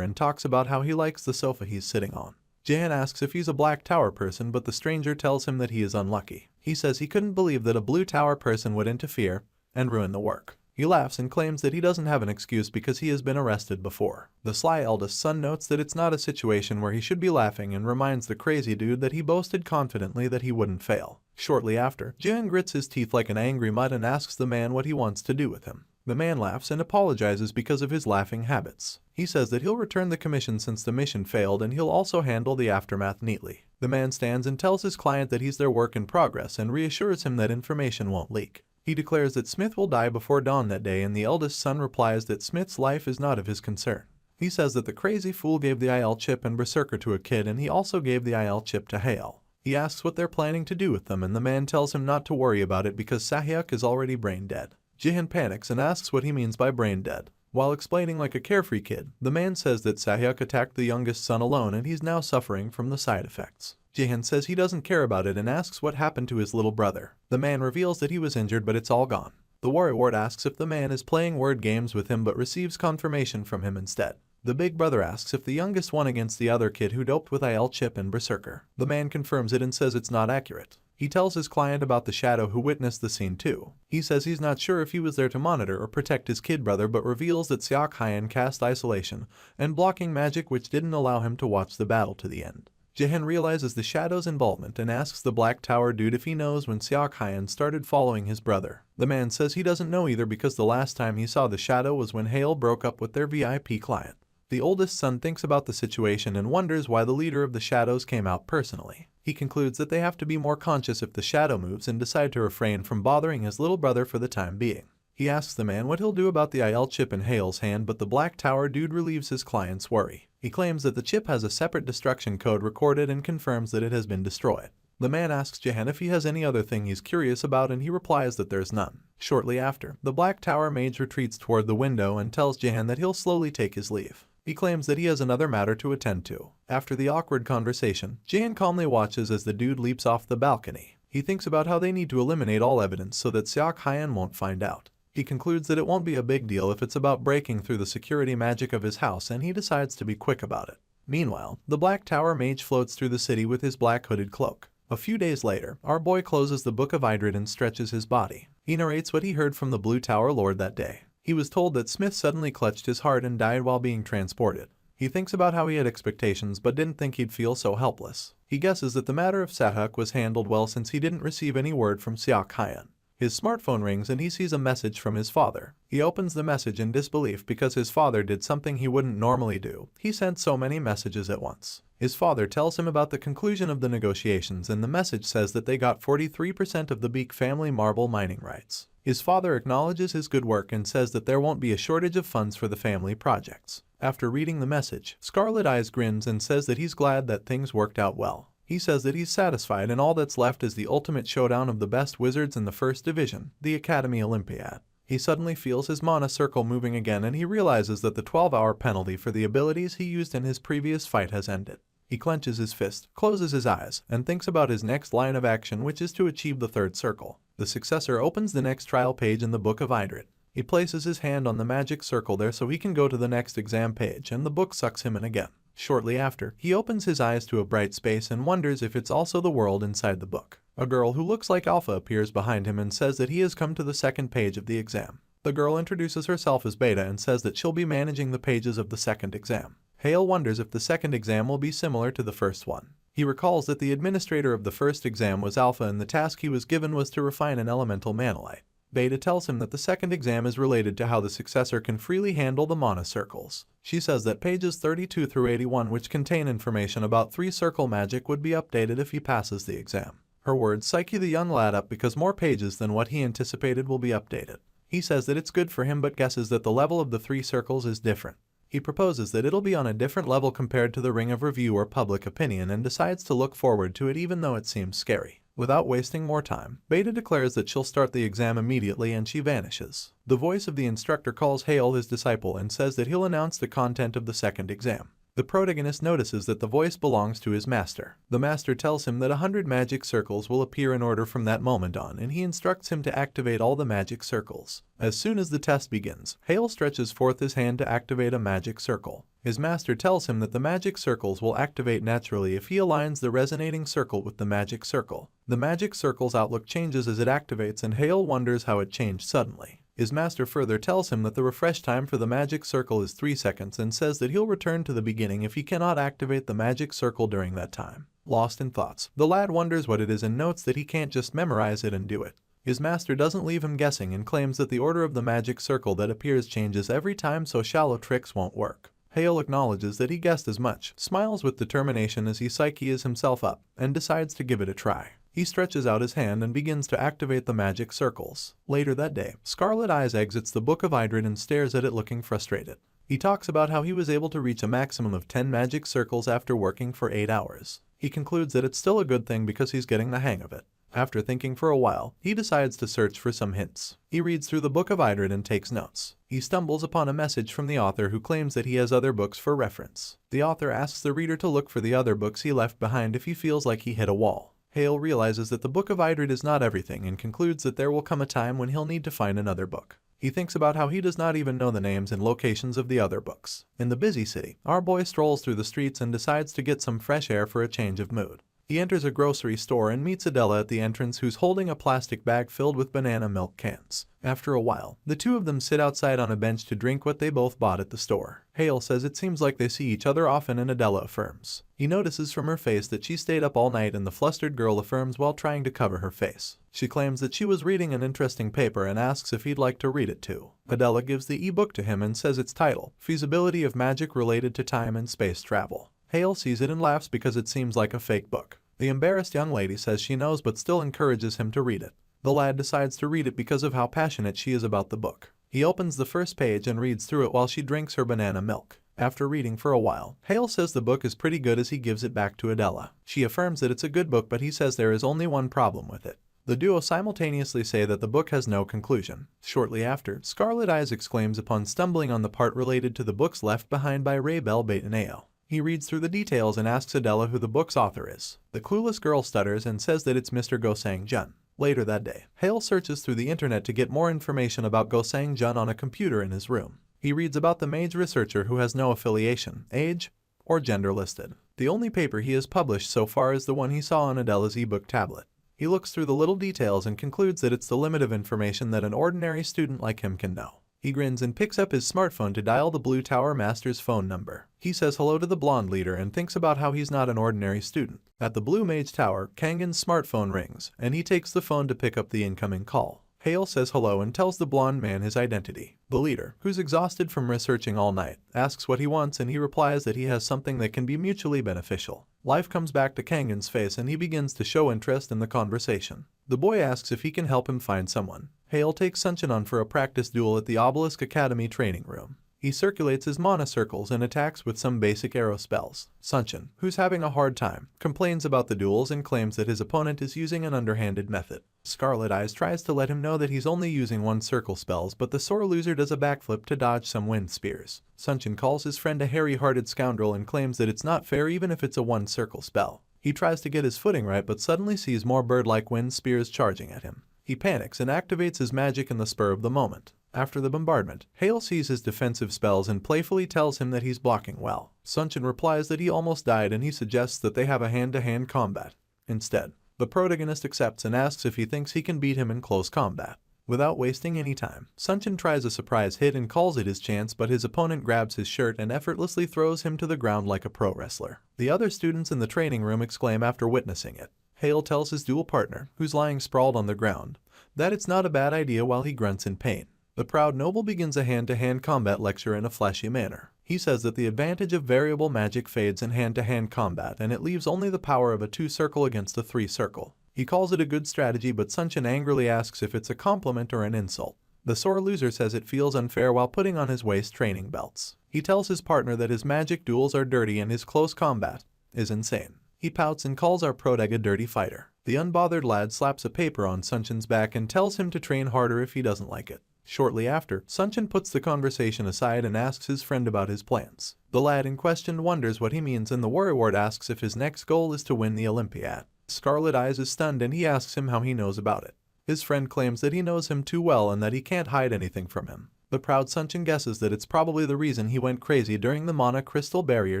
and talks about how he likes the sofa he's sitting on. Jihan asks if he's a black tower person but the stranger tells him that he is unlucky. He says he couldn't believe that a blue tower person would interfere and ruin the work. He laughs and claims that he doesn't have an excuse because he has been arrested before. The sly eldest son notes that it's not a situation where he should be laughing and reminds the crazy dude that he boasted confidently that he wouldn't fail. Shortly after, Jihan grits his teeth like an angry mutt and asks the man what he wants to do with him. The man laughs and apologizes because of his laughing habits. He says that he'll return the commission since the mission failed and he'll also handle the aftermath neatly. The man stands and tells his client that he's their work in progress and reassures him that information won't leak. He declares that Smith will die before dawn that day and the eldest son replies that Smith's life is not of his concern. He says that the crazy fool gave the IL chip and Berserker to a kid and he also gave the IL chip to Hale. He asks what they're planning to do with them and the man tells him not to worry about it because Sahyuk is already brain dead. Jihan panics and asks what he means by brain dead. While explaining like a carefree kid, the man says that Sahyuk attacked the youngest son alone and he's now suffering from the side effects. Jihan says he doesn't care about it and asks what happened to his little brother. The man reveals that he was injured but it's all gone. The warrior ward asks if the man is playing word games with him but receives confirmation from him instead. The big brother asks if the youngest won against the other kid who doped with IL chip and Berserker. The man confirms it and says it's not accurate. He tells his client about the shadow who witnessed the scene too. He says he's not sure if he was there to monitor or protect his kid brother but reveals that Seok Hyun cast isolation and blocking magic which didn't allow him to watch the battle to the end. Jihan realizes the shadow's involvement and asks the Black Tower dude if he knows when Seok Hyun started following his brother. The man says he doesn't know either because the last time he saw the shadow was when Hale broke up with their VIP client. The oldest son thinks about the situation and wonders why the leader of the shadows came out personally. He concludes that they have to be more conscious if the shadow moves and decide to refrain from bothering his little brother for the time being. He asks the man what he'll do about the IL chip in Hale's hand but the Black Tower dude relieves his client's worry. He claims that the chip has a separate destruction code recorded and confirms that it has been destroyed. The man asks Jahan if he has any other thing he's curious about and he replies that there's none. Shortly after, the Black Tower mage retreats toward the window and tells Jahan that he'll slowly take his leave. He claims that he has another matter to attend to. After the awkward conversation, Jahan calmly watches as the dude leaps off the balcony. He thinks about how they need to eliminate all evidence so that Seok Hyan won't find out. He concludes that it won't be a big deal if it's about breaking through the security magic of his house, and he decides to be quick about it. Meanwhile, the Black Tower mage floats through the city with his black hooded cloak. A few days later, our boy closes the Book of Idrid and stretches his body. He narrates what he heard from the Blue Tower Lord that day. He was told that Smith suddenly clutched his heart and died while being transported. He thinks about how he had expectations but didn't think he'd feel so helpless. He guesses that the matter of Sathuk was handled well since he didn't receive any word from Seok Hyan. His smartphone rings and he sees a message from his father. He opens the message in disbelief because his father did something he wouldn't normally do. He sent so many messages at once. His father tells him about the conclusion of the negotiations, and the message says that they got 43% of the Beak family marble mining rights. His father acknowledges his good work and says that there won't be a shortage of funds for the family projects. After reading the message, Scarlet Eyes grins and says that he's glad that things worked out well. He says that he's satisfied and all that's left is the ultimate showdown of the best wizards in the first division, the Academy Olympiad. He suddenly feels his mana circle moving again and he realizes that the 12-hour penalty for the abilities he used in his previous fight has ended. He clenches his fist, closes his eyes, and thinks about his next line of action, which is to achieve the third circle. The successor opens the next trial page in the Book of Idrid. He places his hand on the magic circle there so he can go to the next exam page, and the book sucks him in again. Shortly after, he opens his eyes to a bright space and wonders if it's also the world inside the book. A girl who looks like Alpha appears behind him and says that he has come to the second page of the exam. The girl introduces herself as Beta and says that she'll be managing the pages of the second exam. Hale wonders if the second exam will be similar to the first one. He recalls that the administrator of the first exam was Alpha and the task he was given was to refine an elemental manolite. Beta tells him that the second exam is related to how the successor can freely handle the mana circles. She says that pages 32 through 81, which contain information about 3-circle magic, would be updated if he passes the exam. Her words psyche the young lad up because more pages than what he anticipated will be updated. He says that it's good for him but guesses that the level of the 3 circles is different. He proposes that it'll be on a different level compared to the Ring of Review or Public Opinion and decides to look forward to it even though it seems scary. Without wasting more time, Beta declares that she'll start the exam immediately and she vanishes. The voice of the instructor calls Hale his disciple and says that he'll announce the content of the second exam. The protagonist notices that the voice belongs to his master. The master tells him that 100 magic circles will appear in order from that moment on, and he instructs him to activate all the magic circles. As soon as the test begins, Hale stretches forth his hand to activate a magic circle. His master tells him that the magic circles will activate naturally if he aligns the resonating circle with the magic circle. The magic circle's outlook changes as it activates, and Hale wonders how it changed suddenly. His master further tells him that the refresh time for the magic circle is 3 seconds and says that he'll return to the beginning if he cannot activate the magic circle during that time. Lost in thoughts, the lad wonders what it is and notes that he can't just memorize it and do it. His master doesn't leave him guessing and claims that the order of the magic circle that appears changes every time, so shallow tricks won't work. Hale acknowledges that he guessed as much, smiles with determination as he psyches himself up, and decides to give it a try. He stretches out his hand and begins to activate the magic circles. Later that day, Scarlet Eyes exits the Book of Idrid and stares at it looking frustrated. He talks about how he was able to reach a maximum of 10 magic circles after working for 8 hours. He concludes that it's still a good thing because he's getting the hang of it. After thinking for a while, he decides to search for some hints. He reads through the Book of Idrid and takes notes. He stumbles upon a message from the author who claims that he has other books for reference. The author asks the reader to look for the other books he left behind if he feels like he hit a wall. Hale realizes that the Book of Idrid is not everything and concludes that there will come a time when he'll need to find another book. He thinks about how he does not even know the names and locations of the other books. In the busy city, our boy strolls through the streets and decides to get some fresh air for a change of mood. He enters a grocery store and meets Adela at the entrance, who's holding a plastic bag filled with banana milk cans. After a while, the two of them sit outside on a bench to drink what they both bought at the store. Hale says it seems like they see each other often, and Adela affirms. He notices from her face that she stayed up all night, and the flustered girl affirms while trying to cover her face. She claims that she was reading an interesting paper and asks if he'd like to read it too. Adela gives the e-book to him and says its title, Feasibility of Magic Related to Time and Space Travel. Hale sees it and laughs because it seems like a fake book. The embarrassed young lady says she knows but still encourages him to read it. The lad decides to read it because of how passionate she is about the book. He opens the first page and reads through it while she drinks her banana milk. After reading for a while, Hale says the book is pretty good as he gives it back to Adela. She affirms that it's a good book, but he says there is only one problem with it. The duo simultaneously say that the book has no conclusion. Shortly after, Scarlet Eyes exclaims upon stumbling on the part related to the books left behind by Ray Bell Bataneo. He reads through the details and asks Adela who the book's author is. The clueless girl stutters and says that it's Mr. Goang Jun. Later that day, Hale searches through the internet to get more information about Goang Jun on a computer in his room. He reads about the mage researcher who has no affiliation, age, or gender listed. The only paper he has published so far is the one he saw on Adela's ebook tablet. He looks through the little details and concludes that it's the limit of information that an ordinary student like him can know. He grins and picks up his smartphone to dial the Blue Tower Master's phone number. He says hello to the blonde leader and thinks about how he's not an ordinary student. At the Blue Mage Tower, Kangen's smartphone rings, and he takes the phone to pick up the incoming call. Hale says hello and tells the blonde man his identity. The leader, who's exhausted from researching all night, asks what he wants, and he replies that he has something that can be mutually beneficial. Life comes back to Kangen's face and he begins to show interest in the conversation. The boy asks if he can help him find someone. Hale takes Sunchin on for a practice duel at the Obelisk Academy training room. He circulates his mana circles and attacks with some basic arrow spells. Sunchin, who's having a hard time, complains about the duels and claims that his opponent is using an underhanded method. Scarlet Eyes tries to let him know that he's only using one circle spells, but the sore loser does a backflip to dodge some wind spears. Sunchin calls his friend a hairy-hearted scoundrel and claims that it's not fair even if it's a one circle spell. He tries to get his footing right but suddenly sees more bird-like wind spears charging at him. He panics and activates his magic in the spur of the moment. After the bombardment, Hale sees his defensive spells and playfully tells him that he's blocking well. Sunchin replies that he almost died and he suggests that they have a hand-to-hand combat. Instead, the protagonist accepts and asks if he thinks he can beat him in close combat. Without wasting any time, Sunchin tries a surprise hit and calls it his chance, but his opponent grabs his shirt and effortlessly throws him to the ground like a pro wrestler. The other students in the training room exclaim after witnessing it. Hale tells his duel partner, who's lying sprawled on the ground, that it's not a bad idea while he grunts in pain. The proud noble begins a hand-to-hand combat lecture in a flashy manner. He says that the advantage of variable magic fades in hand-to-hand combat and it leaves only the power of a 2-circle against a 3-circle. He calls it a good strategy, but Sunchin angrily asks if it's a compliment or an insult. The sore loser says it feels unfair while putting on his waist training belts. He tells his partner that his magic duels are dirty and his close combat is insane. He pouts and calls our protag a dirty fighter. The unbothered lad slaps a paper on Sunchin's back and tells him to train harder if he doesn't like it. Shortly after, Sunchin puts the conversation aside and asks his friend about his plans. The lad in question wonders what he means and the worrywart asks if his next goal is to win the Olympiad. Scarlet Eyes is stunned and he asks him how he knows about it. His friend claims that he knows him too well and that he can't hide anything from him. The proud Sunchin guesses that it's probably the reason he went crazy during the mana crystal barrier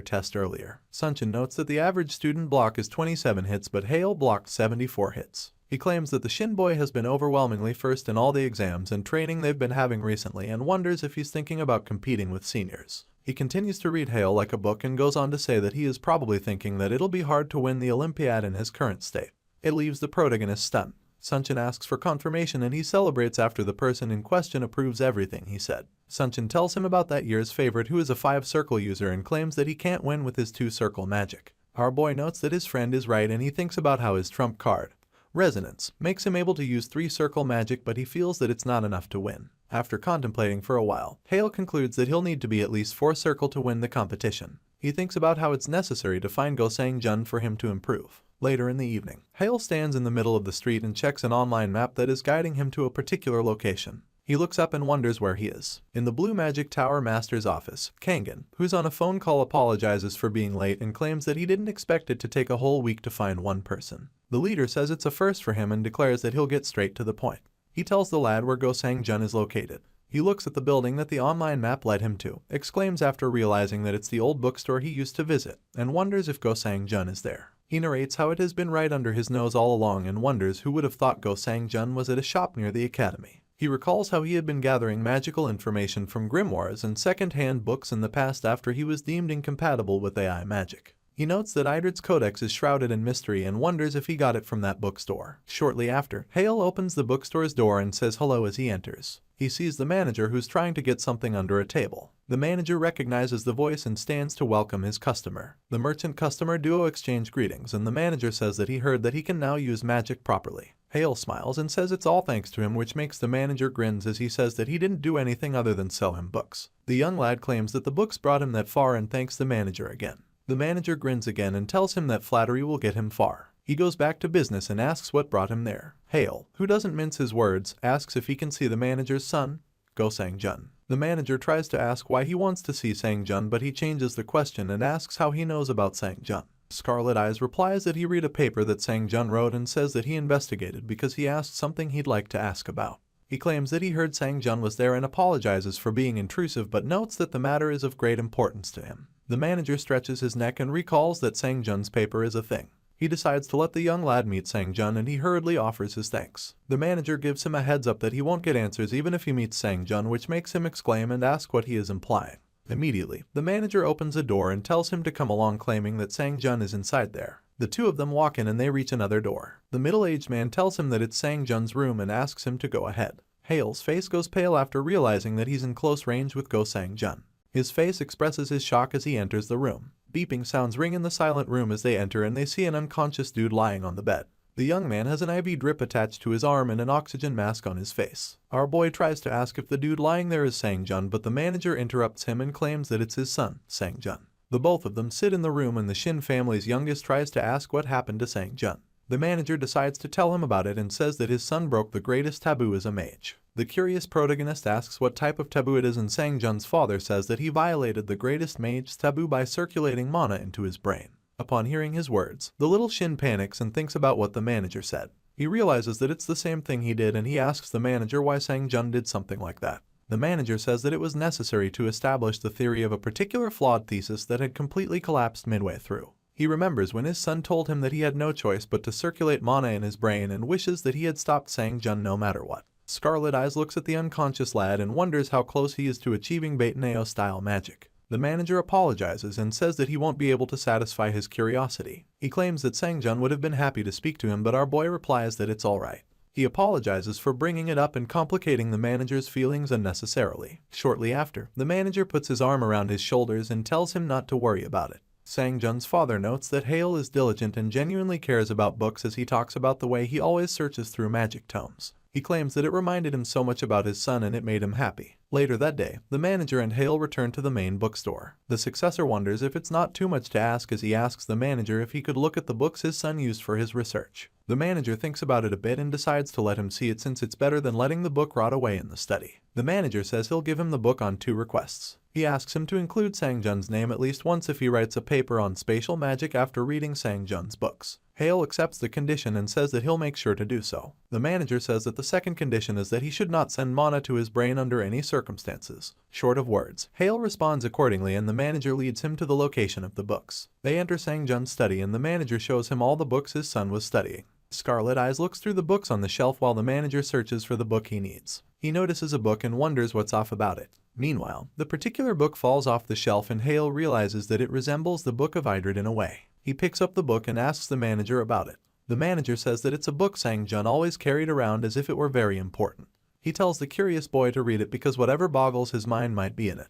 test earlier. Sunchin notes that the average student block is 27 hits, but Hale blocked 74 hits. He claims that the Shin boy has been overwhelmingly first in all the exams and training they've been having recently and wonders if he's thinking about competing with seniors. He continues to read Hale like a book and goes on to say that he is probably thinking that it'll be hard to win the Olympiad in his current state. It leaves the protagonist stunned. Sunchin asks for confirmation and he celebrates after the person in question approves everything he said. Sunchin tells him about that year's favorite who is a 5-circle user and claims that he can't win with his 2-circle magic. Our boy notes that his friend is right and he thinks about how his trump card, Resonance, makes him able to use 3-circle magic, but he feels that it's not enough to win. After contemplating for a while, Hale concludes that he'll need to be at least 4-circle to win the competition. He thinks about how it's necessary to find Goang Jun for him to improve. Later in the evening, Hale stands in the middle of the street and checks an online map that is guiding him to a particular location. He looks up and wonders where he is. In the Blue Magic Tower Master's office, Kangen, who's on a phone call, apologizes for being late and claims that he didn't expect it to take a whole week to find one person. The leader says it's a first for him and declares that he'll get straight to the point. He tells the lad where Goang Jun is located. He looks at the building that the online map led him to, exclaims after realizing that it's the old bookstore he used to visit, and wonders if Goang Jun is there. He narrates how it has been right under his nose all along and wonders who would have thought Goang Jun was at a shop near the academy. He recalls how he had been gathering magical information from grimoires and second-hand books in the past after he was deemed incompatible with AI magic. He notes that Idrid's codex is shrouded in mystery and wonders if he got it from that bookstore. Shortly after, Hale opens the bookstore's door and says hello as he enters. He sees the manager who's trying to get something under a table. The manager recognizes the voice and stands to welcome his customer. The merchant-customer duo exchange greetings and the manager says that he heard that he can now use magic properly. Hale smiles and says it's all thanks to him, which makes the manager grins as he says that he didn't do anything other than sell him books. The young lad claims that the books brought him that far and thanks the manager again. The manager grins again and tells him that flattery will get him far. He goes back to business and asks what brought him there. Hale, who doesn't mince his words, asks if he can see the manager's son, Goang Jun. The manager tries to ask why he wants to see Sang Jun, but he changes the question and asks how he knows about Sang Jun. Scarlet Eyes replies that he read a paper that Sang Jun wrote and says that he investigated because he asked something he'd like to ask about. He claims that he heard Sang Jun was there and apologizes for being intrusive, but notes that the matter is of great importance to him. The manager stretches his neck and recalls that Sang Jun's paper is a thing. He decides to let the young lad meet Sang Jun and he hurriedly offers his thanks. The manager gives him a heads up that he won't get answers even if he meets Sang Jun, which makes him exclaim and ask what he is implying. Immediately, the manager opens a door and tells him to come along, claiming that Sang Jun is inside there. The two of them walk in and they reach another door. The middle-aged man tells him that it's Sang Jun's room and asks him to go ahead. Hale's face goes pale after realizing that he's in close range with Goang Jun. His face expresses his shock as he enters the room. Beeping sounds ring in the silent room as they enter and they see an unconscious dude lying on the bed. The young man has an IV drip attached to his arm and an oxygen mask on his face. Our boy tries to ask if the dude lying there is Sang Jun, but the manager interrupts him and claims that it's his son, Sang Jun. The both of them sit in the room and the Shin family's youngest tries to ask what happened to Sang Jun. The manager decides to tell him about it and says that his son broke the greatest taboo as a mage. The curious protagonist asks what type of taboo it is and Sang Jun's father says that he violated the greatest mage's taboo by circulating mana into his brain. Upon hearing his words, the little Shin panics and thinks about what the manager said. He realizes that it's the same thing he did and he asks the manager why Sang Jun did something like that. The manager says that it was necessary to establish the theory of a particular flawed thesis that had completely collapsed midway through. He remembers when his son told him that he had no choice but to circulate mana in his brain and wishes that he had stopped Sang Jun no matter what. Scarlet Eyes looks at the unconscious lad and wonders how close he is to achieving Beitaneo-style magic. The manager apologizes and says that he won't be able to satisfy his curiosity. He claims that Sang Jun would have been happy to speak to him, but our boy replies that it's alright. He apologizes for bringing it up and complicating the manager's feelings unnecessarily. Shortly after, the manager puts his arm around his shoulders and tells him not to worry about it. Sang Jun's father notes that Hale is diligent and genuinely cares about books as he talks about the way he always searches through magic tomes. He claims that it reminded him so much about his son and it made him happy. Later that day, the manager and Hale return to the main bookstore. The successor wonders if it's not too much to ask as he asks the manager if he could look at the books his son used for his research. The manager thinks about it a bit and decides to let him see it since it's better than letting the book rot away in the study. The manager says he'll give him the book on 2 requests. He asks him to include Sang Jun's name at least once if he writes a paper on spatial magic after reading Sang Jun's books. Hale accepts the condition and says that he'll make sure to do so. The manager says that the second condition is that he should not send mana to his brain under any circumstances. Short of words, Hale responds accordingly and the manager leads him to the location of the books. They enter Sang Jun's study and the manager shows him all the books his son was studying. Scarlet Eyes looks through the books on the shelf while the manager searches for the book he needs. He notices a book and wonders what's off about it. Meanwhile, the particular book falls off the shelf and Hale realizes that it resembles the Book of Idrid in a way. He picks up the book and asks the manager about it. The manager says that it's a book Sang Jun always carried around as if it were very important. He tells the curious boy to read it because whatever boggles his mind might be in it.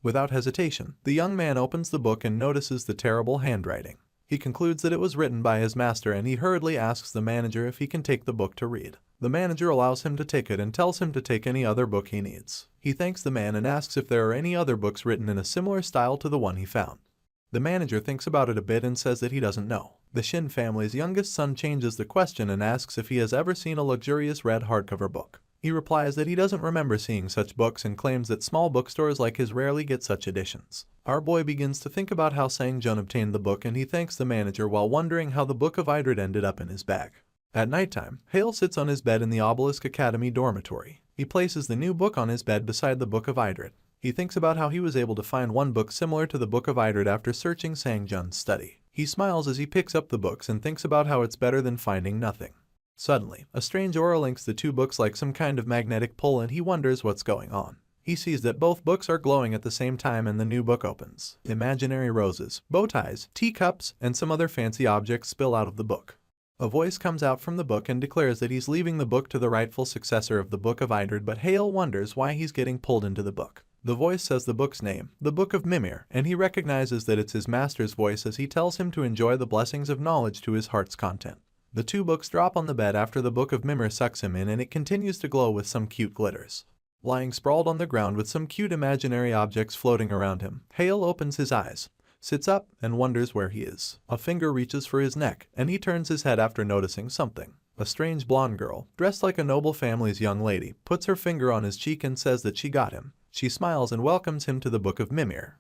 Without hesitation, the young man opens the book and notices the terrible handwriting. He concludes that it was written by his master and he hurriedly asks the manager if he can take the book to read. The manager allows him to take it and tells him to take any other book he needs. He thanks the man and asks if there are any other books written in a similar style to the one he found. The manager thinks about it a bit and says that he doesn't know. The Shin family's youngest son changes the question and asks if he has ever seen a luxurious red hardcover book. He replies that he doesn't remember seeing such books and claims that small bookstores like his rarely get such editions. Our boy begins to think about how Sang Jun obtained the book and he thanks the manager while wondering how the Book of Idrid ended up in his bag. At nighttime, Hale sits on his bed in the Obelisk Academy dormitory. He places the new book on his bed beside the Book of Idrid. He thinks about how he was able to find one book similar to the Book of Idrid after searching Sang Jun's study. He smiles as he picks up the books and thinks about how it's better than finding nothing. Suddenly, a strange aura links the 2 books like some kind of magnetic pull and he wonders what's going on. He sees that both books are glowing at the same time and the new book opens. Imaginary roses, bow ties, teacups, and some other fancy objects spill out of the book. A voice comes out from the book and declares that he's leaving the book to the rightful successor of the Book of Idrid, but Hale wonders why he's getting pulled into the book. The voice says the book's name, the Book of Mimir, and he recognizes that it's his master's voice as he tells him to enjoy the blessings of knowledge to his heart's content. The two books drop on the bed after the Book of Mimir sucks him in, and it continues to glow with some cute glitters. Lying sprawled on the ground with some cute imaginary objects floating around him, Hale opens his eyes, sits up, and wonders where he is. A finger reaches for his neck, and he turns his head after noticing something. A strange blonde girl, dressed like a noble family's young lady, puts her finger on his cheek and says that she got him. She smiles and welcomes him to the Book of Mimir.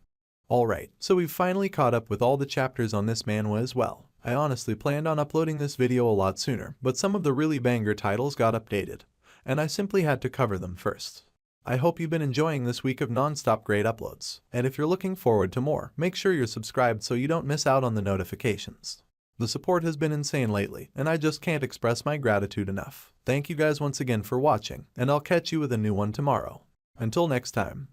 Alright, so we've finally caught up with all the chapters on this manhwa as well. I honestly planned on uploading this video a lot sooner, but some of the really banger titles got updated, and I simply had to cover them first. I hope you've been enjoying this week of non-stop great uploads, and if you're looking forward to more, make sure you're subscribed so you don't miss out on the notifications. The support has been insane lately, and I just can't express my gratitude enough. Thank you guys once again for watching, and I'll catch you with a new one tomorrow. Until next time.